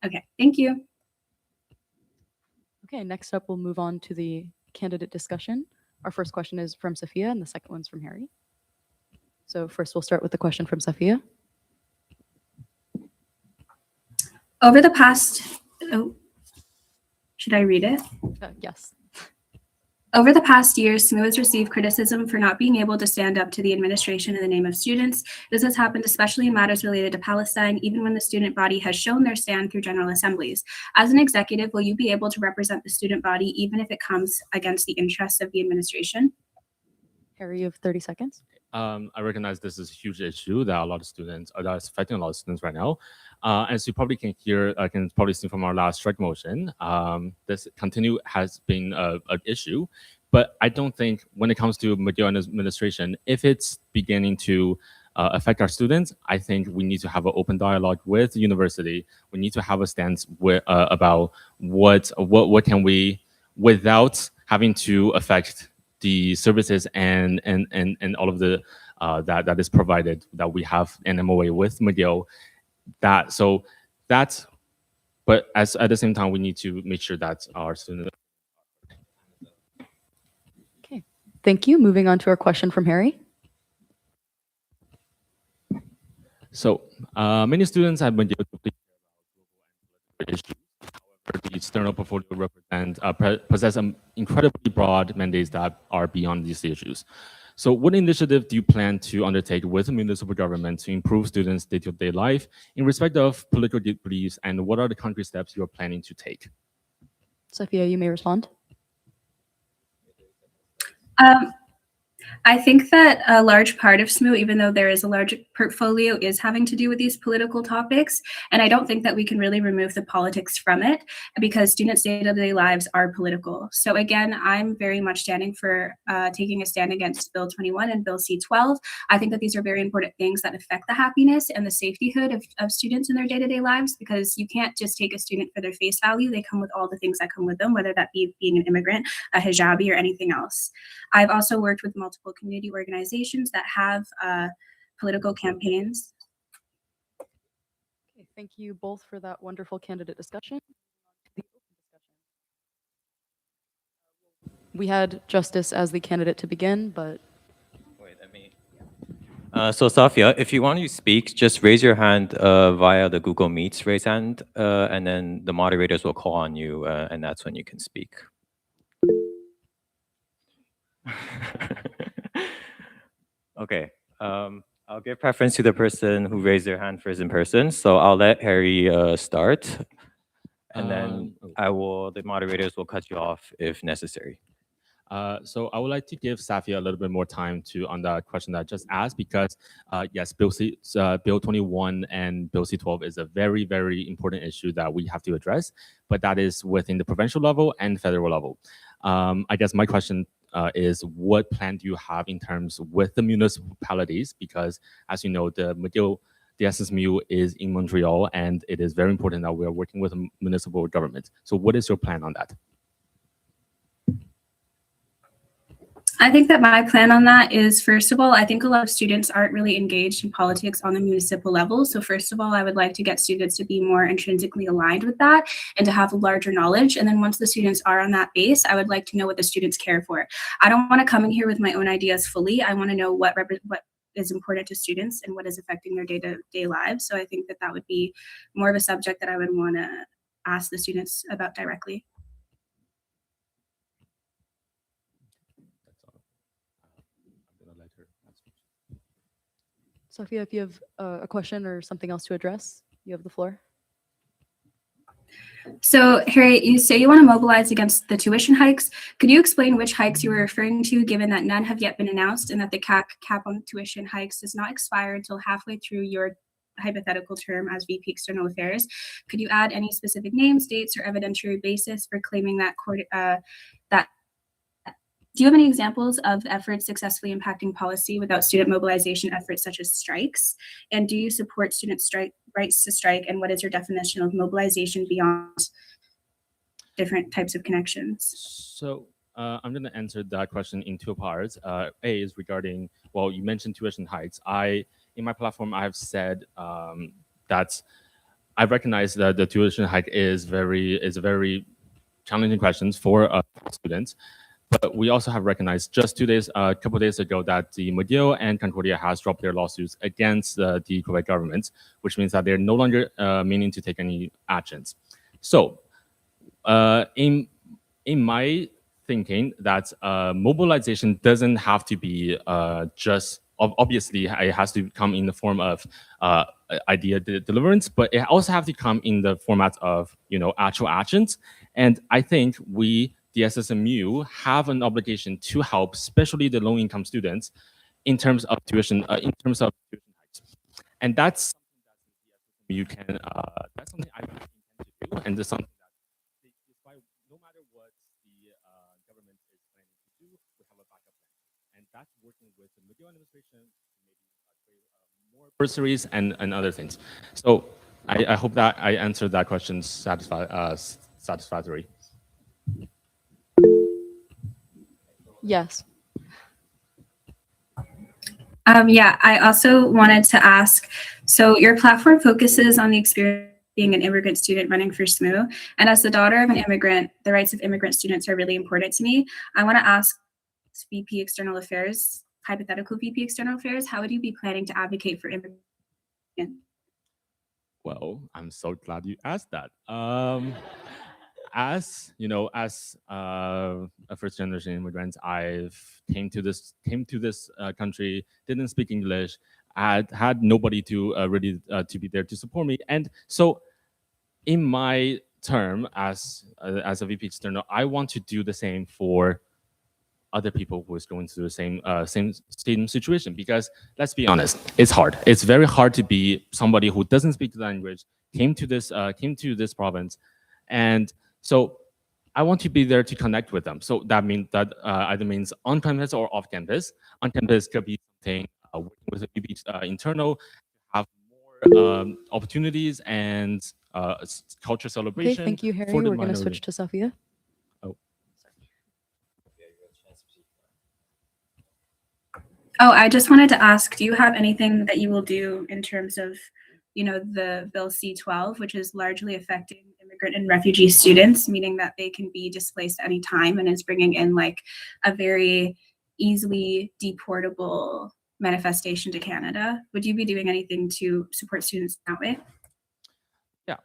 Okay, thank you. Okay, next up, we'll move on to the candidate discussion. Our first question is from Sophia, and the second one's from Harry. So first, we'll start with the question from Sophia. Over the past, should I read it? Yes. Over the past year, SSMU has received criticism for not being able to stand up to the administration in the name of students. This has happened especially in matters related to Palestine, even when the student body has shown their stand through general assemblies. As an executive, will you be able to represent the student body even if it comes against the interests of the administration? Harry, you have 30 seconds. I recognize this is a huge issue that a lot of students, that is affecting a lot of students right now. As you probably can hear, I can probably see from our last strike motion, this continue has been an issue. But I don't think when it comes to McGill administration, if it's beginning to affect our students, I think we need to have an open dialogue with the university. We need to have a stance about what can we, without having to affect the services and all of the that is provided, that we have an MOA with McGill. But at the same time, we need to make sure that our students. Okay, thank you. Moving on to our question from Harry. So many students have been issues. However, the external portfolio possess an incredibly broad mandates that are beyond these issues. So what initiative do you plan to undertake with the municipal government to improve students' day-to-day life in respect of political beliefs, and what are the concrete steps you are planning to take? Sophia, you may respond. I think that a large part of SSMU, even though there is a large portfolio, is having to do with these political topics. And I don't think that we can really remove the politics from it, because students' day-to-day lives are political. So again, I'm very much standing for taking a stand against Bill 21 and Bill C12. I think that these are very important things that affect the happiness and the safetyhood of students in their day-to-day lives, because you can't just take a student for their face value. They come with all the things that come with them, whether that be being an immigrant, a hijabi, or anything else. I've also worked with multiple community organizations that have political campaigns. Okay, thank you both for that wonderful candidate discussion. We had Justice as the candidate to begin, but wait, let me. So Safia, if you want to speak, just raise your hand via the Google Meets raise hand, and then the moderators will call on you, and that's when you can speak. Okay. I'll give preference to the person who raised their hand first in person. So I'll let Harry start, and then the moderators will cut you off if necessary. So I would like to give Safia a little bit more time on that question that I just asked, because yes, Bill 21 and Bill C12 is a very, very important issue that we have to address, but that is within the provincial level and federal level. I guess my question is, what plan do you have in terms with the municipalities? Because as you know, the McGill the SSMU is in Montreal, and it is very important that we are working with the municipal government. So what is your plan on that? I think that my plan on that is, first of all, I think a lot of students aren't really engaged in politics on the municipal level. So first of all, I would like to get students to be more intrinsically aligned with that and to have a larger knowledge. And then once the students are on that base, I would like to know what the students care for. I don't want to come in here with my own ideas fully. I want to know what is important to students and what is affecting their day-to-day lives. So I think that that would be more of a subject that I would want to ask the students about directly. Sophia, if you have a question or something else to address, you have the floor. So, Harriet, you say you want to mobilize against the tuition hikes. Could you explain which hikes you were referring to, given that none have yet been announced and that the cap on tuition hikes does not expire until halfway through your hypothetical term as VP External Affairs? Could you add any specific names, dates, or evidentiary basis for claiming that do you have any examples of efforts successfully impacting policy without student mobilization efforts such as strikes? And do you support student rights to strike? And what is your definition of mobilization beyond different types of connections? So I'm going to answer that question in two parts. A is regarding, well, you mentioned tuition hikes. In my platform, I have said that I recognize that the tuition hike is a very challenging question for students. But we also have recognized just a couple days ago, that the McGill and Concordia has dropped their lawsuits against the Quebec government, which means that they're no longer meaning to take any actions. So in my thinking, that mobilization doesn't have to be just, obviously it has to come in the form of idea deliverance, but it also have to come in the format of actual actions. And I think the SSMU have an obligation to help, especially the low-income students, in terms of tuition hikes, and that's something that you can. That's something I intend to do, and that's something that, despite no matter what the government is planning to do, we have a backup plan, and that's working with the McGill administration, maybe more bursaries and other things. So I hope that I answered that question satisfactory. Yes. Yeah, I also wanted to ask, so your platform focuses on the experience of being an immigrant student running for SSMU. And as the daughter of an immigrant, the rights of immigrant students are really important to me. I want to ask VP External Affairs, hypothetical VP External Affairs, how would you be planning to advocate for immigrants? Well, I'm so glad you asked that. As you know, as a first generation immigrant, I've came to this country, didn't speak English, had nobody to really to be there to support me, and so in my term as a VP external, I want to do the same for other people who is going through the same situation, because let's be honest, it's hard. It's very hard to be somebody who doesn't speak the language, came to this province, and so I want to be there to connect with them. So that means that either means on campus or off campus. On campus could be something working with a VP internal, have more opportunities and culture celebration. Okay, thank you, Harry. for the We're going to minority. switch to Sophia. Oh, I just wanted to ask, do you have anything that you will do in terms of, the Bill C-12, which is largely affecting immigrant and refugee students, meaning that they can be displaced any time and is bringing in like a very easily deportable manifestation to Canada? Would you be doing anything to support students that way? Yeah,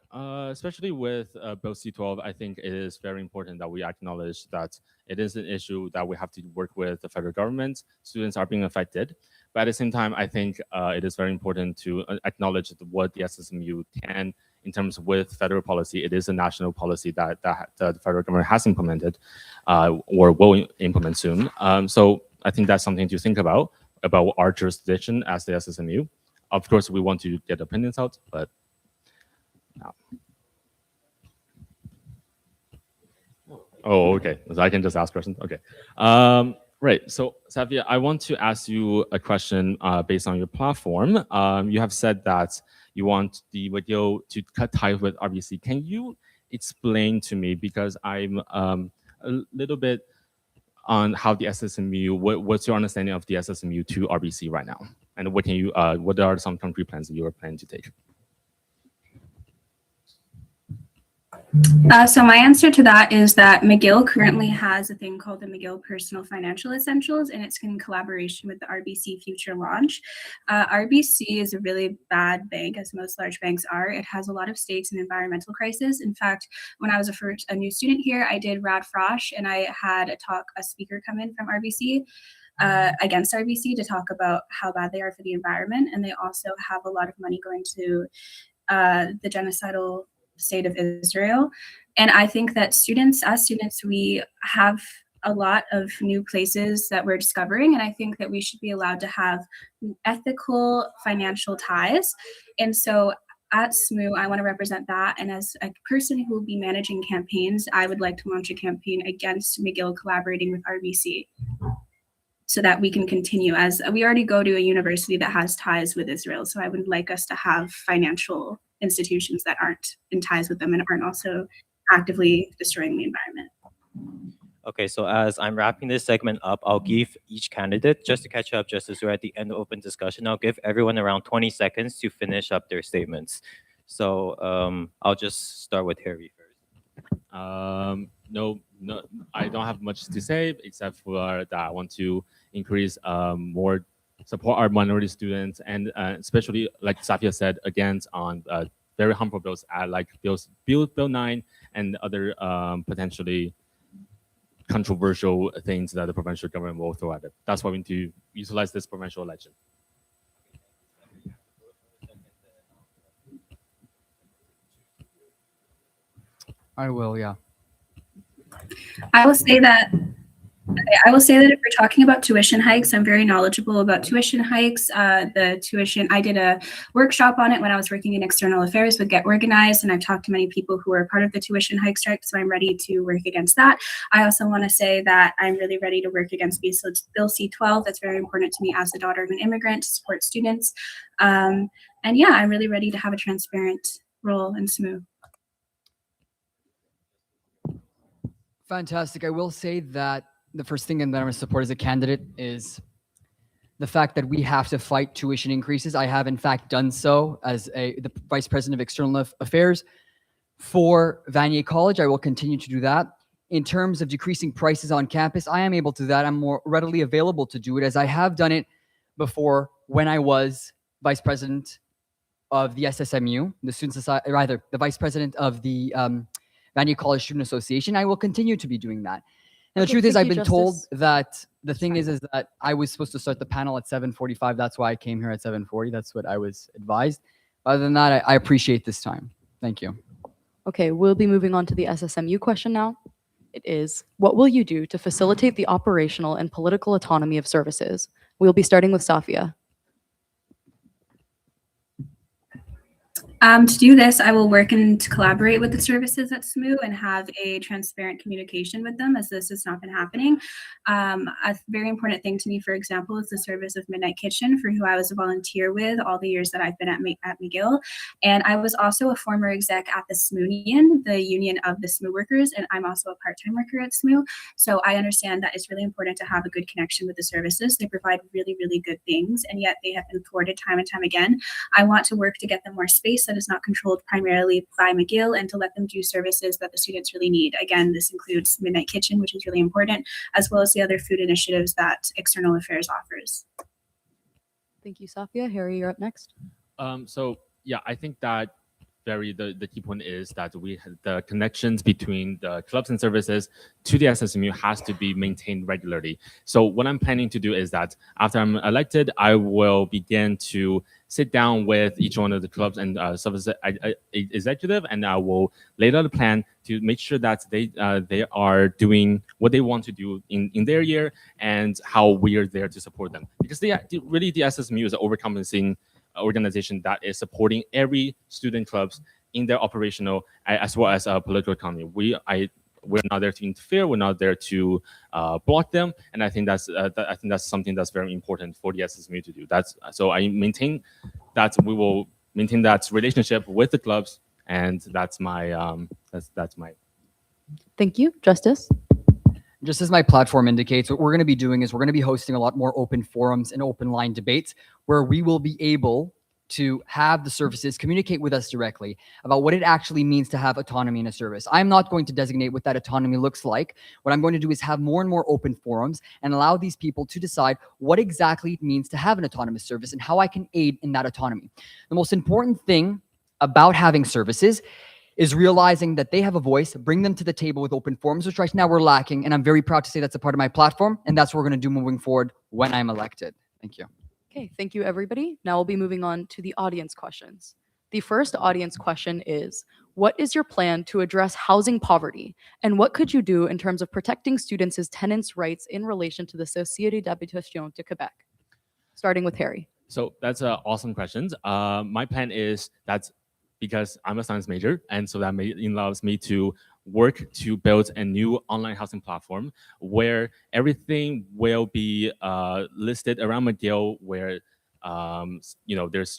especially with Bill C-12, I think it is very important that we acknowledge that it is an issue that we have to work with the federal government. Students are being affected. But at the same time, I think it is very important to acknowledge what the SSMU can, in terms of with federal policy. It is a national policy that the federal government has implemented or will implement soon. So I think that's something to think about our jurisdiction as the SSMU. Of course, we want to get opinions out, but oh, okay. So I can just ask questions. Okay. Right. So, Savia, I want to ask you a question based on your platform. You have said that you want the video to cut ties with RBC. Can you explain to me, because I'm a little bit on how the SSMU, what's your understanding of the SSMU to RBC right now? And what can you, what are some concrete plans that you are planning to take? So my answer to that is that McGill currently has a thing called the McGill Personal Financial Essentials, and it's in collaboration with the RBC Future Launch. RBC is a really bad bank, as most large banks are. It has a lot of stakes in environmental crisis. In fact, when I was a new student here, I did Rad Frosh, and I had a speaker come in from RBC. Against RBC to talk about how bad they are for the environment, and they also have a lot of money going to the genocidal state of Israel. And I think that as students, we have a lot of new places that we're discovering, and I think that we should be allowed to have ethical financial ties. And so at SMU, I want to represent that. And as a person who will be managing campaigns, I would like to launch a campaign against McGill collaborating with RBC, so that we can continue, as we already go to a university that has ties with Israel. So I would like us to have financial institutions that aren't in ties with them and aren't also actively destroying the environment. Okay, so as I'm wrapping this segment up, I'll give each candidate, just to catch up, just as we're at the end of open discussion, I'll give everyone around 20 seconds to finish up their statements. So I'll just start with Harry first. No, I don't have much to say except for that I want to increase more support our minority students, and especially, like Safia said, against on very harmful bills like Bill 9 and other potentially controversial things that the provincial government will throw at it. That's why we need to utilize this provincial election. I will, yeah. I will say that if we're talking about tuition hikes, I'm very knowledgeable about tuition hikes. I did a workshop on it when I was working in external affairs with Get Organized, and I've talked to many people who are part of the tuition hike strike, so I'm ready to work against that. I also want to say that I'm really ready to work against Bill C-12. That's very important to me as the daughter of an immigrant, to support students. And yeah, I'm really ready to have a transparent role in SMU. Fantastic. I will say that the first thing that I'm going to support as a candidate is the fact that we have to fight tuition increases. I have, in fact, done so as the Vice President of External Affairs for Vanier College. I will continue to do that. In terms of decreasing prices on campus, I am able to do that. I'm more readily available to do it, as I have done it before when I was Vice President of the SSMU, the Student Society, rather, the Vice President of the Vanier College Student Association. I will continue to be doing that. And the truth is, I've been told that the thing is that I was supposed to start the panel at 7:45. That's why I came here at 7:40. That's what I was advised. Other than that, I appreciate this time. Thank you. Okay, we'll be moving on to the SSMU question now. It is, what will you do to facilitate the operational and political autonomy of services? We'll be starting with Safia. To do this, I will work and collaborate with the services at SMU and have a transparent communication with them, as this has not been happening. A very important thing to me, for example, is the service of Midnight Kitchen, for who I was a volunteer with all the years that I've been at McGill. And I was also a former exec at the SMUnion, the union of the SMU workers, and I'm also a part-time worker at SMU. So I understand that it's really important to have a good connection with the services. They provide really, really good things, and yet they have been thwarted time and time again. I want to work to get them more space that is not controlled primarily by McGill, and to let them do services that the students really need. Again, this includes Midnight Kitchen, which is really important, as well as the other food initiatives that External Affairs offers. Thank you, Safia. Harry, you're up next. So yeah, I think that the key point is that the connections between the clubs and services to the SSMU has to be maintained regularly. So what I'm planning to do is that after I'm elected, I will begin to sit down with each one of the clubs and service executive, and I will lay out a plan to make sure that they are doing what they want to do in their year, and how we are there to support them. Because really the SSMU is an overcompensating organization that is supporting every student clubs in their operational as well as political economy. we're not there to interfere. We're not there to block them. And I think that's something that's very important for the SSMU to do. So I maintain that we will maintain that relationship with the clubs, and that's my that's my. Thank you, Justice. Just as my platform indicates, what we're going to be doing is we're going to be hosting a lot more open forums and open line debates where we will be able to have the services communicate with us directly about what it actually means to have autonomy in a service. I'm not going to designate what that autonomy looks like. What I'm going to do is have more and more open forums and allow these people to decide what exactly it means to have an autonomous service and how I can aid in that autonomy. The most important thing about having services is realizing that they have a voice, bring them to the table with open forums, which right now we're lacking. And I'm very proud to say that's a part of my platform. And that's what we're going to do moving forward when I'm elected. Thank you. Okay, thank you, everybody. Now we'll be moving on to the audience questions. The first audience question is, what is your plan to address housing poverty? And what could you do in terms of protecting students' tenants' rights in relation to the Société d'Habitation de Québec? Starting with Harry. So that's awesome questions. My plan is that because I'm a science major, and so that allows me to work to build a new online housing platform where everything will be listed around McGill, where there's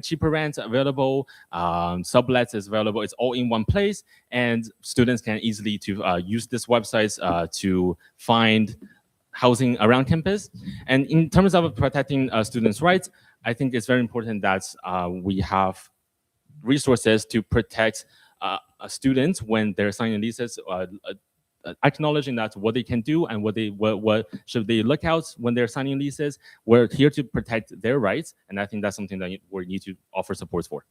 cheaper rents available, sublets is available. It's all in one place, and students can easily use this website to find housing around campus. And in terms of protecting students' rights, I think it's very important that we have resources to protect students when they're signing leases, acknowledging that what they can do and what should they look out when they're signing leases. We're here to protect their rights, and I think that's something that we need to offer support for.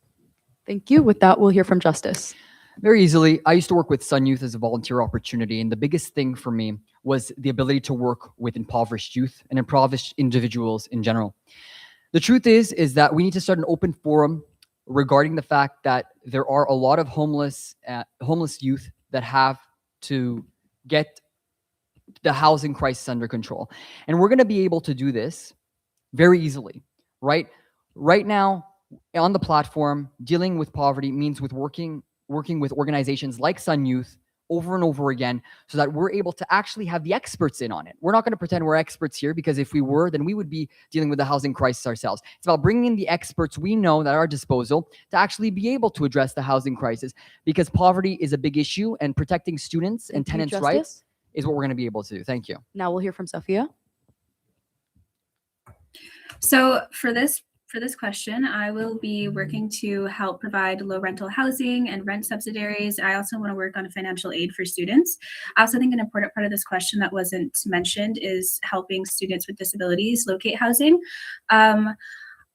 Thank you. With that, we'll hear from Justice. Very easily, I used to work with Sun Youth as a volunteer opportunity, and the biggest thing for me was the ability to work with impoverished youth and impoverished individuals in general. The truth is that we need to start an open forum regarding the fact that there are a lot of homeless youth that have to get the housing crisis under control. And we're going to be able to do this very easily, right? Right now, on the platform, dealing with poverty means with working with organizations like Sun Youth over and over again so that we're able to actually have the experts in on it. We're not going to pretend we're experts here, because if we were, then we would be dealing with the housing crisis ourselves. It's about bringing in the experts we know that are at our disposal to actually be able to address the housing crisis, because poverty is a big issue, and protecting students and tenants' rights is what we're going to be able to do. Thank you. Now we'll hear from Sophia. So for this question, I will be working to help provide low rental housing and rent subsidiaries. I also want to work on financial aid for students. I also think an important part of this question that wasn't mentioned is helping students with disabilities locate housing.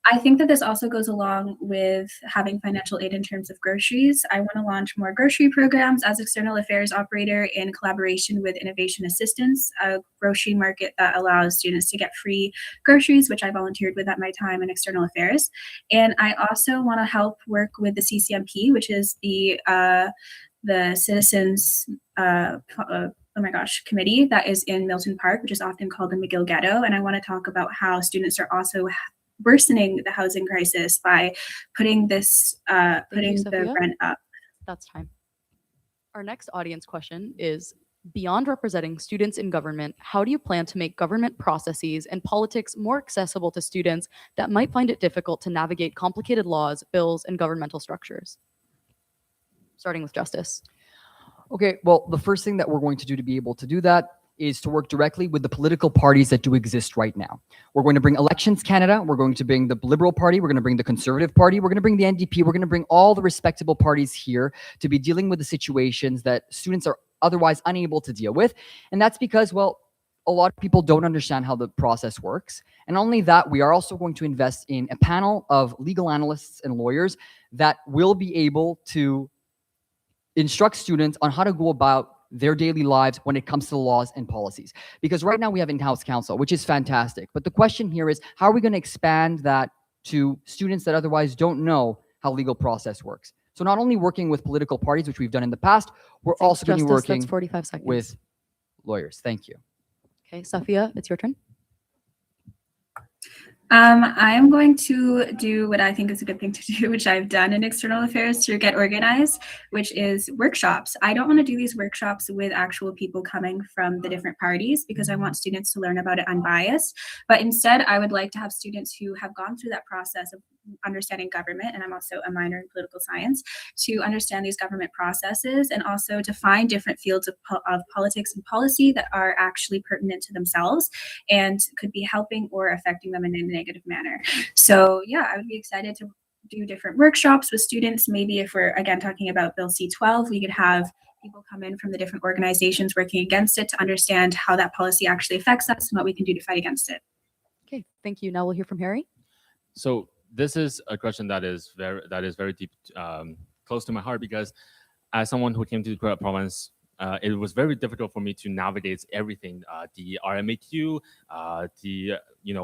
I think that this also goes along with having financial aid in terms of groceries. I want to launch more grocery programs as external affairs operator in collaboration with Innovation Assistance, a grocery market that allows students to get free groceries, which I volunteered with at my time in external affairs. And I also want to help work with the CCMP, which is the citizens committee that is in Milton Park, which is often called the McGill Ghetto. And I want to talk about how students are also worsening the housing crisis by putting the rent up. That's time. Our next audience question is, beyond representing students in government, how do you plan to make government processes and politics more accessible to students that might find it difficult to navigate complicated laws, bills, and governmental structures? Starting with Justice. Okay, well, the first thing that we're going to do to be able to do that is to work directly with the political parties that do exist right now. We're going to bring Elections Canada, we're going to bring the Liberal Party, we're going to bring the Conservative Party, we're going to bring the NDP, we're going to bring all the respectable parties here to be dealing with the situations that students are otherwise unable to deal with. And that's because, well, a lot of people don't understand how the process works. And not only that, we are also going to invest in a panel of legal analysts and lawyers that will be able to instruct students on how to go about their daily lives when it comes to laws and policies. Because right now we have in-house counsel, which is fantastic. But the question here is, how are we going to expand that to students that otherwise don't know how legal process works? So not only working with political parties, which we've done in the past, we're also going to be working 45 seconds. with lawyers. Thank you. Okay, Sophia, it's your turn. I am going to do what I think is a good thing to do, which I've done in external affairs to get organized, which is workshops. I don't want to do these workshops with actual people coming from the different parties because I want students to learn about it unbiased. But instead, I would like to have students who have gone through that process of understanding government, and I'm also a minor in political science, to understand these government processes and also to find different fields of politics and policy that are actually pertinent to themselves and could be helping or affecting them in a negative manner. So yeah, I would be excited to do different workshops with students. Maybe if we're again talking about Bill C-12, we could have people come in from the different organizations working against it to understand how that policy actually affects us and what we can do to fight against it. Okay, thank you. Now we'll hear from Harry. So this is a question that is very deep, close to my heart, because as someone who came to the Quebec province, it was very difficult for me to navigate everything. The RMAQ,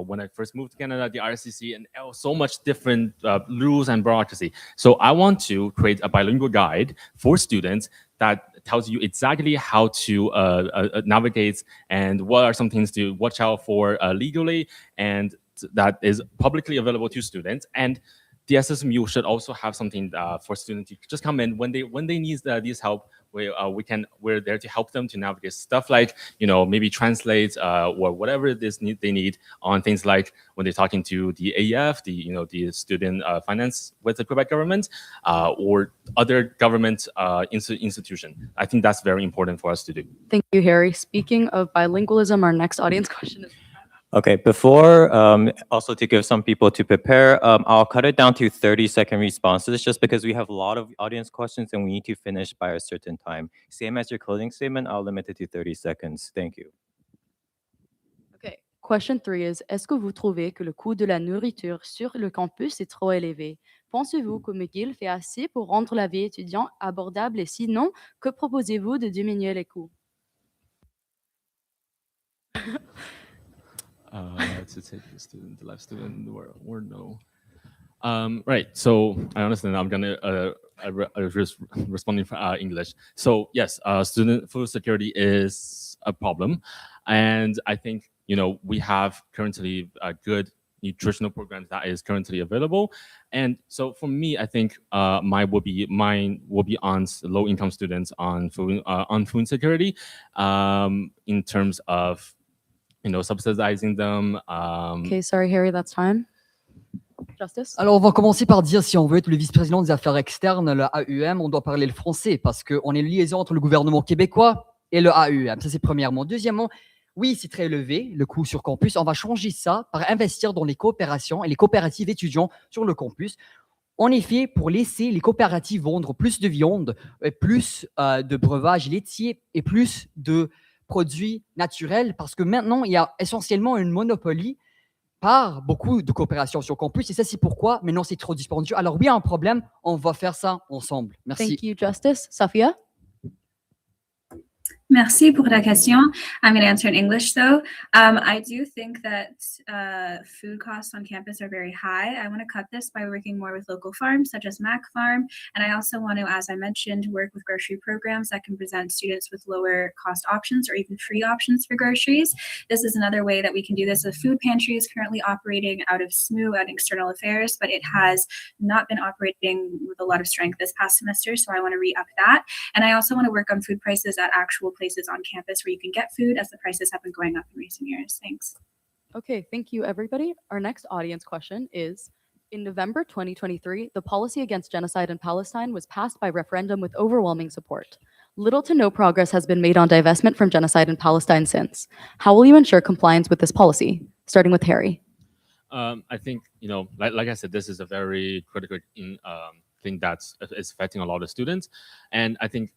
when I first moved to Canada, the RCC, and so much different rules and bureaucracy. So I want to create a bilingual guide for students that tells you exactly how to navigate and what are some things to watch out for legally, and that is publicly available to students. And the SSMU should also have something for students to just come in when they need this help. We're there to help them to navigate stuff like maybe translate or whatever it is they need on things like when they're talking to the AEF, the student finance with the Quebec government, or other government institution. I think that's very important for us to do. Thank you, Harry. Speaking of bilingualism, our next audience question is. Okay, before also to give some people to prepare, I'll cut it down to 30-second responses just because we have a lot of audience questions and we need to finish by a certain time. Same as your closing statement, I'll limit it to 30 seconds. Thank you. Okay, question 3 is, est-ce que vous trouvez que le coût de la nourriture sur le campus est trop élevé? Pensez-vous que McGill fait assez pour rendre la vie étudiante abordable et sinon, que proposez-vous de diminuer les coûts? To take the life student or no. Right. So I understand. I'm gonna just respond in English. So yes, student food security is a problem, and I think we have currently a good nutritional programs that is currently available. And so for me, I think mine will be on low income students on food security, in terms of subsidizing them. Okay, sorry, Harry, that's time. Justice? Alors, on va commencer par dire, si on veut être le vice-président des affaires externes, le AUM, on doit parler le français parce qu'on est une liaison entre le gouvernement québécois et le AUM. Ça, c'est premièrement. Deuxièmement, oui, c'est très élevé, le coût sur campus. On va changer ça par investir dans les coopérations et les coopératives étudiants sur le campus. En effet, pour laisser les coopératives vendre plus de viande, plus de breuvages laitiers et plus de produits naturels, parce que maintenant, il y a essentiellement une monopolie par beaucoup de coopérations sur campus, et ça, c'est pourquoi maintenant c'est trop dispendieux. Alors oui, il y a un problème, on va faire ça ensemble. Merci. Thank you, Justice. Safia? Merci pour la question. I'm going to answer in English, though. I do think that food costs on campus are very high. I want to cut this by working more with local farms, such as Mac Farm. And I also want to, as I mentioned, work with grocery programs that can present students with lower cost options or even free options for groceries. This is another way that we can do this. The food pantry is currently operating out of SMU at External Affairs, but it has not been operating with a lot of strength this past semester. So I want to re-up that. And I also want to work on food prices at actual places on campus where you can get food, as the prices have been going up in recent years. Thanks. Okay, thank you, everybody. Our next audience question is, in November 2023, the policy against genocide in Palestine was passed by referendum with overwhelming support. Little to no progress has been made on divestment from genocide in Palestine since. How will you ensure compliance with this policy? Starting with Harry. I think, like I said, this is a very critical thing that's affecting a lot of students. And I think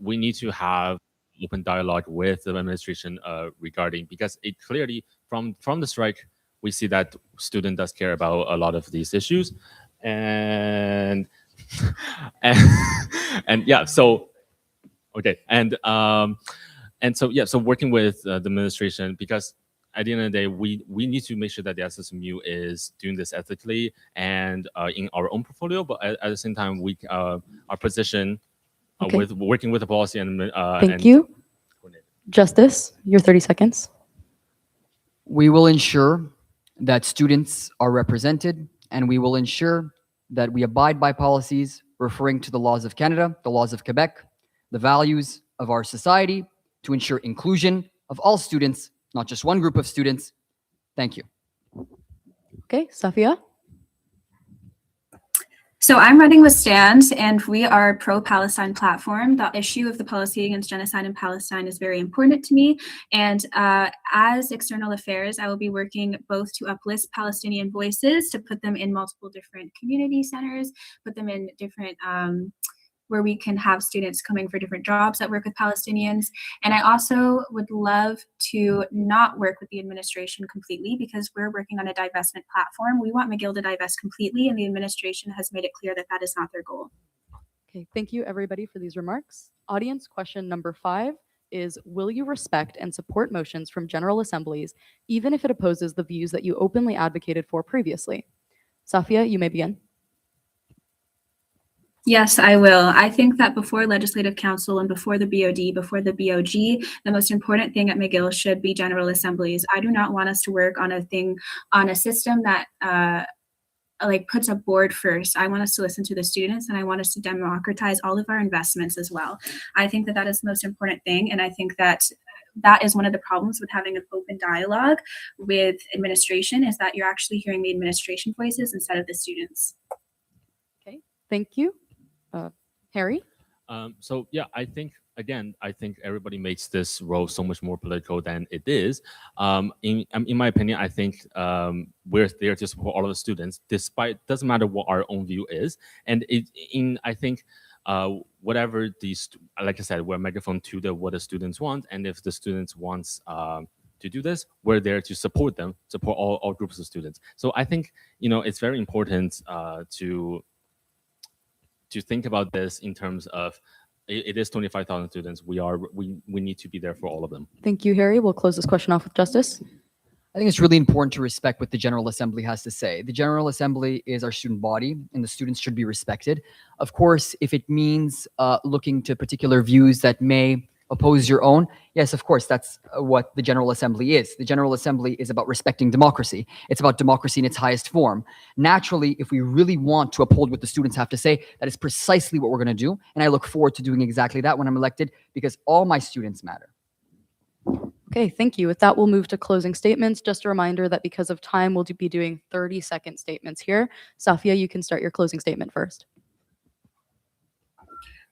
we need to have open dialogue with the administration regarding, because it clearly from the strike we see that student does care about a lot of these issues, and yeah, so okay, and so yeah, so working with the administration, because at the end of the day we need to make sure that the SSMU is doing this ethically and in our own portfolio, but at the same time our position. Okay. With working with the policy and thank you. Justice, your 30 seconds. We will ensure that students are represented, and we will ensure that we abide by policies referring to the laws of Canada, the laws of Quebec, the values of our society to ensure inclusion of all students, not just one group of students. Thank you. Okay, Safia? So I'm running with Stand, and we are a pro-Palestine platform. The issue of the policy against genocide in Palestine is very important to me. And as external affairs, I will be working both to uplift Palestinian voices, to put them in multiple different community centers, put them in different where we can have students coming for different jobs that work with Palestinians. And I also would love to not work with the administration completely because we're working on a divestment platform. We want McGill to divest completely, and the administration has made it clear that that is not their goal. Okay, thank you everybody for these remarks. Audience question number 5 is, will you respect and support motions from General Assemblies, even if it opposes the views that you openly advocated for previously? Safia, you may begin. Yes, I will. I think that before Legislative Council and before the BOD, before the BOG, the most important thing at McGill should be General Assemblies. I do not want us to work on a system that like puts a board first. I want us to listen to the students, and I want us to democratize all of our investments as well. I think that that is the most important thing, and I think that that is one of the problems with having an open dialogue with administration, is that you're actually hearing the administration voices instead of the students. Okay, thank you. Harry? So yeah, I think everybody makes this role so much more political than it is. In my opinion, I think we're there to support all of the students, despite doesn't matter what our own view is. And I think whatever these, like I said, we're a megaphone to what the students want, and if the students wants to do this, we're there to support them, support all groups of students. So I think it's very important to think about this in terms of it is 25,000 students. We need to be there for all of them. Thank you, Harry. We'll close this question off with Justice. I think it's really important to respect what the General Assembly has to say. The General Assembly is our student body, and the students should be respected. Of course, if it means looking to particular views that may oppose your own, yes, of course, that's what the General Assembly is. The General Assembly is about respecting democracy. It's about democracy in its highest form. Naturally, if we really want to uphold what the students have to say, that is precisely what we're going to do. And I look forward to doing exactly that when I'm elected, because all my students matter. Okay, thank you. With that, we'll move to closing statements. Just a reminder that because of time, we'll be doing 30-second statements here. Safia, you can start your closing statement first.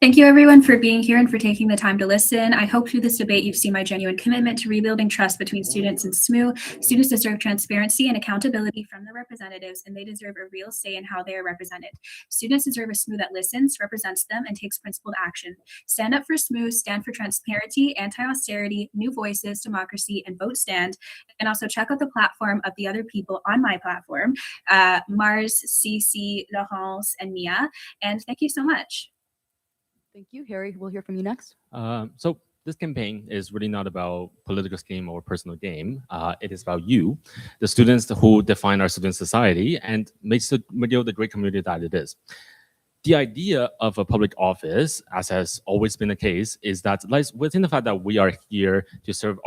Thank you everyone for being here and for taking the time to listen. I hope through this debate you've seen my genuine commitment to rebuilding trust between students and SMU. Students deserve transparency and accountability from their representatives, and they deserve a real say in how they are represented. Students deserve a SMU that listens, represents them, and takes principled action. Stand up for SMU, stand for transparency, anti-austerity, new voices, democracy, and vote stand. And also check out the platform of the other people on my platform, Mars, Cece, Laurence, and Mia. And thank you so much. Thank you, Harry. We'll hear from you next. So this campaign is really not about political scheme or personal game. It is about you, the students who define our student society and makes McGill the great community that it is. The idea of a public office, as has always been the case, is that lies within the fact that we are here to serve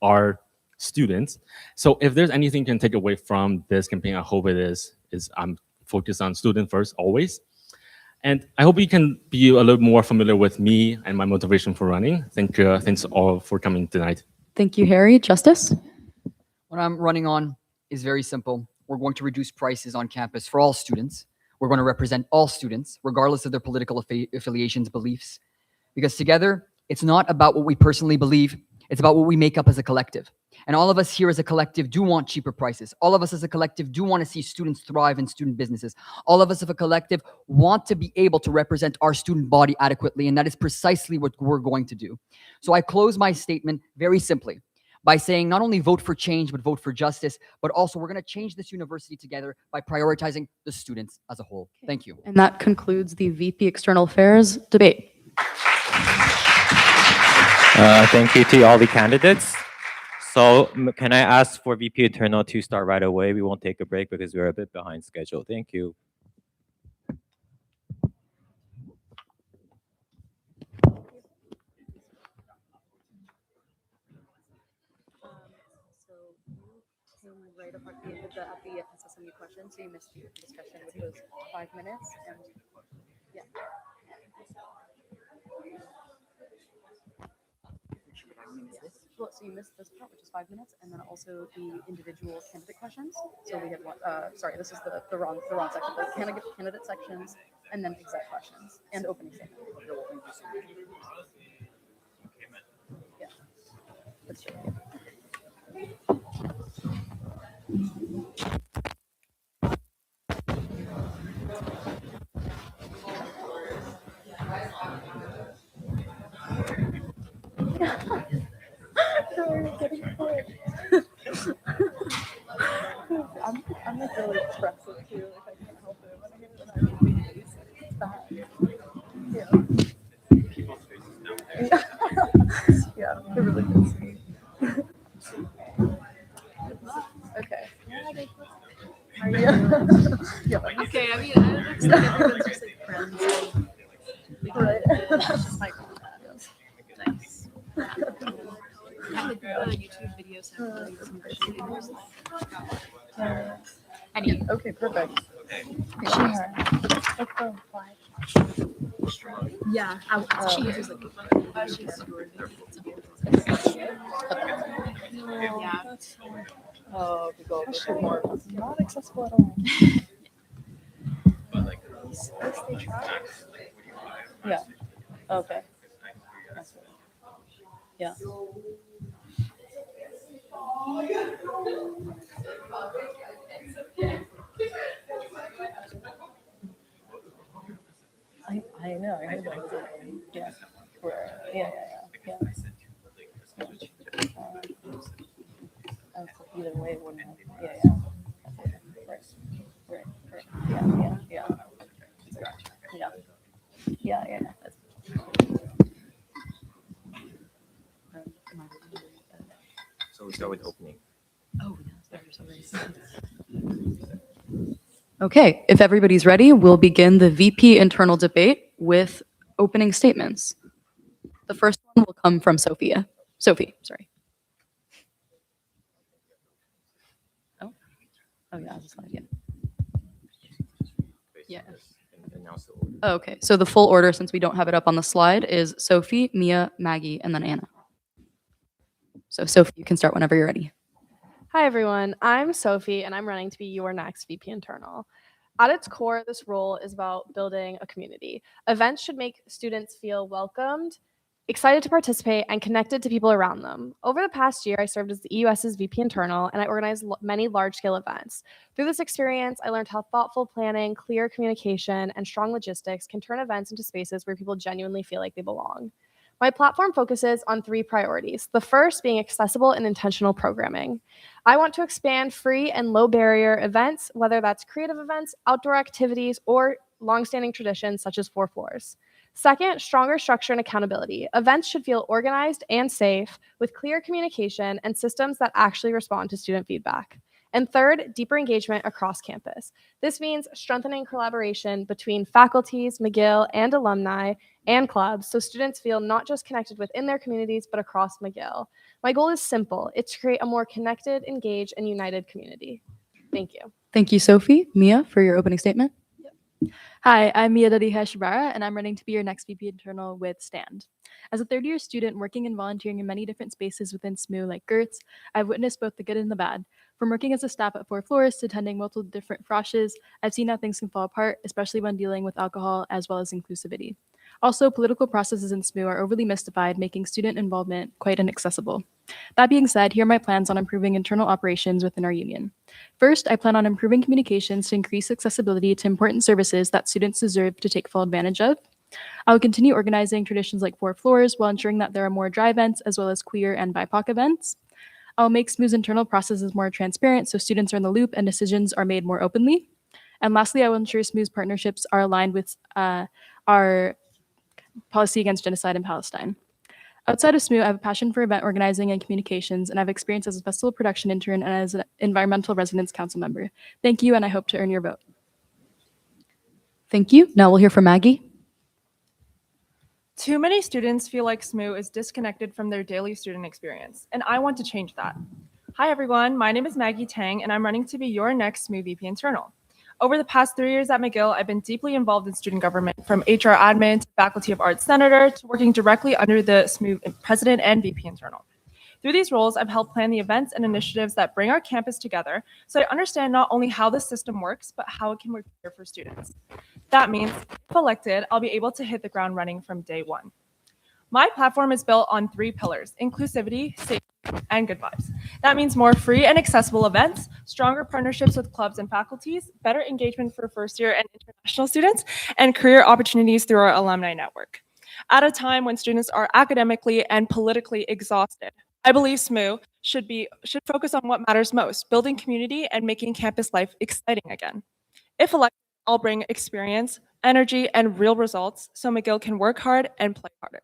our students. So if there's anything you can take away from this campaign, I hope it is I'm focused on student first always. And I hope you can be a little more familiar with me and my motivation for running. Thanks all for coming tonight. Thank you, Harry. Justice? What I'm running on is very simple. We're going to reduce prices on campus for all students. We're going to represent all students, regardless of their political affiliations, beliefs. Because together, it's not about what we personally believe, it's about what we make up as a collective. And all of us here as a collective do want cheaper prices. All of us as a collective do want to see students thrive in student businesses. All of us as a collective want to be able to represent our student body adequately, and that is precisely what we're going to do. So I close my statement very simply by saying not only vote for change, but vote for justice, but also we're going to change this university together by prioritizing the students as a whole. Thank you. And that concludes the VP External Affairs debate. Thank you to all the candidates. So can I ask for VP Internal to start right away? We won't take a break because we're a bit behind schedule. Thank you. discussion, so you missed the discussion, which was 5 minutes, and yeah. Well, so you missed this part, which is 5 minutes, and then also the individual candidate questions. So we have one. Sorry, this is the wrong section. The candidate sections, and then exec questions and opening statement. Yeah, that's true. I'm like really expressive too. If I can't help it, when I get it, I really it's bad. Yeah. Yeah, it really gets me. Okay. Are you? Yeah. Okay, I mean, it looks like everyone's just like friends. Right. Like, nice. I could do a YouTube video sample some videos. Anyway. Okay, perfect. Yeah, she uses like yeah. Oh, we go more. Not accessible at all. Yeah. Okay. Yeah. I know. I heard that was yeah. Yeah. Either way, it wouldn't have. Yeah. Right. Yeah. That's, So we start with opening. oh, okay, if everybody's ready, we'll begin the VP internal debate with opening statements. The first one will come from Sophie, sorry. Oh yeah, the slide, yeah. Yeah. Okay, so the full order, since we don't have it up on the slide, is Sophie, Mia, Maggie, and then Anna. So Sophie, you can start whenever you're ready. Hi, everyone. I'm Sophie, and I'm running to be your next VP Internal. At its core, this role is about building a community. Events should make students feel welcomed, excited to participate, and connected to people around them. Over the past year, I served as the EUS's VP Internal, and I organized many large-scale events. Through this experience, I learned how thoughtful planning, clear communication, and strong logistics can turn events into spaces where people genuinely feel like they belong. My platform focuses on 3 priorities, the first being accessible and intentional programming. I want to expand free and low-barrier events, whether that's creative events, outdoor activities, or longstanding traditions such as 4 floors. Second, stronger structure and accountability. Events should feel organized and safe with clear communication and systems that actually respond to student feedback. And third, deeper engagement across campus. This means strengthening collaboration between faculties, McGill, and alumni and clubs so students feel not just connected within their communities, but across McGill. My goal is simple. It's to create a more connected, engaged, and united community. Thank you. Thank you, Sophie. Mia, for your opening statement. Hi, I'm Mia Dadiha Shibara, and I'm running to be your next VP Internal with STAND. As a third-year student working and volunteering in many different spaces within SMU like GERTS, I've witnessed both the good and the bad. From working as a staff at 4 floors to attending multiple different froshes, I've seen how things can fall apart, especially when dealing with alcohol as well as inclusivity. Also, political processes in SMU are overly mystified, making student involvement quite inaccessible. That being said, here are my plans on improving internal operations within our union. First, I plan on improving communications to increase accessibility to important services that students deserve to take full advantage of. I will continue organizing traditions like 4 floors while ensuring that there are more dry events as well as queer and BIPOC events. I'll make SMU's internal processes more transparent so students are in the loop and decisions are made more openly. And lastly, I will ensure SMU's partnerships are aligned with our policy against genocide in Palestine. Outside of SMU, I have a passion for event organizing and communications, and I've experience as a festival production intern and as an environmental residence council member. Thank you, and I hope to earn your vote. Thank you. Now we'll hear from Maggie. Too many students feel like SMU is disconnected from their daily student experience, and I want to change that. Hi everyone, my name is Maggie Tang and I'm running to be your next SMU VP internal. Over the past 3 years at McGill, I've been deeply involved in student government, from HR admin to Faculty of Arts senator to working directly under the SMU president and VP internal. Through these roles, I've helped plan the events and initiatives that bring our campus together, so I understand not only how the system works, but how it can work better for students. That means, if elected, I'll be able to hit the ground running from day one. My platform is built on 3 pillars: inclusivity, safety, and good vibes. That means more free and accessible events, stronger partnerships with clubs and faculties, better engagement for first year and international students, and career opportunities through our alumni network. At a time when students are academically and politically exhausted, I believe SMU should focus on what matters most: building community and making campus life exciting again. If elected, I'll bring experience, energy, and real results so McGill can work hard and play harder.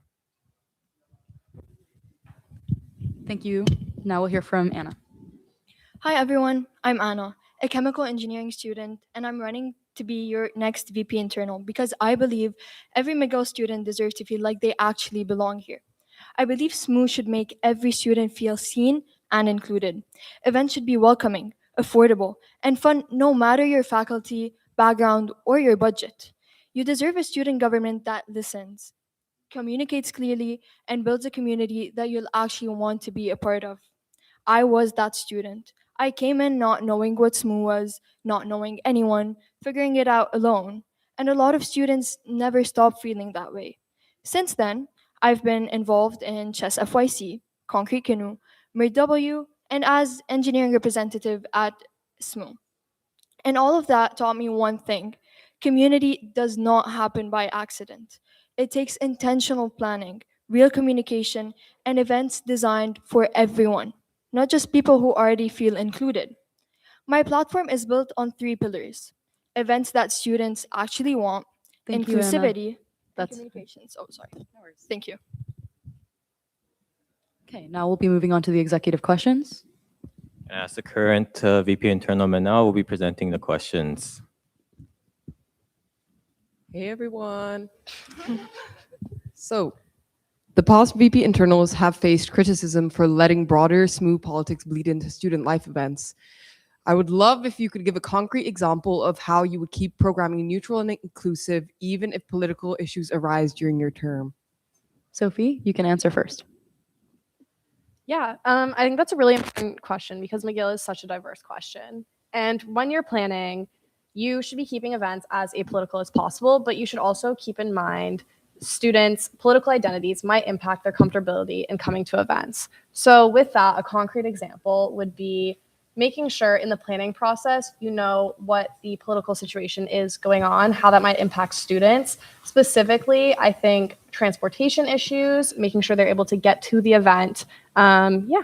Thank you. Now we'll hear from Anna. Hi everyone, I'm Anna, a chemical engineering student, and I'm running to be your next VP internal because I believe every McGill student deserves to feel like they actually belong here. I believe SMU should make every student feel seen and included. Events should be welcoming, affordable, and fun no matter your faculty, background, or your budget. You deserve a student government that listens, communicates clearly, and builds a community that you'll actually want to be a part of. I was that student. I came in not knowing what SMU was, not knowing anyone, figuring it out alone. And a lot of students never stop feeling that way. Since then, I've been involved in Chess FYC, Concrete Canoe, MIRW, and as engineering representative at SMU. And all of that taught me one thing: community does not happen by accident. It takes intentional planning, real communication, and events designed for everyone, not just people who already feel included. My platform is built on 3 pillars: events that students actually want, Thank you, Anna. inclusivity, and That's communications. Oh, sorry. No worries. Thank you. okay. Now we'll be moving on to the executive questions. And as the current VP internal Manal will be presenting the questions. Hey everyone. So, the past VP internals have faced criticism for letting broader SMU politics bleed into student life events. I would love if you could give a concrete example of how you would keep programming neutral and inclusive, even if political issues arise during your term. Sophie, you can answer first. Yeah, I think that's a really important question because McGill is such a diverse question. And when you're planning, you should be keeping events as apolitical as possible, but you should also keep in mind students' political identities might impact their comfortability in coming to events. So with that, a concrete example would be making sure in the planning process, you know what the political situation is going on, how that might impact students. Specifically, I think transportation issues, making sure they're able to get to the event. Yeah.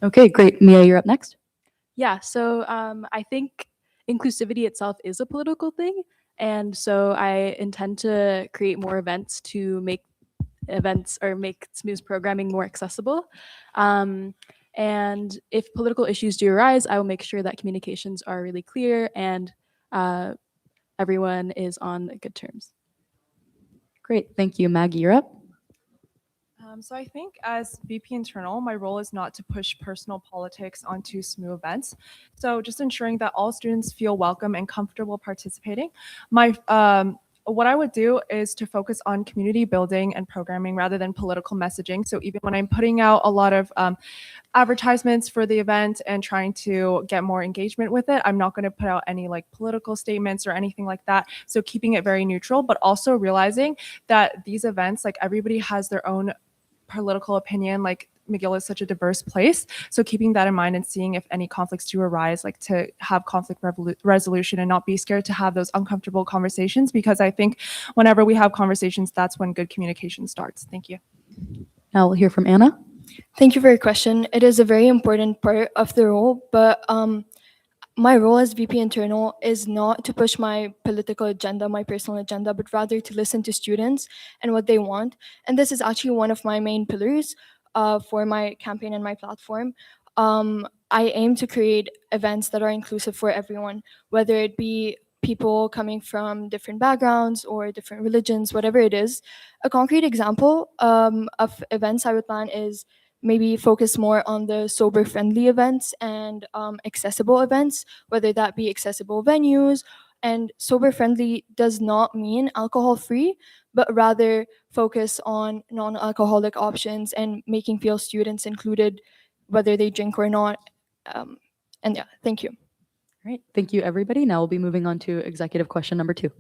Okay, great. Mia, you're up next. Yeah, so I think inclusivity itself is a political thing. And so I intend to create more events to make events or make SMU's programming more accessible. And if political issues do arise, I will make sure that communications are really clear and everyone is on good terms. Great. Thank you. Maggie, you're up. So I think as VP internal, my role is not to push personal politics onto SMU events. So just ensuring that all students feel welcome and comfortable participating. What I would do is to focus on community building and programming rather than political messaging. So even when I'm putting out a lot of advertisements for the event and trying to get more engagement with it, I'm not going to put out any like political statements or anything like that. So keeping it very neutral, but also realizing that these events, like everybody has their own political opinion. Like McGill is such a diverse place. So keeping that in mind and seeing if any conflicts do arise, like to have conflict resolution and not be scared to have those uncomfortable conversations, because I think whenever we have conversations, that's when good communication starts. Thank you. Now we'll hear from Anna. Thank you for your question. It is a very important part of the role, but my role as VP internal is not to push my political agenda, my personal agenda, but rather to listen to students and what they want. And this is actually one of my main pillars for my campaign and my platform. I aim to create events that are inclusive for everyone, whether it be people coming from different backgrounds or different religions, whatever it is. A concrete example of events I would plan is maybe focus more on the sober friendly events and accessible events, whether that be accessible venues. And sober friendly does not mean alcohol free, but rather focus on non-alcoholic options and making feel students included, whether they drink or not. And yeah, thank you. All right, thank you, everybody. Now we'll be moving on to executive question number 2.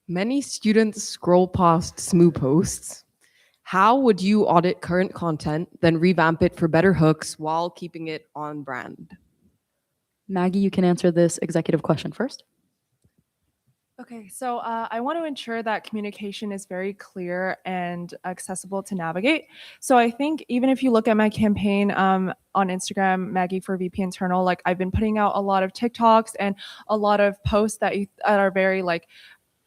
Many students scroll past SMU posts. How would you audit current content, then revamp it for better hooks while keeping it on brand? Maggie, you can answer this executive question first. Okay, so I want to ensure that communication is very clear and accessible to navigate. So I think even if you look at my campaign on Instagram, Maggie for VP Internal, like I've been putting out a lot of TikToks and a lot of posts that are very like,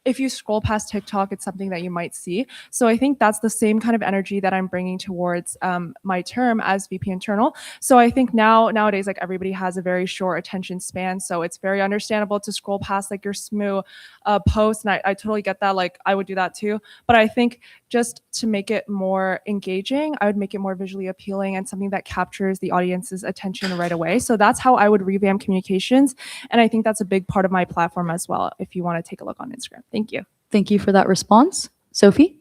if you scroll past TikTok, it's something that you might see. So I think that's the same kind of energy that I'm bringing towards my term as VP Internal. So I think nowadays, like everybody has a very short attention span. So it's very understandable to scroll past like your SMU post. And I totally get that. Like I would do that too. But I think just to make it more engaging, I would make it more visually appealing and something that captures the audience's attention right away. So that's how I would revamp communications. And I think that's a big part of my platform as well, if you want to take a look on Instagram. Thank you. Thank you for that response. Sophie?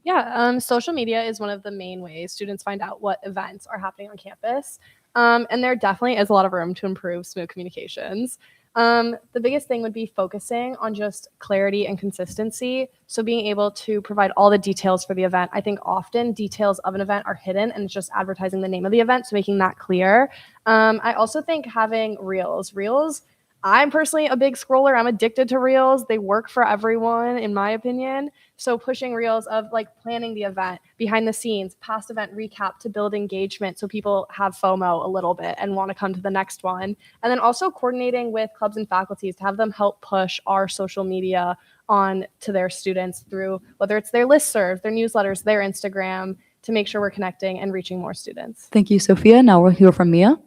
Yeah, social media is one of the main ways students find out what events are happening on campus. And there definitely is a lot of room to improve SMU communications. The biggest thing would be focusing on just clarity and consistency. So being able to provide all the details for the event. I think often details of an event are hidden and it's just advertising the name of the event. So making that clear. I also think having reels. I'm personally a big scroller. I'm addicted to reels. They work for everyone, in my opinion. So pushing reels of like planning the event, behind the scenes, past event recap to build engagement so people have FOMO a little bit and want to come to the next one. And then also coordinating with clubs and faculties to have them help push our social media on to their students through whether it's their listserv, their newsletters, their Instagram, to make sure we're connecting and reaching more students. Thank you, Sophia. Now we'll hear from Mia.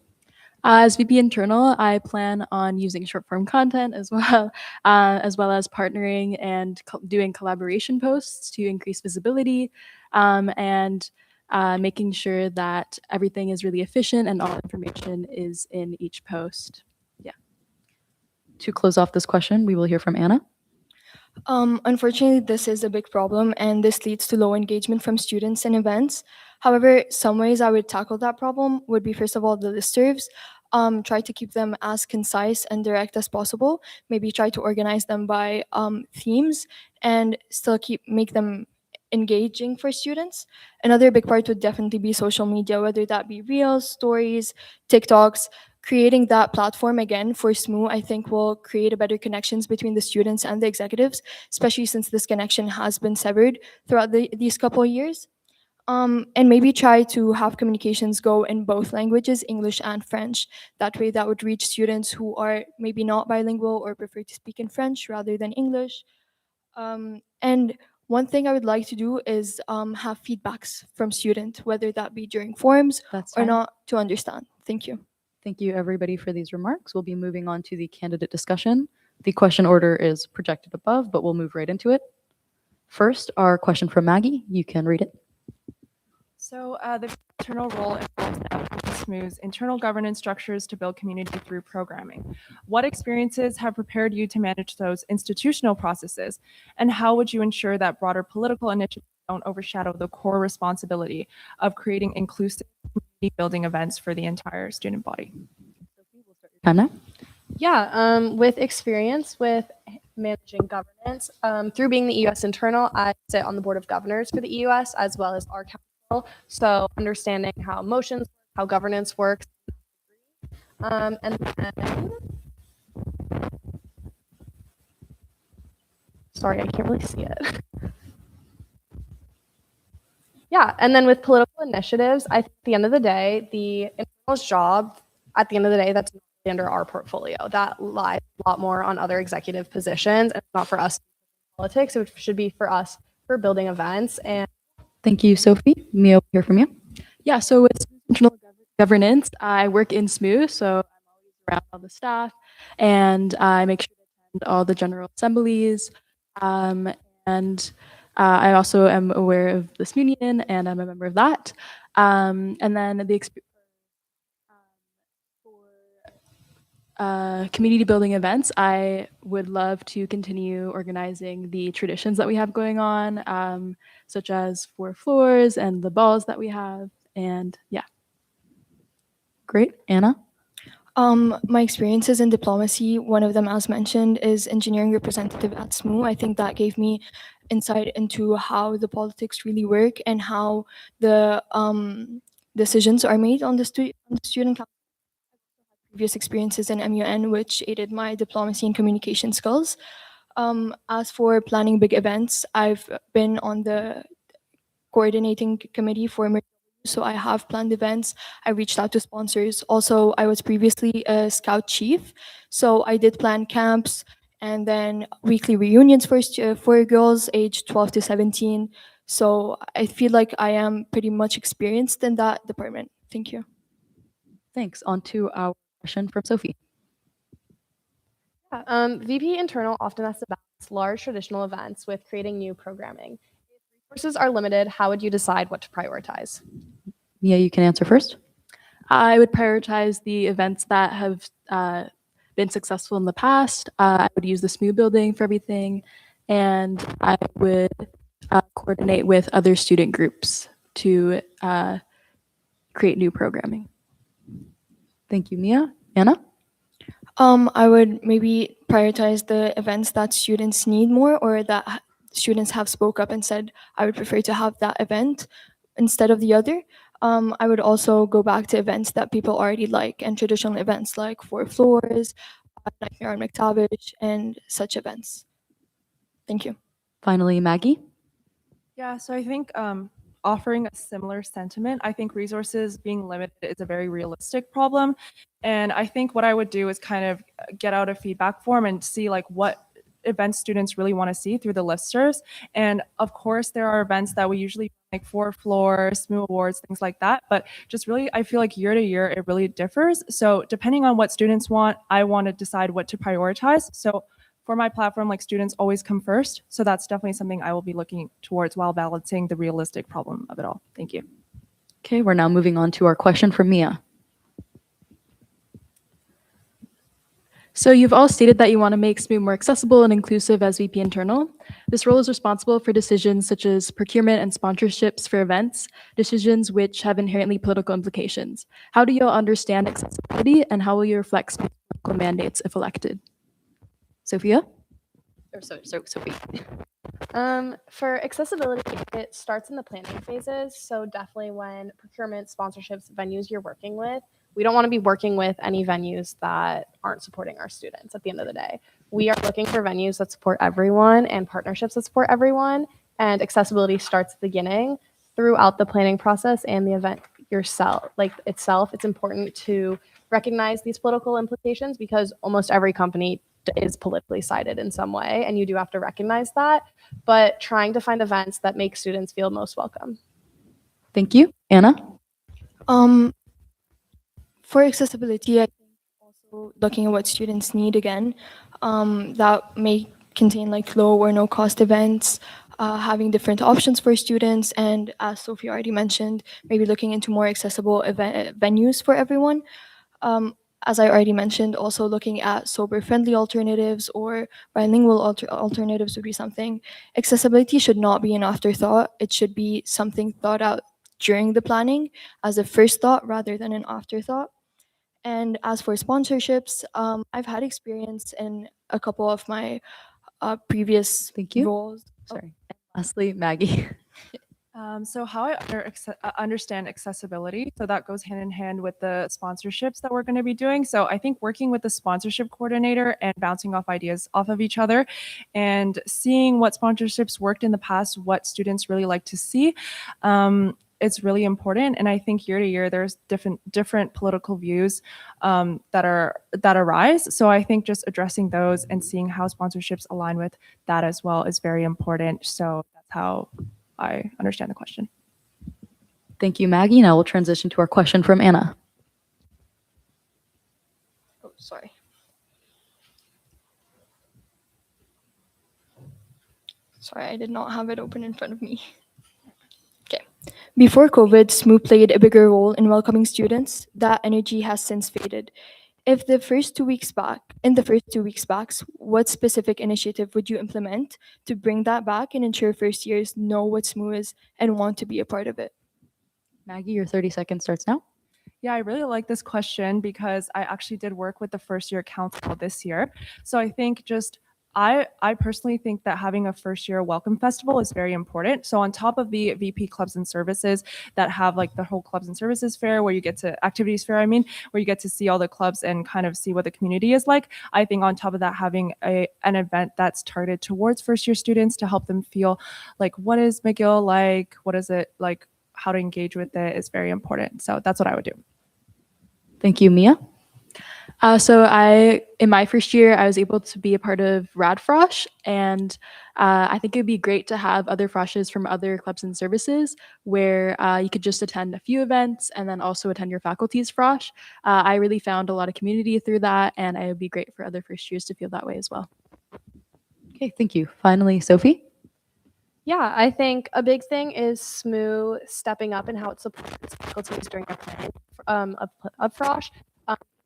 As VP Internal, I plan on using short-form content as well as partnering and doing collaboration posts to increase visibility, and making sure that everything is really efficient and all information is in each post. Yeah. To close off this question, we will hear from Anna. Unfortunately, this is a big problem, and this leads to low engagement from students and events. However, some ways I would tackle that problem would be, first of all, the listservs. Try to keep them as concise and direct as possible. Maybe try to organize them by themes and still make them engaging for students. Another big part would definitely be social media, whether that be Reels, Stories, TikToks. Creating that platform again for SMU, I think will create a better connections between the students and the executives, especially since this connection has been severed throughout these couple of years. And maybe try to have communications go in both languages, English and French. That way that would reach students who are maybe not bilingual or prefer to speak in French rather than English. And one thing I would like to do is have feedbacks from students, whether that be during forums or fine. not, to understand. Thank you. Thank you, everybody, for these remarks. We'll be moving on to the candidate discussion. The question order is projected above, but we'll move right into it. First, our question from Maggie. You can read it. So the internal role involves navigating SMU's internal governance structures to build community through programming. What experiences have prepared you to manage those institutional processes? And how would you ensure that broader political initiatives don't overshadow the core responsibility of creating inclusive community building events for the entire student body? Anna? Yeah, with experience with managing governance, through being the EUS internal, I sit on the board of governors for the EUS as well as our council. So understanding how motions, how governance works. And then, sorry, I can't really see it. Yeah, and then with political initiatives, I think at the end of the day, the internal's job, at the end of the day, that's under our portfolio. That lies a lot more on other executive positions, and it's not for us politics. It should be for us for building events. And thank you, Sophie. Mia, we'll hear from you. Yeah, so with internal governance, I work in SMU, so I'm always around all the staff, and I make sure to attend all the general assemblies, and I also am aware of the SMU Union, and I'm a member of that. And then the community building events, I would love to continue organizing the traditions that we have going on, such as 4 floors and the balls that we have. And yeah. Great. Anna? My experiences in diplomacy, one of them, as mentioned, is engineering representative at SMU. I think that gave me insight into how the politics really work and how the decisions are made on the student council. Previous experiences in MUN, which aided my diplomacy and communication skills. As for planning big events, I've been on the coordinating committee for so I have planned events. I reached out to sponsors. Also, I was previously a scout chief, so I did plan camps and then weekly reunions for girls aged 12 to 17. So I feel like I am pretty much experienced in that department. Thank you. Thanks. On to our question from Sophie. VP Internal often has to balance large traditional events with creating new programming. If resources are limited, how would you decide what to prioritize? Mia, you can answer first. I would prioritize the events that have been successful in the past. I would use the SMU building for everything, and I would coordinate with other student groups to create new programming. Thank you, Mia. Anna? I would maybe prioritize the events that students need more or that students have spoke up and said, I would prefer to have that event instead of the other. I would also go back to events that people already like and traditional events like 4 Floors, Nightmare on McTavish, and such events. Thank you. Finally, Maggie? Yeah, so I think offering a similar sentiment, I think resources being limited is a very realistic problem. And I think what I would do is kind of get out a feedback form and see like what events students really want to see through the listservs. And of course, there are events that we usually like 4 Floors, SMU Awards, things like that. But just really, I feel like year to year, it really differs. So depending on what students want, I want to decide what to prioritize. So for my platform, like students always come first. So that's definitely something I will be looking towards while balancing the realistic problem of it all. Thank you. Okay, we're now moving on to our question from Mia. So you've all stated that you want to make SMU more accessible and inclusive as VP Internal. This role is responsible for decisions such as procurement and sponsorships for events, decisions which have inherently political implications. How do you all understand accessibility, and how will you reflect SMU's political mandates if elected? Sophia? Or Sophie. For accessibility, it starts in the planning phases. So definitely when procurement, sponsorships, venues you're working with, we don't want to be working with any venues that aren't supporting our students at the end of the day. We are looking for venues that support everyone and partnerships that support everyone. And accessibility starts at the beginning throughout the planning process and the event yourself, like itself. It's important to recognize these political implications because almost every company is politically sided in some way, and you do have to recognize that, but trying to find events that make students feel most welcome. Thank you. Anna? For accessibility, I think also looking at what students need again, that may contain like low or no cost events, having different options for students, and as Sophie already mentioned, maybe looking into more accessible venues for everyone. As I already mentioned, also looking at sober-friendly alternatives or bilingual alternatives would be something. Accessibility should not be an afterthought. It should be something thought out during the planning as a first thought rather than an afterthought. And as for sponsorships, I've had experience in a couple of my previous roles. Sorry. And lastly, Maggie. So how I understand accessibility, so that goes hand in hand with the sponsorships that we're going to be doing. So I think working with the sponsorship coordinator and bouncing off ideas off of each other and seeing what sponsorships worked in the past, what students really like to see, it's really important. And I think year to year there's different political views that arise. So I think just addressing those and seeing how sponsorships align with that as well is very important. So that's how I understand the question. Thank you, Maggie. Now we'll transition to our question from Anna. Oh, sorry. Sorry, I did not have it open in front of me. Okay. Before COVID, SMU played a bigger role in welcoming students. That energy has since faded. If the first 2 weeks back, in the first 2 weeks back, what specific initiative would you implement to bring that back and ensure first years know what SMU is and want to be a part of it? Maggie, your 30 seconds starts now. Yeah, I really like this question because I actually did work with the first year council this year. So I think I personally think that having a first year welcome festival is very important. So on top of the VP clubs and services that have like the whole clubs and services fair where you get to activities fair, where you get to see all the clubs and kind of see what the community is like. I think on top of that, having an event that's targeted towards first year students to help them feel like, what is McGill like? What is it like? How to engage with it is very important. So that's what I would do. Thank you, Mia. So in my first year, I was able to be a part of Radfrosh, and I think it'd be great to have other Froshes from other clubs and services where you could just attend a few events and then also attend your faculty's Frosh. I really found a lot of community through that, and it would be great for other first years to feel that way as well. Okay, thank you. Finally, Sophie. Yeah, I think a big thing is SMU stepping up and how it supports faculties during their planning of Frosh.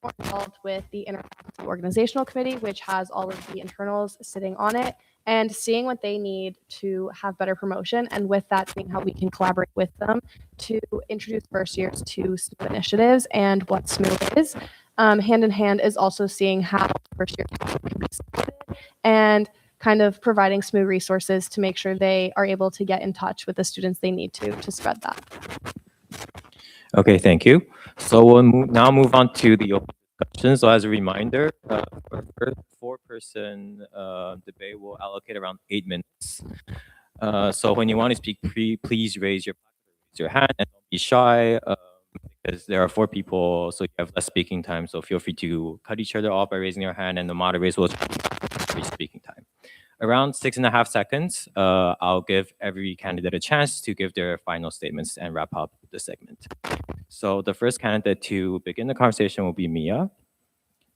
More involved with the interfaculty organizational committee, which has all of the internals sitting on it, and seeing what they need to have better promotion, and with that, seeing how we can collaborate with them to introduce first years to SMU initiatives and what SMU is. Hand in hand is also seeing how first year can be supported and kind of providing SMU resources to make sure they are able to get in touch with the students they need to spread that. Okay, thank you. So we'll now move on to the open discussion. So as a reminder, for four-person debate, we'll allocate around 8 minutes. So when you want to speak, please raise your hand and don't be shy because there are 4 people, so you have less speaking time. So feel free to cut each other off by raising your hand, and the moderators will free speaking time. Around 6.5 seconds, I'll give every candidate a chance to give their final statements and wrap up the segment. So the first candidate to begin the conversation will be Mia.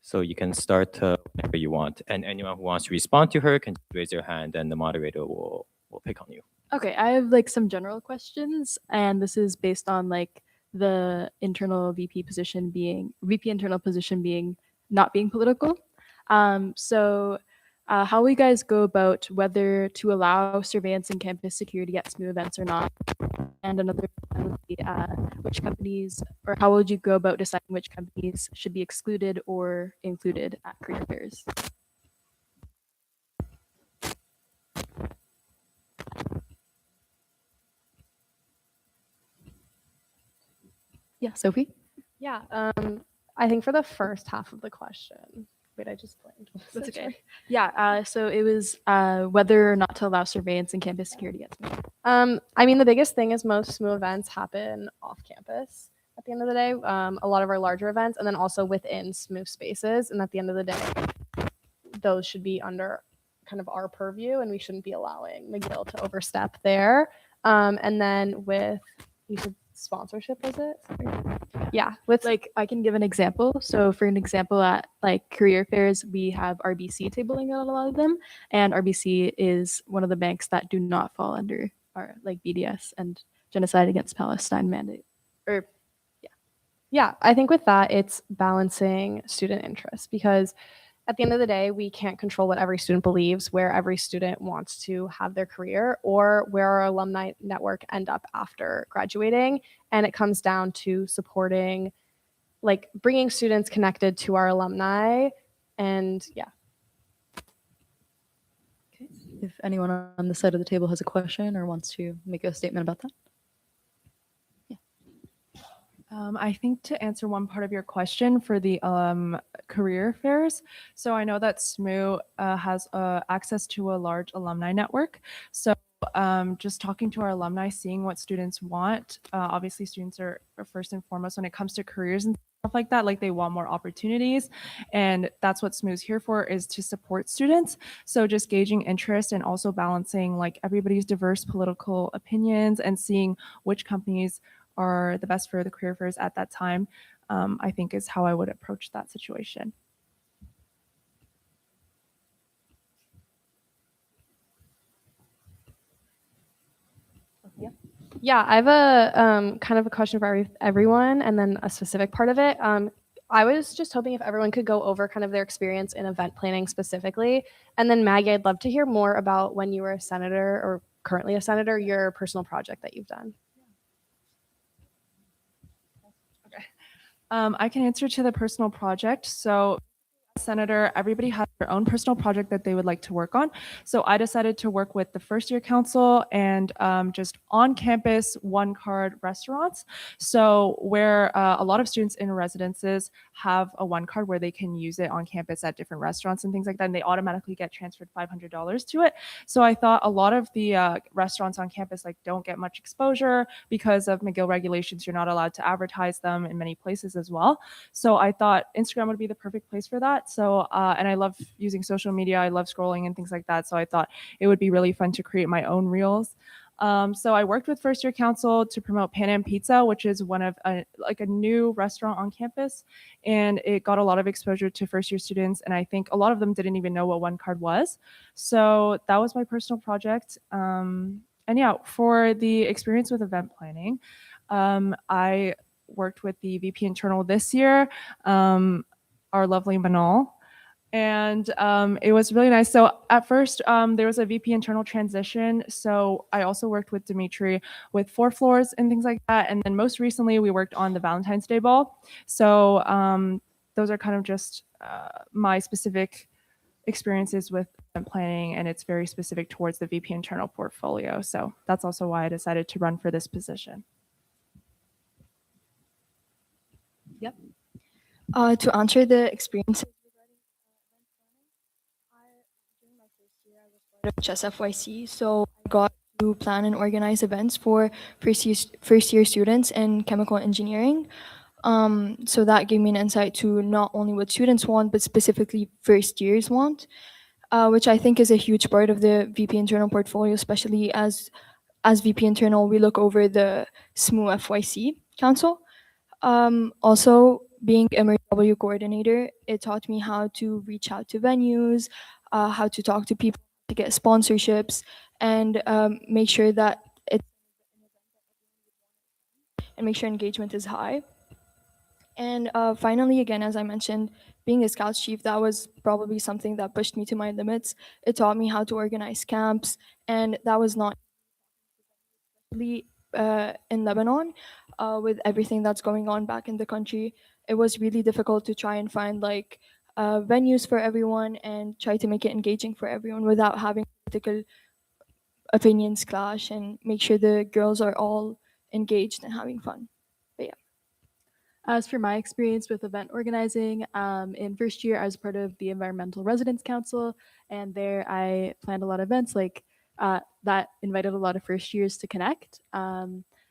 So you can start whenever you want. And anyone who wants to respond to her can raise their hand and the moderator will pick on you. Okay, I have like some general questions, and this is based on like the internal VP internal position being not being political. How will you guys go about whether to allow surveillance and campus security at SMU events or not? And another would be which companies, or how would you go about deciding which companies should be excluded or included at career fairs? Yeah, Sophie. Yeah, I think for the first half of the question, wait, I just blanked. That's okay. Yeah, so it was whether or not to allow surveillance and campus security at SMU. I mean, the biggest thing is most SMU events happen off campus at the end of the day. A lot of our larger events, and then also within SMU spaces. And at the end of the day, those should be under kind of our purview, and we shouldn't be allowing McGill to overstep there. And then with, you said sponsorship, was it? Yeah, with like I can give an example. So for an example, at like career fairs, we have RBC tabling at a lot of them, and RBC is one of the banks that do not fall under our like BDS and Genocide Against Palestine mandate. Or yeah, I think with that, it's balancing student interests, because at the end of the day, we can't control what every student believes, where every student wants to have their career, or where our alumni network end up after graduating. And it comes down to supporting, like bringing students connected to our alumni. And yeah. Okay. If anyone on the side of the table has a question or wants to make a statement about that. I think to answer one part of your question for the career fairs, so I know that SMU has access to a large alumni network. So just talking to our alumni, seeing what students want. Obviously, students are first and foremost when it comes to careers and stuff like that. Like they want more opportunities, and that's what SMU is here for, is to support students. So just gauging interest and also balancing like everybody's diverse political opinions and seeing which companies are the best for the career fairs at that time, I think is how I would approach that situation. Yeah, I have a kind of a question for everyone, and then a specific part of it. I was just hoping if everyone could go over kind of their experience in event planning specifically, and then Maggie, I'd love to hear more about when you were a senator or currently a senator, your personal project that you've done. I can answer to the personal project. So senator, everybody has their own personal project that they would like to work on. So I decided to work with the first year council and just on campus one card restaurants. So where a lot of students in residences have a one card where they can use it on campus at different restaurants and things like that, and they automatically get transferred $500 to it. So I thought a lot of the restaurants on campus like don't get much exposure because of McGill regulations. You're not allowed to advertise them in many places as well. So I thought Instagram would be the perfect place for that. So, and I love using social media. I love scrolling and things like that. So I thought it would be really fun to create my own reels. So I worked with First Year Council to promote Pan Am Pizza, which is one of a new restaurant on campus, and it got a lot of exposure to first year students. And I think a lot of them didn't even know what one card was. So that was my personal project. And yeah, for the experience with event planning, I worked with the VP internal this year, our lovely Manal. And it was really nice. So at first, there was a VP internal transition. So I also worked with Dimitri with 4 floors and things like that. And then most recently, we worked on the Valentine's Day ball. So those are kind of just my specific experiences with event planning, and it's very specific towards the VP internal portfolio. So that's also why I decided to run for this position. Yep. To answer the experiences regarding FYC, so I got to plan and organize events for first year students in chemical engineering. So that gave me an insight to not only what students want, but specifically first years want, which I think is a huge part of the VP internal portfolio, especially as VP internal, we look over the SMU FYC council. Also, being a MW coordinator, it taught me how to reach out to venues, how to talk to people to get sponsorships, and make sure that make sure engagement is high. And finally, again, as I mentioned, being a Scouts chief, that was probably something that pushed me to my limits. It taught me how to organize camps, and that was not really in Lebanon with everything that's going on back in the country. It was really difficult to try and find like venues for everyone and try to make it engaging for everyone without having political opinions clash, and make sure the girls are all engaged and having fun. But yeah. As for my experience with event organizing, in first year, I was part of the Environmental Residence Council, and there I planned a lot of events that invited a lot of first years to connect.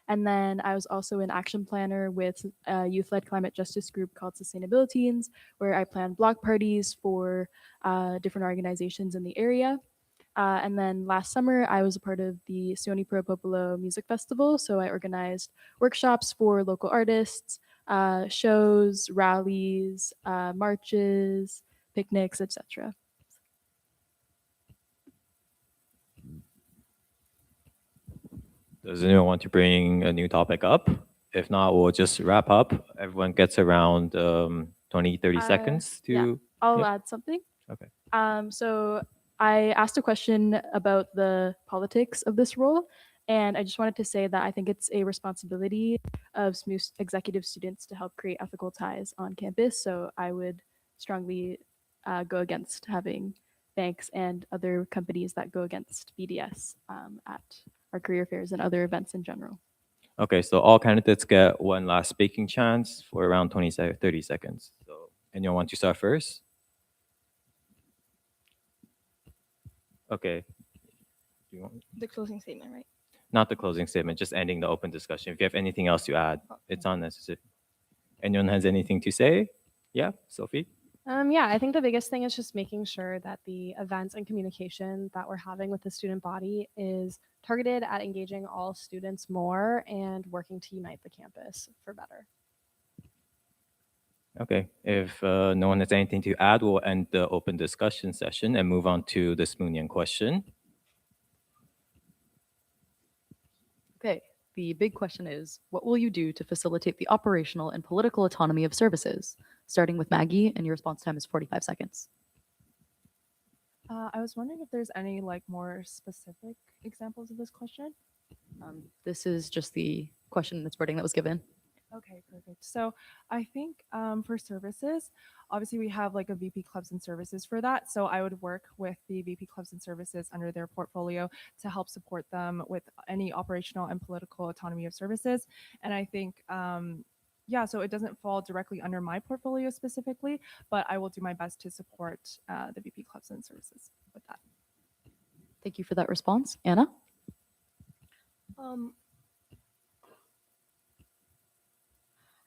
And then I was also an action planner with a youth-led climate justice group called Sustainability Teens, where I planned block parties for different organizations in the area. And then last summer, I was a part of the Stony Pro Popolo Music Festival. So I organized workshops for local artists, shows, rallies, marches, picnics, etc. Does anyone want to bring a new topic up? If not, we'll just wrap up. Everyone gets around 20, 30 seconds to. Yeah, I'll Yep. add something. Okay. So I asked a question about the politics of this role, and I just wanted to say that I think it's a responsibility of SMU executive students to help create ethical ties on campus. So I would strongly go against having banks and other companies that go against BDS at our career fairs and other events in general. Okay, so all candidates get one last speaking chance for around 30 seconds. So anyone want to start first? Okay. Do you want? The closing statement, right? Not the closing statement, just ending the open discussion. If you have anything else to add, it's unnecessary. Anyone has anything to say? Yeah, Sophie? Yeah, I think the biggest thing is just making sure that the events and communication that we're having with the student body is targeted at engaging all students more and working to unite the campus for better. Okay, if no one has anything to add, we'll end the open discussion session and move on to the Smoonian question. Okay, The big question is, what will you do to facilitate the operational and political autonomy of services? Starting with Maggie, and your response time is 45 seconds. I was wondering if there's any like more specific examples of this question. This is just the question and its wording that was given. Okay, perfect. So I think for services, obviously we have like a VP clubs and services for that. So I would work with the VP clubs and services under their portfolio to help support them with any operational and political autonomy of services. And I think, yeah, so it doesn't fall directly under my portfolio specifically, but I will do my best to support the VP clubs and services with that. Thank you for that response. Anna? Um,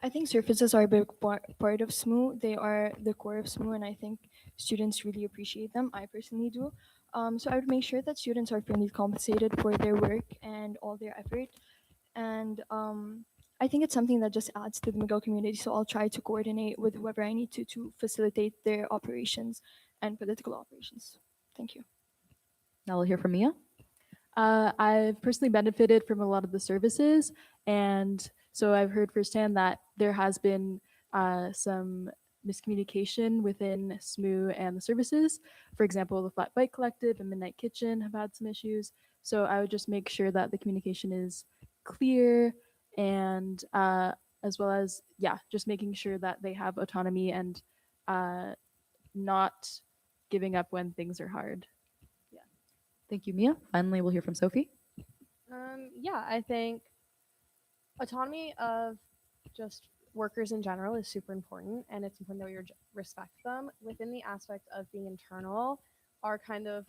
I think services are a big part of SMU. They are the core of SMU, and I think students really appreciate them. I personally do. So I would make sure that students are fairly compensated for their work and all their effort. And I think it's something that just adds to the McGill community. So I'll try to coordinate with whoever I need to facilitate their operations and political operations. Thank you. Now we'll hear from Mia. I've personally benefited from a lot of the services, and so I've heard firsthand that there has been some miscommunication within SMU and the services. For example, the Flat Bike Collective and Midnight Kitchen have had some issues. So I would just make sure that the communication is clear, and as well as, yeah, just making sure that they have autonomy and not giving up when things are hard. Thank you, Mia. Finally, we'll hear from Sophie. Yeah, I think autonomy of just workers in general is super important, and it's important that we respect them. Within the aspect of being internal, our kind of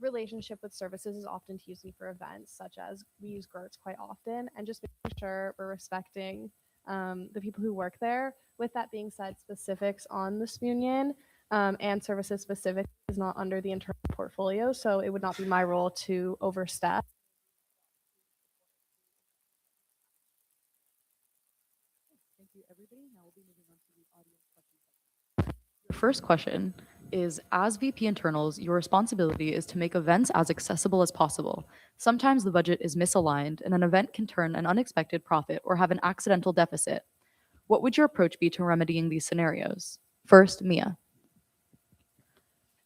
relationship with services is often to use them for events, such as we use GERTs quite often, and just making sure we're respecting the people who work there. With that being said, specifics on this union and services specific is not under the internal portfolio, so it would not be my role to overstep. Thank you, everybody. Now we'll be moving on to the audience questions. Your first question is, as VP internals, your responsibility is to make events as accessible as possible. Sometimes the budget is misaligned and an event can turn an unexpected profit or have an accidental deficit. What would your approach be to remedying these scenarios? First, Mia.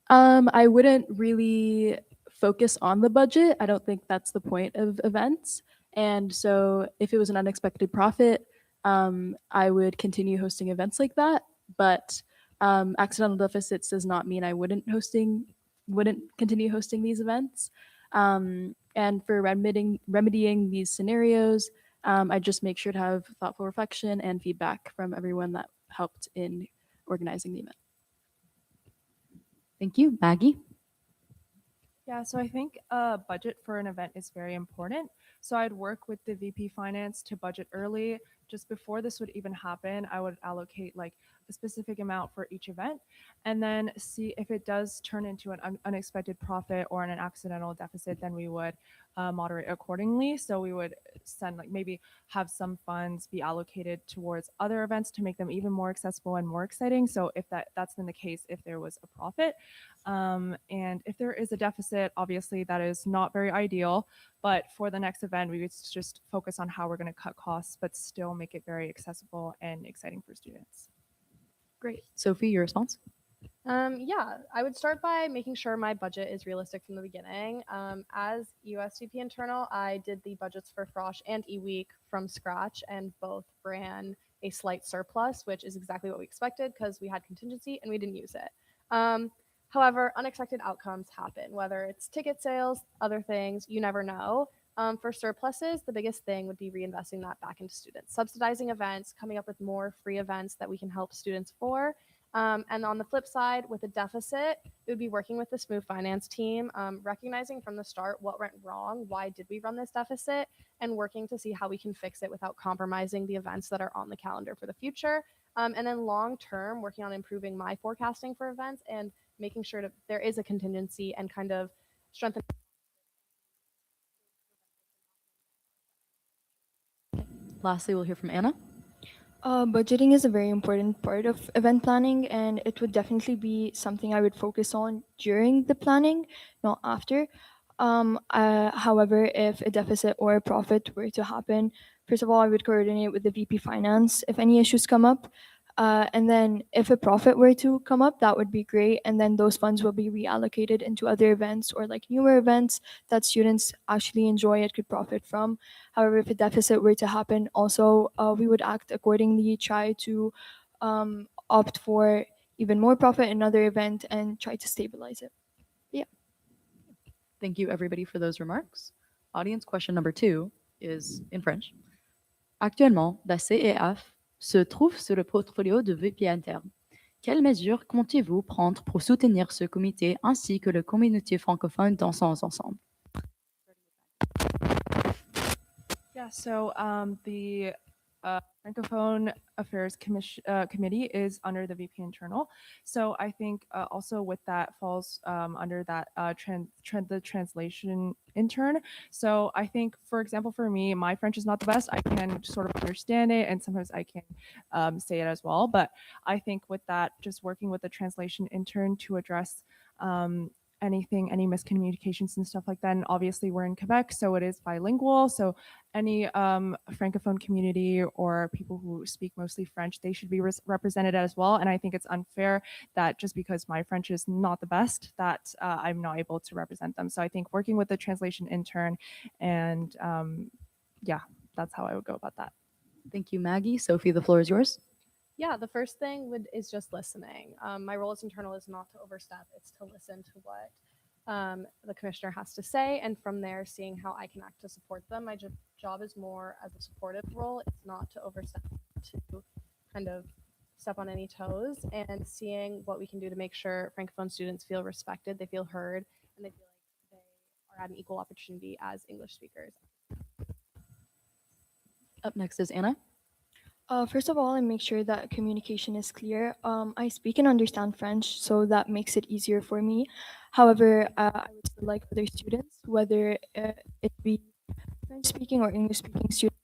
I wouldn't really focus on the budget. I don't think that's the point of events. And so if it was an unexpected profit, I would continue hosting events like that. But accidental deficits does not mean I wouldn't continue hosting these events. And for remedying these scenarios, I just make sure to have thoughtful reflection and feedback from everyone that helped in organizing the event. Thank you. Maggie? Yeah, so I think a budget for an event is very important. So I'd work with the VP Finance to budget early. Just before this would even happen, I would allocate like a specific amount for each event and then see if it does turn into an unexpected profit or an accidental deficit, then we would moderate accordingly. So we would send like maybe have some funds be allocated towards other events to make them even more accessible and more exciting. So if that's been the case, if there was a profit, and if there is a deficit, obviously that is not very ideal. But for the next event, we would just focus on how we're going to cut costs, but still make it very accessible and exciting for students. Great. Sophie, your response? Yeah, I would start by making sure my budget is realistic from the beginning. As USVP internal, I did the budgets for Frosh and eWeek from scratch, and both ran a slight surplus, which is exactly what we expected because we had contingency and we didn't use it. However, unexpected outcomes happen, whether it's ticket sales, other things, you never know. For surpluses, the biggest thing would be reinvesting that back into students, subsidizing events, coming up with more free events that we can help students for. And on the flip side, with a deficit, it would be working with the SMU finance team, recognizing from the start what went wrong, why did we run this deficit, and working to see how we can fix it without compromising the events that are on the calendar for the future. And then long term, working on improving my forecasting for events and making sure that there is a contingency and kind of strengthen. Lastly, we'll hear from Anna. Budgeting is a very important part of event planning, and it would definitely be something I would focus on during the planning, not after. However, if a deficit or a profit were to happen, first of all, I would coordinate with the VP Finance if any issues come up. And then if a profit were to come up, that would be great. And then those funds will be reallocated into other events or like newer events that students actually enjoy and could profit from. However, if a deficit were to happen, also we would act accordingly, try to opt for even more profit in another event and try to stabilize it. Yeah. Thank you, everybody, for those remarks. Audience question number 2 is in French. Actuellement, la CEF se trouve sur le portfolio de VP interne. Quelles mesures comptez-vous prendre pour soutenir ce comité ainsi que la communauté francophone dans son ensemble? Yeah, so the Francophone Affairs Committee is under the VP Internal. So I think also with that falls under that the translation intern. So I think, for example, for me, my French is not the best. I can sort of understand it, and sometimes I can say it as well. But I think with that, just working with the translation intern to address any miscommunications and stuff like that. And obviously we're in Quebec, so it is bilingual. So any Francophone community or people who speak mostly French, they should be represented as well. And I think it's unfair that just because my French is not the best, that I'm not able to represent them. So I think working with the translation intern and yeah, that's how I would go about that. Thank you, Maggie. Sophie, the floor is yours. Yeah, the first thing is just listening. My role as internal is not to overstep; it's to listen to what the commissioner has to say, and from there, seeing how I can act to support them. My job is more as a supportive role. It's not to overstep, to kind of step on any toes, and seeing what we can do to make sure Francophone students feel respected, they feel heard, and they feel like they are at an equal opportunity as English speakers. Up next is Anna. First of all, I make sure that communication is clear. I speak and understand French, so that makes it easier for me. However, I would still like other students, whether it be French speaking or English speaking students,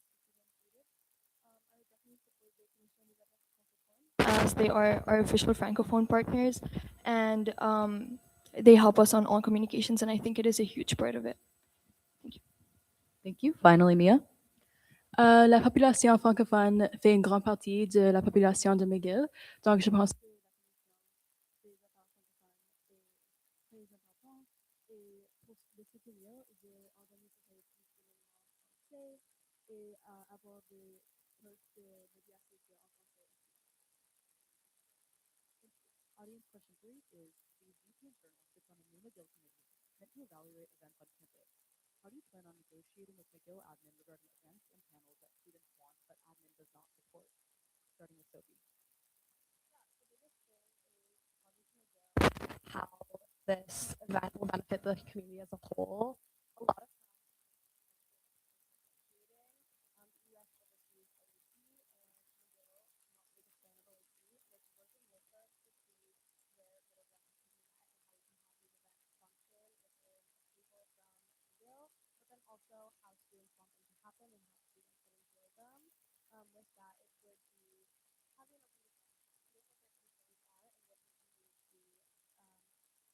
as they are our official Francophone partners, and they help us on all communications, and I think it is a huge part of it. Thank you. Finally, Mia. La population francophone fait une grande partie de la population de McGill, donc je pense que de soutenir, d'organiser des français et avoir des postes de médiation en français. Audience question 3 is the VP Internal sits on a new McGill committee meant to evaluate events on campus. How do you plan on negotiating with McGill admin regarding events and panels that students want but admin does not support? Starting with Sophie. How this event will benefit the community as a whole. A lot of but then also how students want them to happen and how students would enjoy them. With that, it would be having an open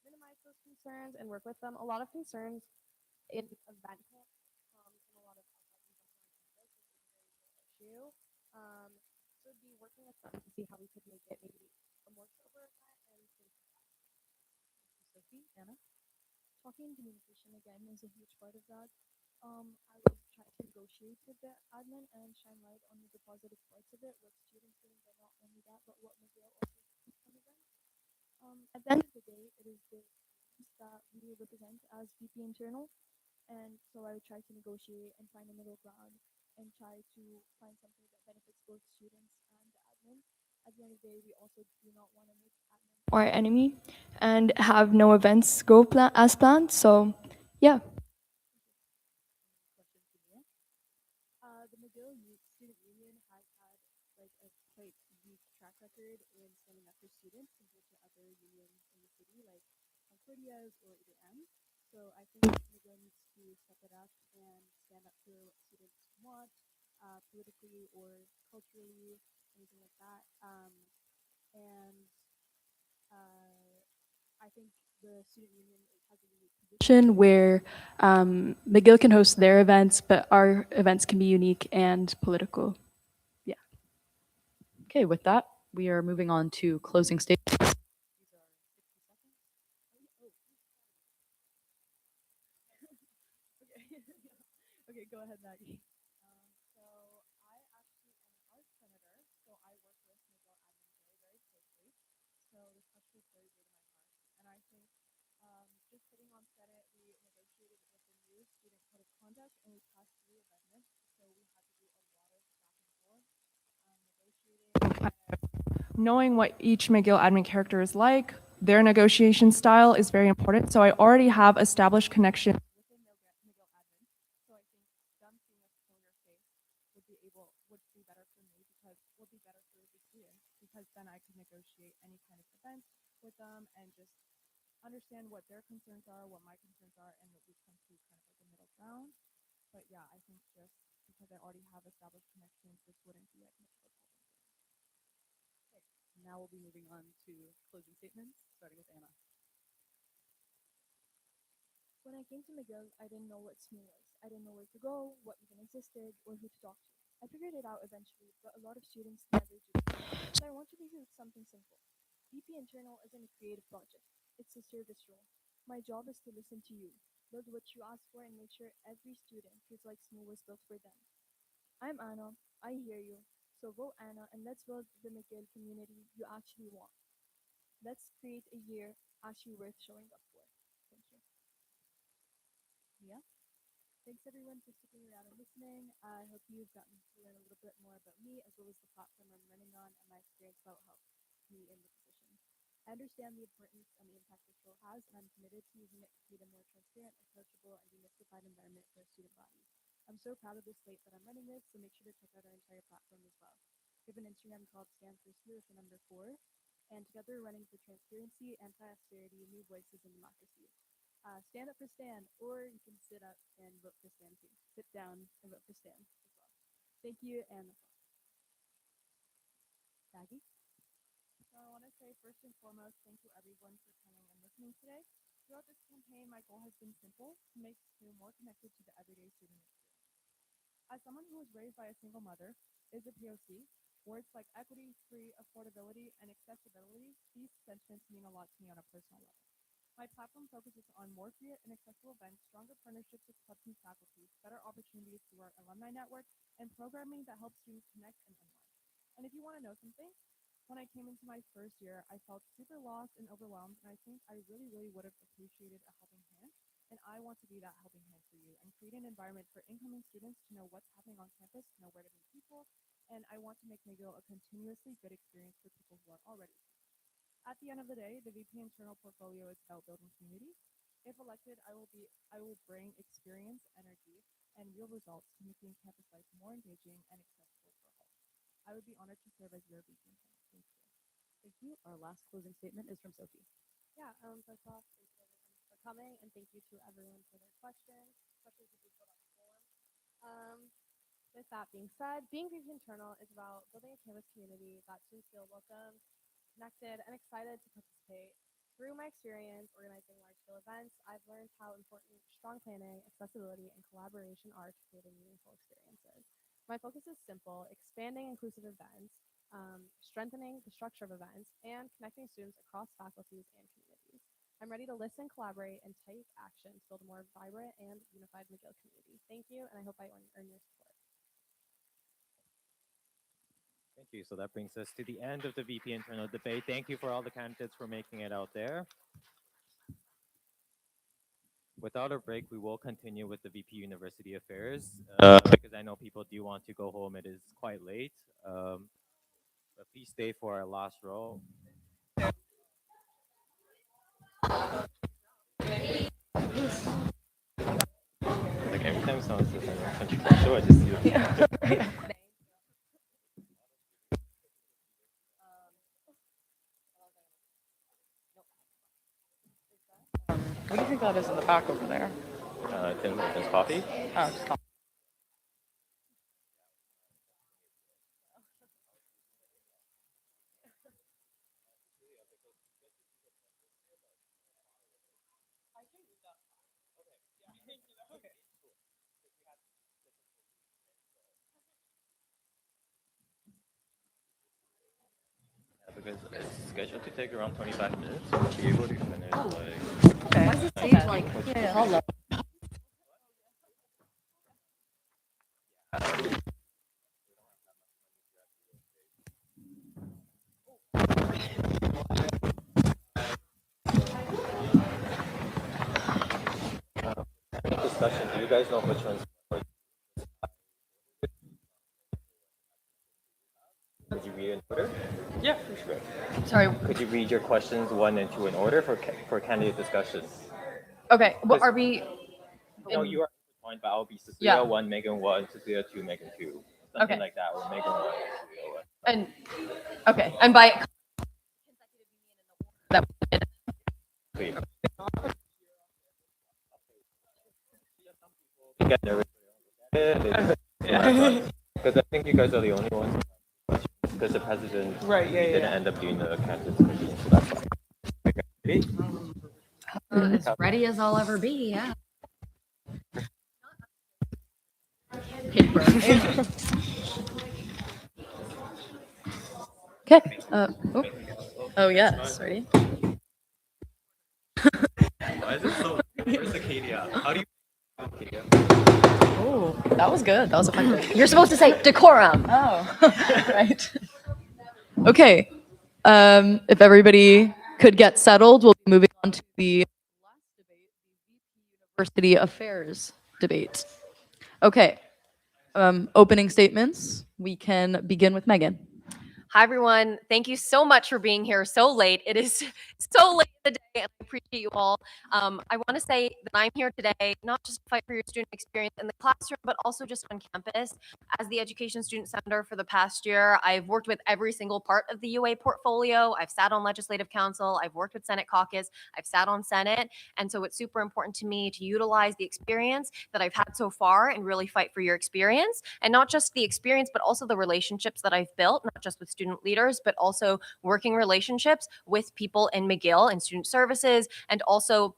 minimize those concerns and work with them. A lot of concerns in event camp comes from a lot of issue. So it'd be working with them to see how we could make it maybe a more sober event and things like that. Sophie, Anna? Talking and communication again is a huge part of that. I would try to negotiate with the admin and shine light on the positive parts of it, what students think, but not only that, but what McGill also sees from events. At the end of the day, it is the students that we represent as VP Internal, and so I would try to negotiate and find a middle ground and try to find something that benefits both students and the admin. At the end of the day, we also do not want to make admin our enemy and have no events go as planned. So, yeah. The McGill Student Union has had like a quite weak track record in standing up for students compared to other unions in the city, like Concordia's or EDM. So I think McGill needs to step it up and stand up for what students want, politically or culturally, anything like that. And I think the student union position where McGill can host their events, but our events can be unique and political. Yeah. Okay, with that, we are moving on to closing statements. Okay, go ahead, Maggie. So I actually am an arts senator, so I work with McGill admin very closely. So this question is very dear to my heart. And I think just sitting on Senate, we negotiated with the new student code of conduct and we passed 3 amendments. So we had to do a lot of back and forth, negotiating. Knowing what each McGill admin character is like, their negotiation style is very important. So I already have established connection Within McGill admin. So I think them seeing a familiar face would be better for me because would be better for the students because then I could negotiate any kind of event with them and just understand what their concerns are, what my concerns are, and that we come to kind of like a middle ground. But yeah, I think just because I already have established connections, this wouldn't be as much of a problem. Okay, now we'll be moving on to closing statements, starting with Anna. When I came to McGill, I didn't know what SMU was. I didn't know where to go, what even existed, or who to talk to. I figured it out eventually, but a lot of students never do. So I want to leave you with something simple. VP Internal isn't a creative project. It's a service role. My job is to listen to you, build what you ask for, and make sure every student feels like SMU was built for them. I'm Anna. I hear you. So vote Anna and let's build the McGill community you actually want. Let's create a year actually worth showing up for. Thank you. Yeah. Thanks everyone for sticking around and listening. I hope you've gotten to learn a little bit more about me as well as the platform I'm running on and my experience about help me in the position. I understand the importance and the impact this role has, and I'm committed to using it to create a more transparent, approachable, and demystified environment for our student body. I'm so proud of the slate that I'm running with, so make sure to check out our entire platform as well. We have an Instagram called Stand for SMU with the number 4, and together we're running for transparency, anti-austerity, new voices, and democracy. Stand up for Stan, or you can sit up and vote for Stan too. Sit down and vote for Stan as well. Thank you, and Maggie. So I want to say first and foremost, thank you everyone for coming and listening today. Throughout this campaign, my goal has been simple: to make SMU more connected to the everyday student experience. As someone who was raised by a single mother, is a POC, words like equity, free, affordability, and accessibility, these sentiments mean a lot to me on a personal level. My platform focuses on more free and accessible events, stronger partnerships with clubs and faculty, better opportunities through our alumni network, and programming that helps students connect and unwind. And if you want to know something, when I came into my first year, I felt super lost and overwhelmed, and I think I really would have appreciated a helping hand. And I want to be that helping hand for you and create an environment for incoming students to know what's happening on campus, to know where to meet people, and I want to make McGill a continuously good experience for people who are already. At the end of the day, the VP internal portfolio is about building community. If elected, I will bring experience, energy, and real results to making campus life more engaging and accessible for all. I would be honored to serve as your VP internal. Thank you. Thank you. Our last closing statement is from Sophie. Yeah, first off, thank you everyone for coming, and thank you to everyone for their questions, especially the people that formed. With that being said, being VP Internal is about building a campus community that students feel welcome, connected, and excited to participate. Through my experience organizing large-scale events, I've learned how important strong planning, accessibility, and collaboration are to creating meaningful experiences. My focus is simple: expanding inclusive events, strengthening the structure of events, and connecting students across faculties and communities. I'm ready to listen, collaborate, and take action to build a more vibrant and unified McGill community. Thank you, and I hope I earn your support. Thank you. So that brings us to the end of the VP internal debate. Thank you for all the candidates for making it out there. Without a break, we will continue with the VP University Affairs because I know people do want to go home. It is quite late. But please stay for our last row. Like every time someone says I'm country club show, I just see them. What do you think that is in the back over there? Tim Hortons coffee. Oh, just coffee. Because it's scheduled to take around 25 minutes. So we'll be able to finish like. Okay. Why is the stage like hollow? Discussion. Do you guys know which ones? Could you read in order? Yeah, for sure. Sorry. Could you read your questions 1 and 2 in order for candidate discussion? Okay. What are we? No, you are fine, but I'll be Cecilia Yeah. 1, Megan 1, Cecilia 2, Megan 2. Something Okay. like that, or Megan 1, Cecilia 1. And okay, and by that. Please. You get nervous. Because I think you guys are the only ones. Because the president didn't end up doing the candidate discussion, so that's fine. Okay. Ready? As ready as I'll ever be, yeah. Okay. Oh yes. Ready? Why is it so? Where's Acadia? How do you? Acadia? Oh, that was good. That was effective. You're supposed to say decorum. Oh, right. Okay. If everybody could get settled, we'll be moving on to the last debate, the VP University Affairs debate. Okay. Opening statements. We can begin with Megan. Hi, everyone. Thank you so much for being here so late. It is so late in the day, and I appreciate you all. I want to say that I'm here today not just to fight for your student experience in the classroom, but also just on campus. As the Education Student Senator for the past year, I've worked with every single part of the UA portfolio. I've sat on Legislative Council. I've worked with Senate caucus. I've sat on Senate. And so it's super important to me to utilize the experience that I've had so far and really fight for your experience. And not just the experience, but also the relationships that I've built, not just with student leaders, but also working relationships with people in McGill and student services and also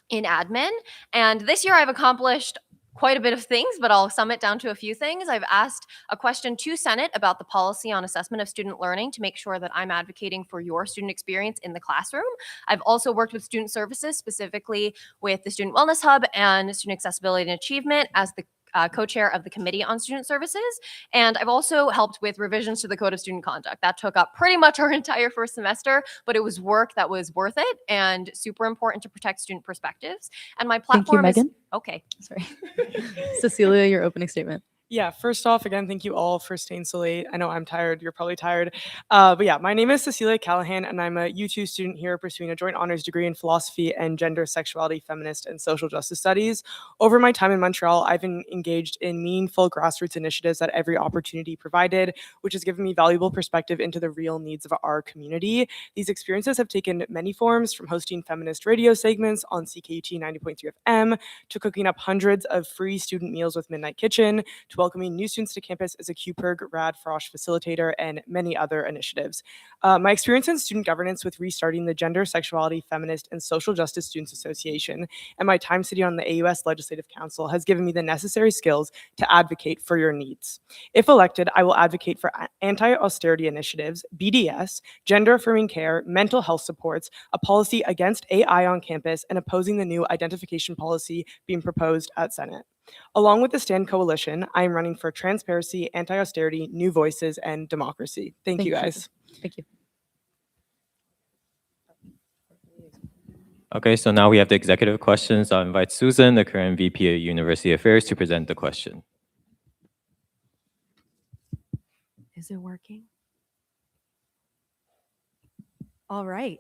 in admin. And this year I've accomplished quite a bit of things, but I'll sum it down to a few things. I've asked a question to Senate about the policy on assessment of student learning to make sure that I'm advocating for your student experience in the classroom. I've also worked with student services, specifically with the Student Wellness Hub and Student Accessibility and Achievement as the co-chair of the Committee on Student Services. And I've also helped with revisions to the Code of Student Conduct. That took up pretty much our entire first semester, but it was work that was worth it and super important to protect student perspectives. And my platform Megan. is okay. Sorry. Cecilia, your opening statement. Yeah, first off, again, thank you all for staying so late. I know I'm tired. You're probably tired. But yeah, my name is Cecilia Callahan, and I'm a U2 student here pursuing a joint honors degree in philosophy and gender, sexuality, feminist, and social justice studies. Over my time in Montreal, I've been engaged in meaningful grassroots initiatives at every opportunity provided, which has given me valuable perspective into the real needs of our community. These experiences have taken many forms, from hosting feminist radio segments on CKUT 90.3 FM, to cooking up hundreds of free student meals with Midnight Kitchen, to welcoming new students to campus as a QPERG Rad Frosh facilitator, and many other initiatives. My experience in student governance with restarting the Gender, Sexuality, Feminist, and Social Justice Students Association and my time sitting on the AUS Legislative Council has given me the necessary skills to advocate for your needs. If elected, I will advocate for anti-austerity initiatives, BDS, gender-affirming care, mental health supports, a policy against AI on campus, and opposing the new identification policy being proposed at Senate. Along with the STAND Coalition, I am running for transparency, anti-austerity, new voices, and democracy. Thank you, guys. Thank you. Okay, so now we have the executive questions. I'll invite Susan, the current VP of University Affairs, to present the question. Is it working? All right.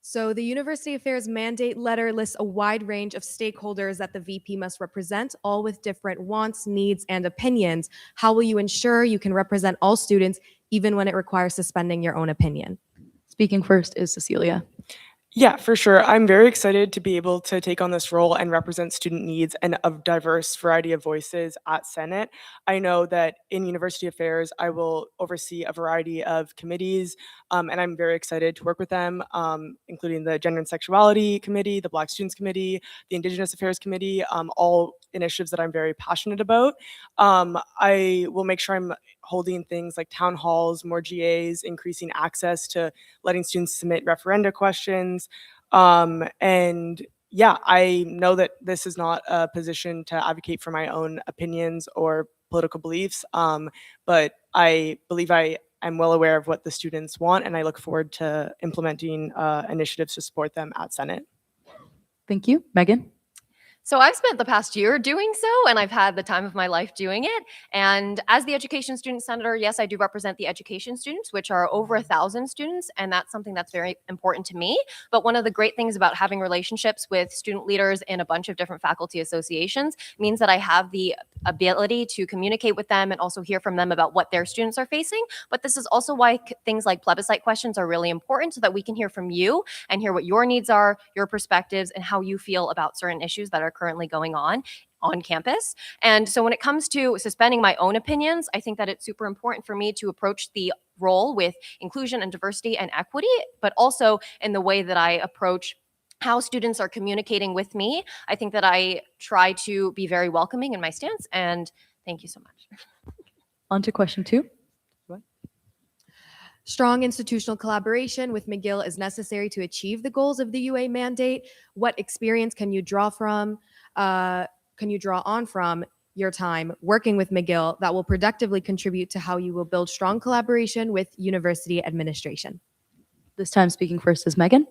So the University Affairs mandate letter lists a wide range of stakeholders that the VP must represent, all with different wants, needs, and opinions. How will you ensure you can represent all students, even when it requires suspending your own opinion? Speaking first is Cecilia. Yeah, for sure. I'm very excited to be able to take on this role and represent student needs and a diverse variety of voices at Senate. I know that in university affairs, I will oversee a variety of committees, and I'm very excited to work with them, including the Gender and Sexuality Committee, the Black Students Committee, the Indigenous Affairs Committee, all initiatives that I'm very passionate about. I will make sure I'm holding things like town halls, more GAs, increasing access to letting students submit referenda questions. And yeah, I know that this is not a position to advocate for my own opinions or political beliefs, but I believe I am well aware of what the students want, and I look forward to implementing initiatives to support them at Senate. Thank you. Megan? So I've spent the past year doing so, and I've had the time of my life doing it. And as the education student senator, yes, I do represent the education students, which are over 1,000 students, and that's something that's very important to me. But one of the great things about having relationships with student leaders in a bunch of different faculty associations means that I have the ability to communicate with them and also hear from them about what their students are facing. But this is also why things like plebiscite questions are really important, so that we can hear from you and hear what your needs are, your perspectives, and how you feel about certain issues that are currently going on campus. And so when it comes to suspending my own opinions, I think that it's super important for me to approach the role with inclusion and diversity and equity, but also in the way that I approach how students are communicating with me. I think that I try to be very welcoming in my stance, and thank you so much. On to question 2. Strong institutional collaboration with McGill is necessary to achieve the goals of the UA mandate. What experience can you draw on from your time working with McGill that will productively contribute to how you will build strong collaboration with university administration? This time speaking first is Megan.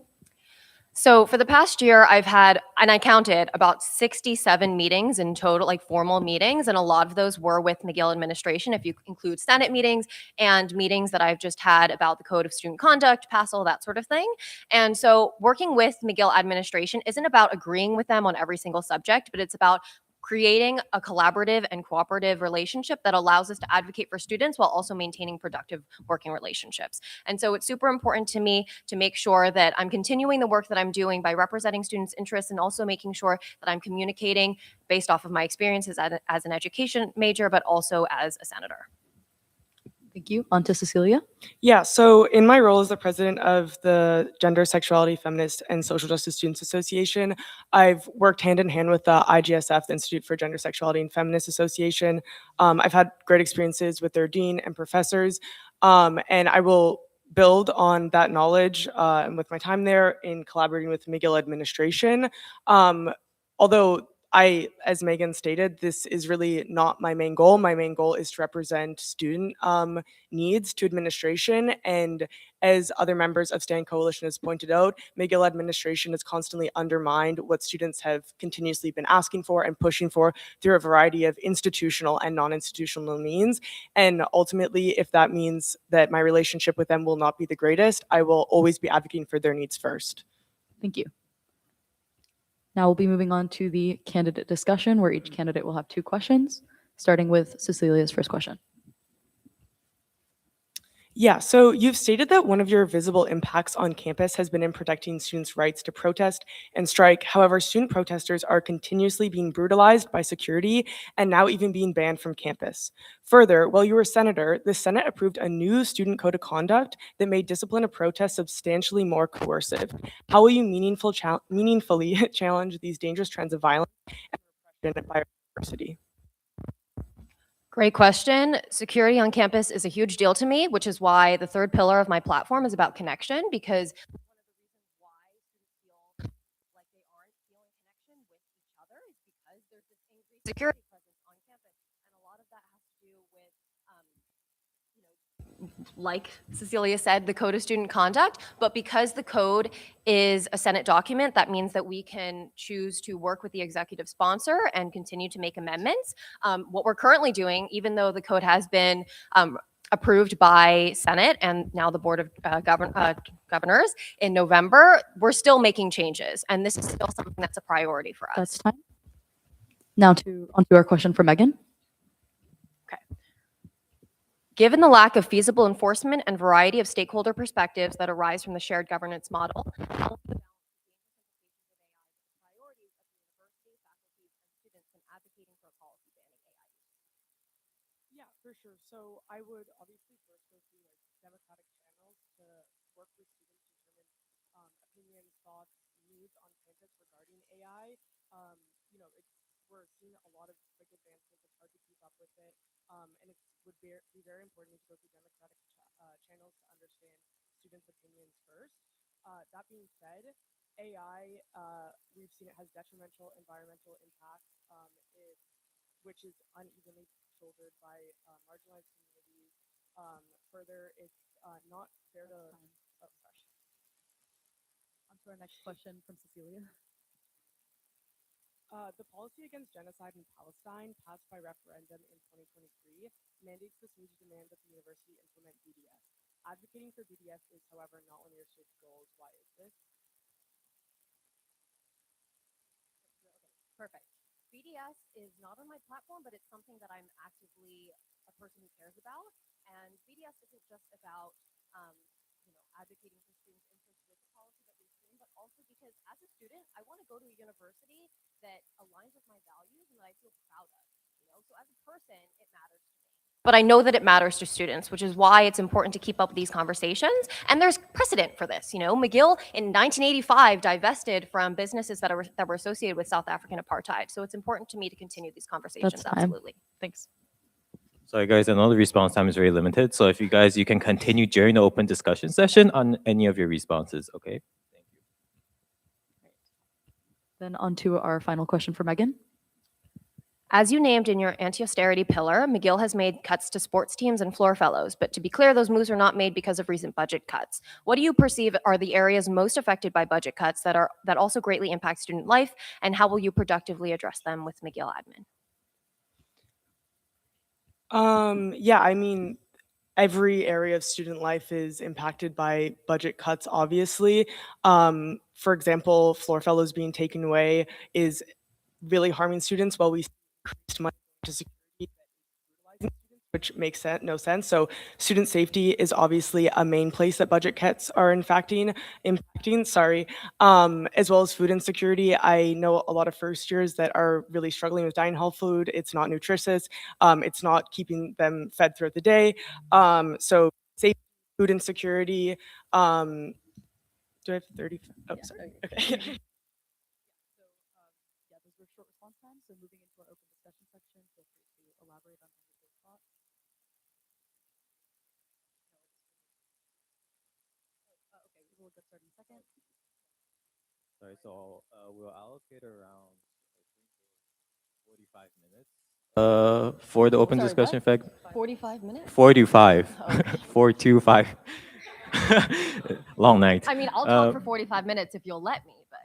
So for the past year, I've had, and I counted, about 67 meetings in total, like formal meetings, and a lot of those were with McGill administration, if you include Senate meetings and meetings that I've just had about the Code of Student Conduct, PASL, that sort of thing. And so working with McGill administration isn't about agreeing with them on every single subject, but it's about creating a collaborative and cooperative relationship that allows us to advocate for students while also maintaining productive working relationships. And so it's super important to me to make sure that I'm continuing the work that I'm doing by representing students' interests and also making sure that I'm communicating based off of my experiences as an education major, but also as a senator. Thank you. On to Cecilia. Yeah, so in my role as the president of the Gender, Sexuality, Feminist, and Social Justice Students Association, I've worked hand in hand with the IGSF, the Institute for Gender, Sexuality, and Feminist Association. I've had great experiences with their dean and professors, and I will build on that knowledge and with my time there in collaborating with McGill administration. Although as Megan stated, this is really not my main goal. My main goal is to represent student needs to administration. And as other members of Stand Coalition has pointed out, McGill administration has constantly undermined what students have continuously been asking for and pushing for through a variety of institutional and non-institutional means. And ultimately, if that means that my relationship with them will not be the greatest, I will always be advocating for their needs first. Thank you. Now we'll be moving on to the candidate discussion, where each candidate will have 2 questions, starting with Cecilia's first question. Yeah, so you've stated that one of your visible impacts on campus has been in protecting students' rights to protest and strike. However, student protesters are continuously being brutalized by security and now even being banned from campus. Further, while you were senator, the Senate approved a new student code of conduct that made discipline of protest substantially more coercive. How will you meaningfully challenge these dangerous trends of violence and repression by our university? Great question. Security on campus is a huge deal to me, which is why the third pillar of my platform is about connection, because one of the reasons why students feel like they aren't feeling connection with each other is because there's this increased security presence on campus. And a lot of that has to do with, like Cecilia said, the Code of Student Conduct. But because the code is a Senate document, that means that we can choose to work with the executive sponsor and continue to make amendments. What we're currently doing, even though the code has been approved by Senate and now the Board of Governors in November, we're still making changes. And this is still something that's a priority for us. That's time. Now onto our question for Megan. Given the lack of feasible enforcement and variety of stakeholder perspectives that arise from the shared governance model, how will you balance Yeah, for sure. So I would obviously first go through like democratic channels to work with students to determine opinions, thoughts, needs on campus regarding AI. Um, we're seeing a lot of like advancements. It's hard to keep up with it, and it would be very important to go through democratic channels to understand students' opinions first. That being said, AI, we've seen it has detrimental environmental impacts. Which is unevenly shouldered by marginalized communities. Further, it's not fair to. Oh, sorry. On to our next question from Cecilia. The policy against genocide in Palestine, passed by referendum in 2023, mandates the SMU to demand that the university implement BDS. Advocating for BDS is, however, not one of your stated goals. Why is this? Perfect. BDS is not on my platform, but it's something that I'm actively a person who cares about. And BDS isn't just about, advocating for students' interests with the policy that we've seen, but also because as a student, I want to go to a university that aligns with my values and that I feel proud of. So as a person, it matters to me. But I know that it matters to students, which is why it's important to keep up with these conversations. And there's precedent for this. McGill in 1985 divested from businesses that were associated with South African apartheid. So it's important to me to continue these conversations. That's time. Absolutely. Thanks. Sorry, guys, I know the response time is very limited. So if you guys, you can continue during the open discussion session on any of your responses, okay? Then on to our final question for Megan. As you named in your anti-austerity pillar, McGill has made cuts to sports teams and floor fellows. But to be clear, those moves are not made because of recent budget cuts. What do you perceive are the areas most affected by budget cuts that also greatly impact student life, and how will you productively address them with McGill admin? Yeah, I mean, every area of student life is impacted by budget cuts, obviously. For example, floor fellows being taken away is really harming students while we increased money to security, which makes no sense. So student safety is obviously a main place that budget cuts are impacting, as well as food insecurity. I know a lot of first years that are really struggling with dining hall food. It's not nutritious. It's not keeping them fed throughout the day. So safety, food insecurity. Do I have 30? Oh, sorry. Okay. Yeah, those were short response times. So moving into our open discussion section, feel free to elaborate on any of those thoughts. Okay, we'll get started in a second. Sorry, so we'll allocate around, I think, 45 minutes for the open Sorry, discussion. what? In fact, 45 minutes? 45. Okay. 425. Long night. I mean, I'll talk for 45 minutes if you'll let me, but.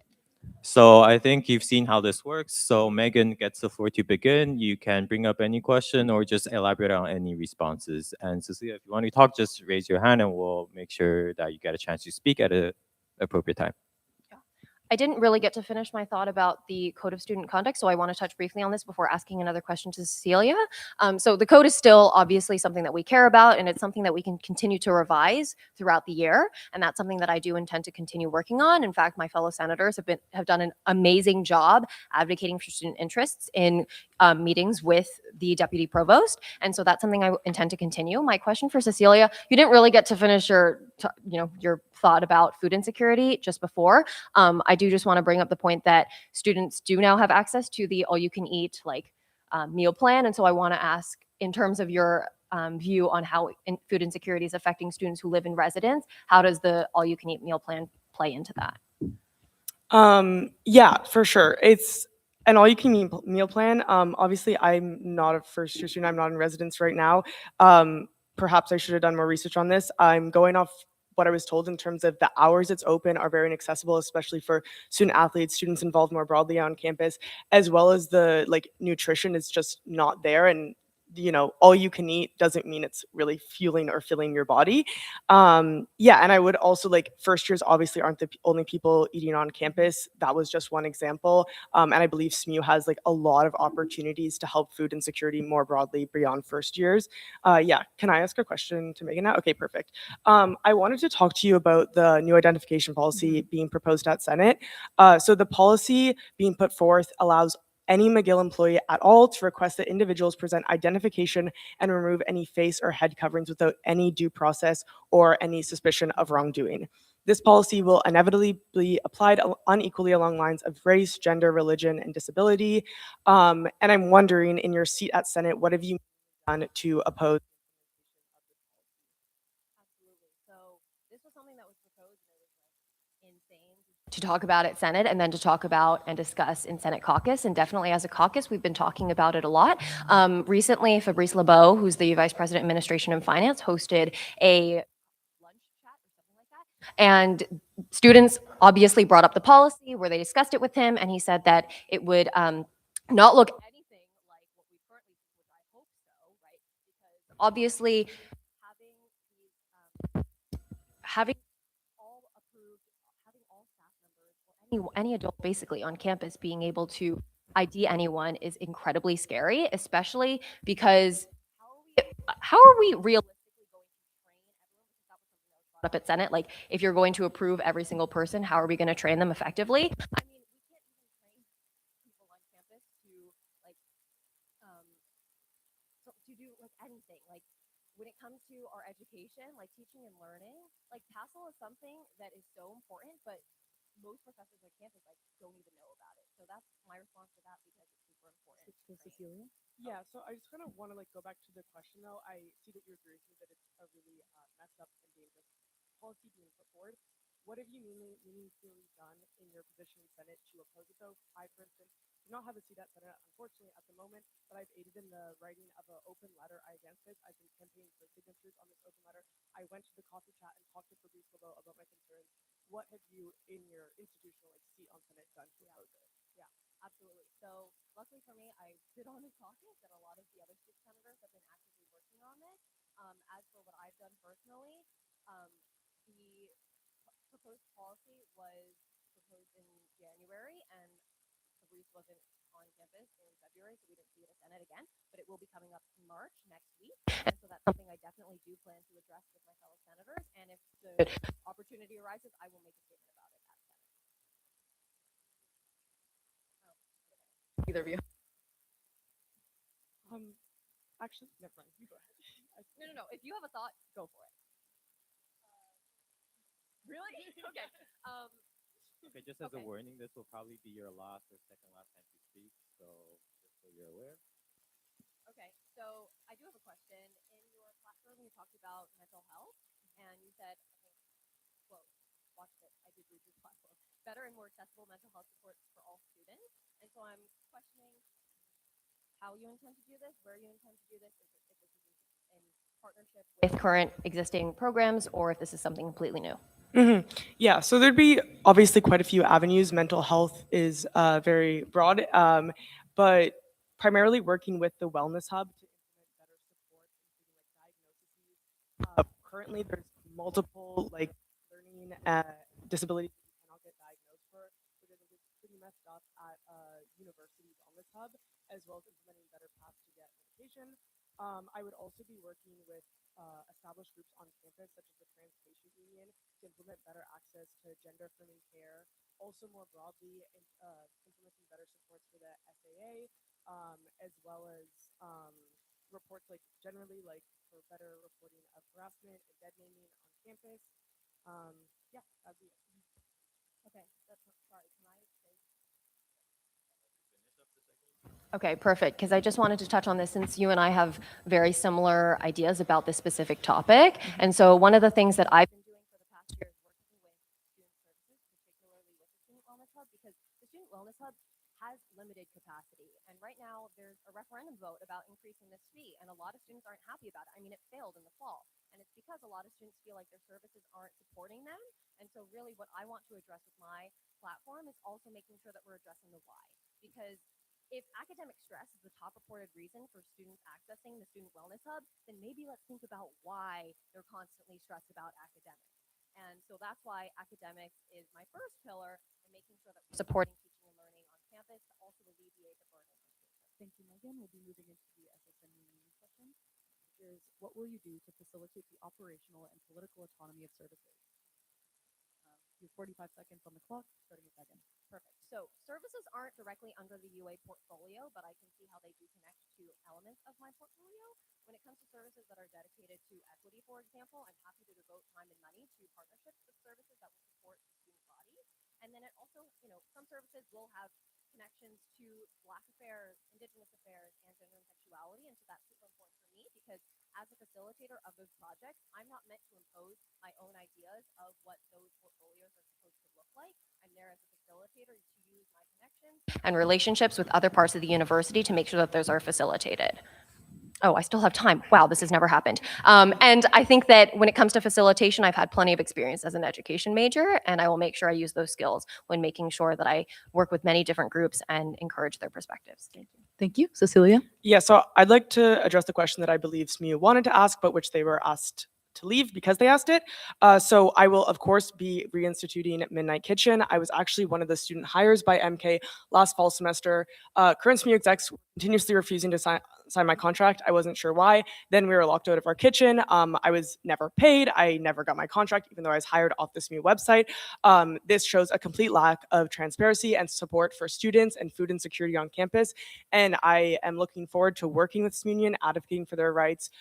So I think you've seen how this works. So Megan gets the floor to begin. You can bring up any question or just elaborate on any responses. And Cecilia, if you want to talk, just raise your hand and we'll make sure that you get a chance to speak at an appropriate time. I didn't really get to finish my thought about the Code of Student Conduct, so I want to touch briefly on this before asking another question to Cecilia. So the code is still obviously something that we care about, and it's something that we can continue to revise throughout the year, and that's something that I do intend to continue working on. In fact, my fellow senators have done an amazing job advocating for student interests in meetings with the deputy provost, and so that's something I intend to continue. My question for Cecilia: you didn't really get to finish your thought about food insecurity just before. I do just want to bring up the point that students do now have access to the all-you-can-eat meal plan, and so I want to ask, in terms of your view on how food insecurity is affecting students who live in residence, how does the all-you-can-eat meal plan play into that? Yeah, for sure. It's an all-you-can-eat meal plan. Obviously, I'm not a first-year student. I'm not in residence right now. Perhaps I should have done more research on this. I'm going off what I was told in terms of the hours it's open are very inaccessible, especially for student athletes, students involved more broadly on campus, as well as the nutrition is just not there. And all you can eat doesn't mean it's really fueling or filling your body. Yeah, and I would also first years obviously aren't the only people eating on campus. That was just one example. And I believe SMU has a lot of opportunities to help food insecurity more broadly beyond first years. Yeah, can I ask a question to Megan now? Okay, perfect. I wanted to talk to you about the new identification policy being proposed at Senate. So the policy being put forth allows any McGill employee at all to request that individuals present identification and remove any face or head coverings without any due process or any suspicion of wrongdoing. This policy will inevitably be applied unequally along lines of race, gender, religion, and disability. And I'm wondering, in your seat at Senate, what have you done to oppose? To talk about at Senate and then to talk about and discuss in Senate caucus. And definitely as a caucus, we've been talking about it a lot. Recently, Fabrice LeBeau, who's the Vice President Administration and Finance, hosted a and students obviously brought up the policy where they discussed it with him, and he said that it would not look anything like what we currently do, which I hope so, right? Because obviously having all approved, having all staff members or any adult basically on campus being able to ID anyone is incredibly scary, especially because how are we realistically up at Senate? Like, if you're going to approve every single person, how are we going to train them effectively? I mean, we can't even train people on campus to like to do like anything. Like when it comes to our education, like teaching and learning, like TASL is something that is so important, but most professors on campus like don't even know about it. So that's my response to that because it's super important. Cecilia? Yeah, so I just kind of want to like go back to the question though. I see that you agree with me that it's a really messed up and dangerous policy being put forward. What have you meaningfully done in your position in Senate to oppose it though? I, for instance, do not have a seat at Senate, unfortunately, at the moment, but I've aided in the writing of an open letter against this. I've been campaigning for signatures on this open letter. I went to the coffee chat and talked to Fabrice LeBeau about my concerns. What have you in your institutional like seat on Senate done to oppose it? Yeah, absolutely. So luckily for me, I sit on a caucus, and a lot of the other student senators have been actively working on this. As for what I've done personally, the proposed policy was proposed in January, and Fabrice wasn't on campus in February, so we didn't see it at Senate again. But it will be coming up in March next week, and so that's something I definitely do plan to address with my fellow senators. And if the opportunity arises, I will make a statement about it at Senate. Either of you. Actually, never mind. You go ahead. No. If you have a thought, go for it. Really? Okay. Okay, just as a warning, this will probably be your last or second last time to speak, so just so you're aware. Okay, so I do have a question. In your platform, you talked about mental health, and you said, I think, quote, watch it, I did read your platform, better and more accessible mental health supports for all students. And so I'm questioning how you intend to do this, where you intend to do this, if this is in partnership with current existing programs, or if this is something completely new. Yeah, so there'd be obviously quite a few avenues. Mental health is very broad, but primarily working with the Wellness Hub to implement better support, including like diagnoses. Currently, there's multiple like learning disabilities that you cannot get diagnosed for, which I think is pretty messed up at University Wellness Hub, as well as implementing better paths to get medication. I would also be working with established groups on campus, such as the Trans Patient Union, to implement better access to gender-affirming care. Also, more broadly, implementing better supports for the SAA, as well as reports like generally like for better reporting of harassment and dead naming on campus. Yeah, that'd be it. Okay, that's sorry. Can I say? Okay, perfect. Because I just wanted to touch on this since you and I have very similar ideas about this specific topic. And so one of the things that I've been doing for the past year is working with student services, particularly with the Student Wellness Hub, because the Student Wellness Hub has limited capacity. And right now there's a referendum vote about increasing this fee, and a lot of students aren't happy about it. I mean, it failed in the fall, and it's because a lot of students feel like their services aren't supporting them. And so really what I want to address with my platform is also making sure that we're addressing the why. Because if academic stress is the top reported reason for students accessing the Student Wellness Hub, then maybe let's think about why they're constantly stressed about academics. And so that's why academics is my first pillar, and making sure that we're supporting teaching and learning on campus to also alleviate the burden on students. Thank you, Megan. We'll be moving into the SSMU meeting session, which is what will you do to facilitate the operational and political autonomy of services? You have 45 seconds on the clock, starting with Megan. Perfect. So services aren't directly under the UA portfolio, but I can see how they do connect to elements of my portfolio. When it comes to services that are dedicated to equity, for example, I'm happy to devote time and money to partnerships with services that will support the student body. And then it also, some services will have connections to Black affairs, Indigenous affairs, and gender and sexuality. And so that's super important for me because as a facilitator of those projects, I'm not meant to impose my own ideas of what those portfolios are supposed to look like. I'm there as a facilitator to use my connections and relationships with other parts of the university to make sure that those are facilitated. Oh, I still have time. Wow, this has never happened. And I think that when it comes to facilitation, I've had plenty of experience as an education major, and I will make sure I use those skills when making sure that I work with many different groups and encourage their perspectives. Thank you. Thank you. Cecilia? Yeah, so I'd like to address the question that I believe SMU wanted to ask, but which they were asked to leave because they asked it. So I will, of course, be reinstituting Midnight Kitchen. I was actually one of the student hires by MK last fall semester. Current SMU execs were continuously refusing to sign my contract. I wasn't sure why. Then we were locked out of our kitchen. I was never paid. I never got my contract, even though I was hired off the SMU website. This shows a complete lack of transparency and support for students and food insecurity on campus. And I am looking forward to working with SMU Union, advocating for their rights,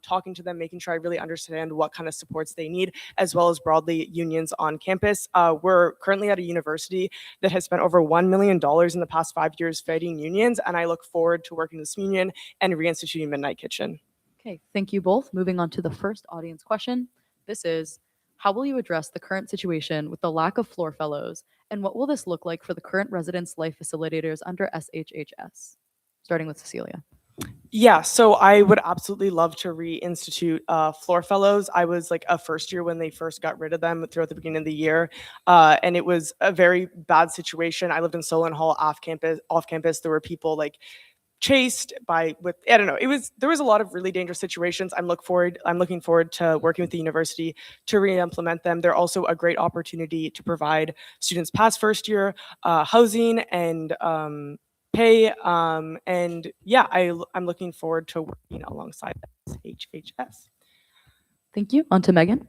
talking to them, making sure I really understand what kind of supports they need, as well as broadly unions on campus. We're currently at a university that has spent over $1 million in the past 5 years fighting unions, and I look forward to working with SMU Union and reinstituting Midnight Kitchen. Okay, thank you both. Moving on to the first audience question. This is, how will you address the current situation with the lack of floor fellows, and what will this look like for the current residence life facilitators under SHHS? Starting with Cecilia. Yeah, so I would absolutely love to reinstitute floor fellows. I was like a first year when they first got rid of them throughout the beginning of the year, and it was a very bad situation. I lived in Solon Hall off campus. There were people like chased by I don't know. There was a lot of really dangerous situations. I'm looking forward to working with the university to re-implement them. They're also a great opportunity to provide students past first year housing and pay. And yeah, I'm looking forward to working alongside HHS. Thank you. On to Megan.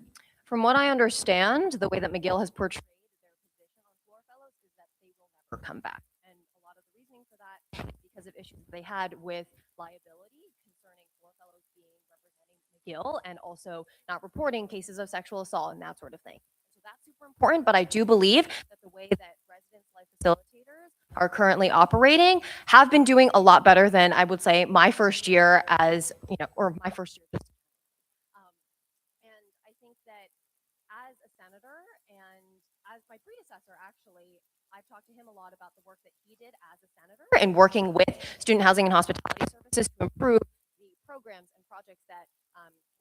From what I understand, the way that McGill has portrayed their position on floor fellows is that they will never come back. And a lot of the reasoning for that is because of issues they had with liability concerning floor fellows being representing McGill and also not reporting cases of sexual assault and that sort of thing. So that's super important, but I do believe that the way that residence life facilitators are currently operating have been doing a lot better than I would say my first year as, or my first year just and I think that as a senator and as my predecessor, actually, I've talked to him a lot about the work that he did as a senator and working with student housing and hospitality services to improve the programs and projects that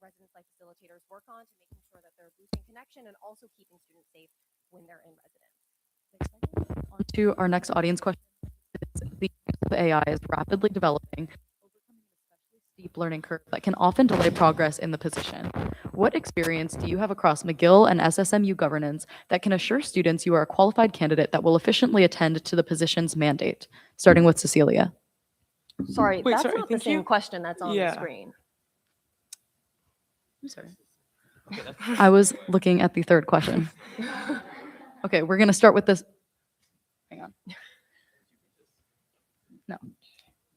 residence life facilitators work on to making sure that they're boosting connection and also keeping students safe when they're in residence. On to our next audience question. The use of AI is rapidly developing, overcoming an especially steep learning curve that can often delay progress in the position. What experience do you have across McGill and SSMU governance that can assure students you are a qualified candidate that will efficiently attend to the position's mandate? Starting with Cecilia. Sorry, Wait, that's sorry, not the same question that's on the screen. I'm sorry. I was looking at the third question. Okay, we're going to start with this. Hang on. No.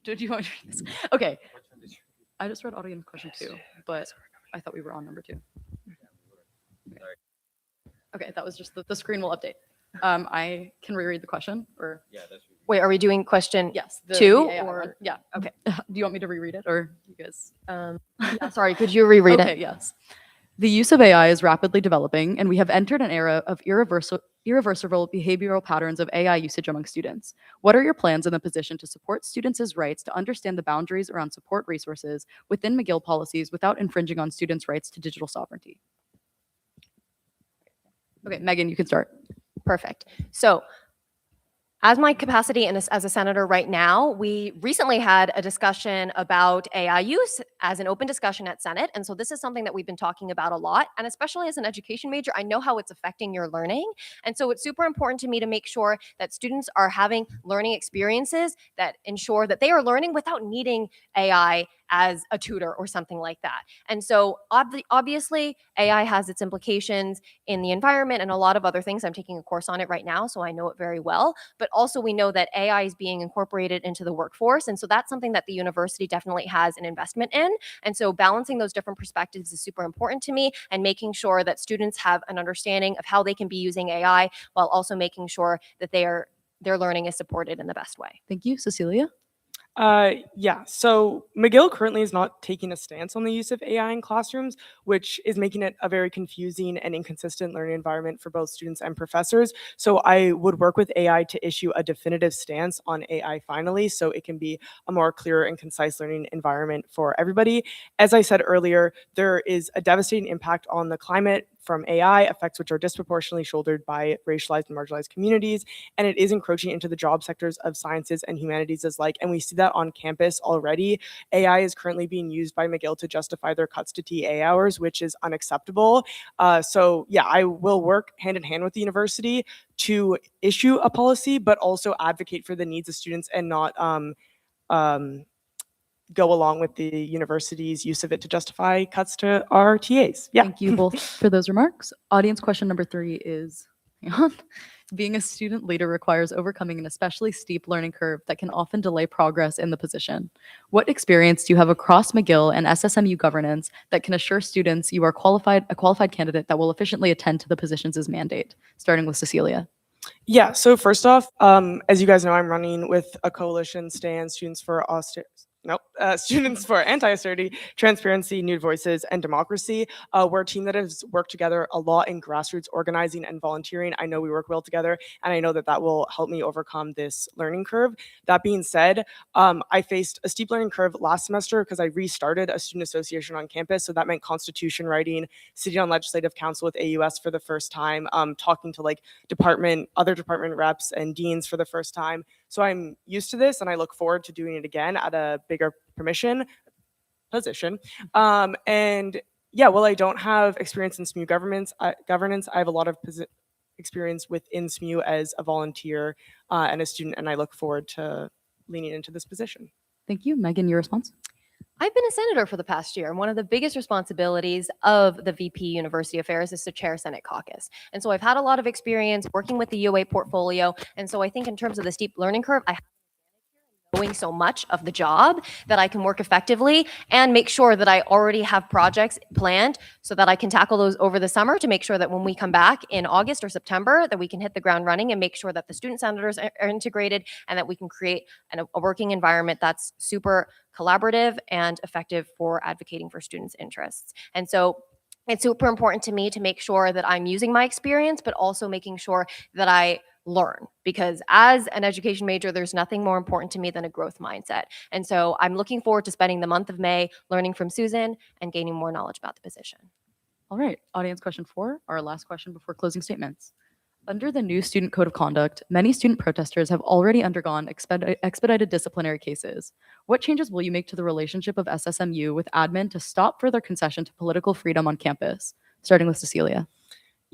Do you want to read this? Okay. I just read audience question 2, but I thought we were on number 2. Okay, that was just the screen will update. I can reread the question or Wait, are we doing question yes, 2 the AI or one. Yeah. Okay. Do you want me to reread it or you guys? Yeah, sorry, could you reread Okay, it? yes. The use of AI is rapidly developing, and we have entered an era of irreversible behavioral patterns of AI usage among students. What are your plans in the position to support students' rights to understand the boundaries around support resources within McGill policies without infringing on students' rights to digital sovereignty? Okay, Megan, you can start. Perfect. So as my capacity and as a senator right now, we recently had a discussion about AI use as an open discussion at Senate. And so this is something that we've been talking about a lot. And especially as an education major, I know how it's affecting your learning. And so it's super important to me to make sure that students are having learning experiences that ensure that they are learning without needing AI as a tutor or something like that. And so obviously AI has its implications in the environment and a lot of other things. I'm taking a course on it right now, so I know it very well. But also we know that AI is being incorporated into the workforce. And so that's something that the university definitely has an investment in. And so balancing those different perspectives is super important to me, and making sure that students have an understanding of how they can be using AI while also making sure that their learning is supported in the best way. Thank you. Cecilia? Yeah, so McGill currently is not taking a stance on the use of AI in classrooms, which is making it a very confusing and inconsistent learning environment for both students and professors. So I would work with AI to issue a definitive stance on AI finally, so it can be a more clear and concise learning environment for everybody. As I said earlier, there is a devastating impact on the climate from AI, effects which are disproportionately shouldered by racialized and marginalized communities, and it is encroaching into the job sectors of sciences and humanities as like, and we see that on campus already. AI is currently being used by McGill to justify their cuts to TA hours, which is unacceptable. So yeah, I will work hand in hand with the university to issue a policy, but also advocate for the needs of students and not go along with the university's use of it to justify cuts to our TAs. Yeah. Thank you both for those remarks. Audience question number 3 is, hang on. Being a student leader requires overcoming an especially steep learning curve that can often delay progress in the position. What experience do you have across McGill and SSMU governance that can assure students you are a qualified candidate that will efficiently attend to the position's mandate? Starting with Cecilia. Yeah, so first off, as you guys know, I'm running with a coalition, STAN, Students for Students for Anti-Austerity, Transparency, New Voices, and Democracy. We're a team that has worked together a lot in grassroots organizing and volunteering. I know we work well together, and I know that that will help me overcome this learning curve. That being said, I faced a steep learning curve last semester because I restarted a student association on campus. So that meant constitution writing, sitting on legislative council with AUS for the first time, talking to like other department reps and deans for the first time. So I'm used to this, and I look forward to doing it again at a bigger position. And yeah, while I don't have experience in SMU governance, I have a lot of experience within SMU as a volunteer and a student, and I look forward to leaning into this position. Thank you. Megan, your response? I've been a senator for the past year, and one of the biggest responsibilities of the VP University Affairs is to chair Senate caucus. And so I've had a lot of experience working with the UA portfolio. And so I think in terms of the steep learning curve, I have doing so much of the job that I can work effectively and make sure that I already have projects planned so that I can tackle those over the summer to make sure that when we come back in August or September, that we can hit the ground running and make sure that the student senators are integrated and that we can create a working environment that's super collaborative and effective for advocating for students' interests. And so it's super important to me to make sure that I'm using my experience, but also making sure that I learn, because as an education major, there's nothing more important to me than a growth mindset. And so I'm looking forward to spending the month of May learning from Susan and gaining more knowledge about the position. All right, audience question 4, our last question before closing statements. Under the new student code of conduct, many student protesters have already undergone expedited disciplinary cases. What changes will you make to the relationship of SSMU with admin to stop further concession to political freedom on campus? Starting with Cecilia.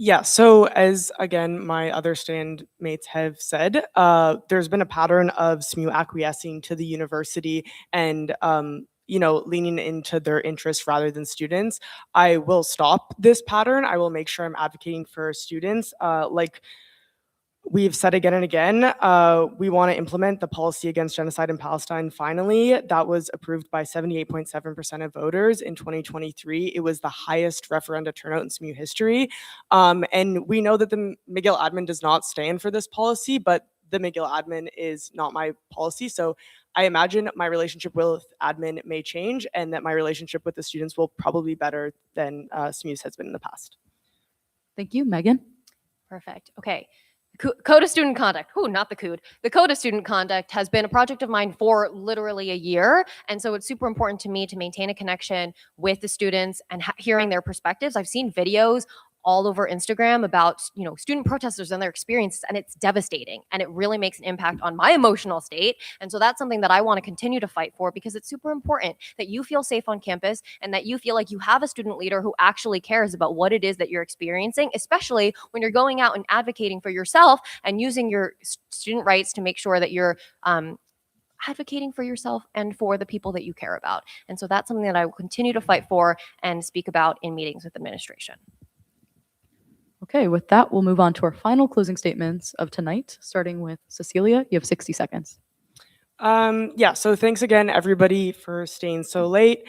Yeah, so as again, my other standmates have said, there's been a pattern of SMU acquiescing to the university and leaning into their interests rather than students. I will stop this pattern. I will make sure I'm advocating for students. Like we've said again and again, we want to implement the policy against genocide in Palestine. Finally, that was approved by 78.7% of voters in 2023. It was the highest referenda turnout in SMU history. And we know that the McGill admin does not stand for this policy, but the McGill admin is not my policy. So I imagine my relationship with admin may change and that my relationship with the students will probably be better than SMU's has been in the past. Thank you. Megan? Perfect. Okay. Code of Student Conduct. Not the COOD. The Code of Student Conduct has been a project of mine for literally a year. And so it's super important to me to maintain a connection with the students and hearing their perspectives. I've seen videos all over Instagram about, student protesters and their experiences, and it's devastating. And it really makes an impact on my emotional state. And so that's something that I want to continue to fight for, because it's super important that you feel safe on campus and that you feel like you have a student leader who actually cares about what it is that you're experiencing, especially when you're going out and advocating for yourself and using your student rights to make sure that you're advocating for yourself and for the people that you care about. And so that's something that I will continue to fight for and speak about in meetings with administration. Okay, with that, we'll move on to our final closing statements of tonight, starting with Cecilia. You have 60 seconds. Yeah, so thanks again, everybody, for staying so late.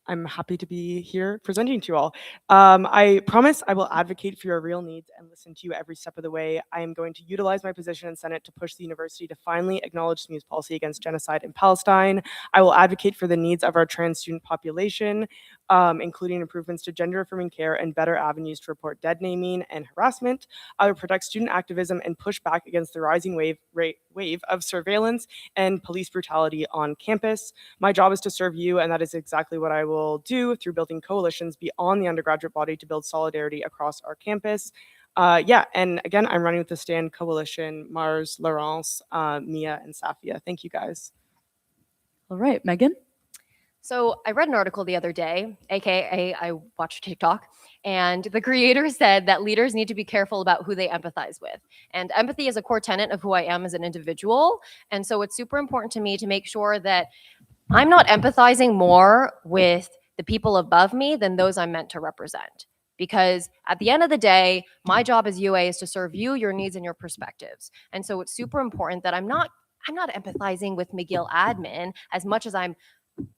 I'm happy to be here presenting to you all. I promise I will advocate for your real needs and listen to you every step of the way. I am going to utilize my position in Senate to push the university to finally acknowledge SMU's policy against genocide in Palestine. I will advocate for the needs of our trans student population, including improvements to gender-affirming care and better avenues to report dead naming and harassment. I will protect student activism and push back against the rising wave of surveillance and police brutality on campus. My job is to serve you, and that is exactly what I will do through building coalitions beyond the undergraduate body to build solidarity across our campus. Yeah, and again, I'm running with the STAND Coalition, Mars, Laurence, Mia, and Safia. Thank you, guys. All right, Megan? So I read an article the other day, aka I watched TikTok, and the creator said that leaders need to be careful about who they empathize with. And empathy is a core tenet of who I am as an individual. And so it's super important to me to make sure that I'm not empathizing more with the people above me than those I'm meant to represent. Because at the end of the day, my job as UA is to serve you, your needs, and your perspectives. And so it's super important that I'm not empathizing with McGill admin as much as I'm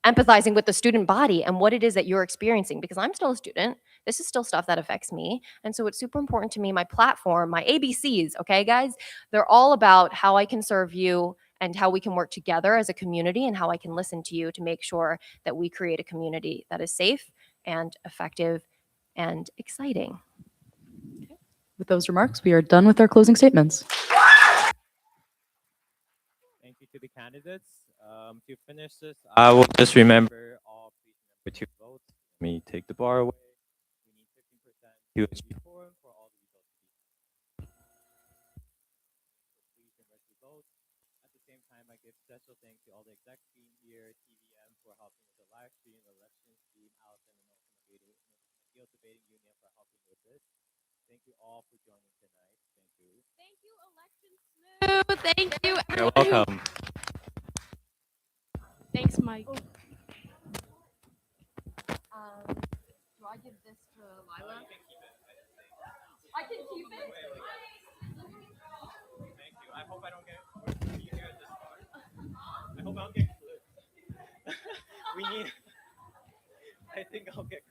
empathizing with the student body and what it is that you're experiencing, because I'm still a student. This is still stuff that affects me. And so it's super important to me. My platform, my ABCs, okay, guys, they're all about how I can serve you and how we can work together as a community and how I can listen to you to make sure that we create a community that is safe and effective and exciting. With those remarks, we are done with our closing statements. Thank you to the candidates. To finish this, I will just remember all please remember to vote. Let me take the bar away. We need 15% to achieve quorum for all the results to be. So please remember to vote. At the same time, I give special thanks to all the exec team here, TVM for helping with the live stream, the election team, Allison, and also McGill Debating Union for helping with this. Thank you all for joining tonight. Thank you. Thank you, Election SMU. Thank you, You're everyone. welcome. Thanks, Mike. Do I give this to Lila? I can keep it. Thank you. I hope I don't get you here at the start. I hope I don't get clipped. We need. I think I'll get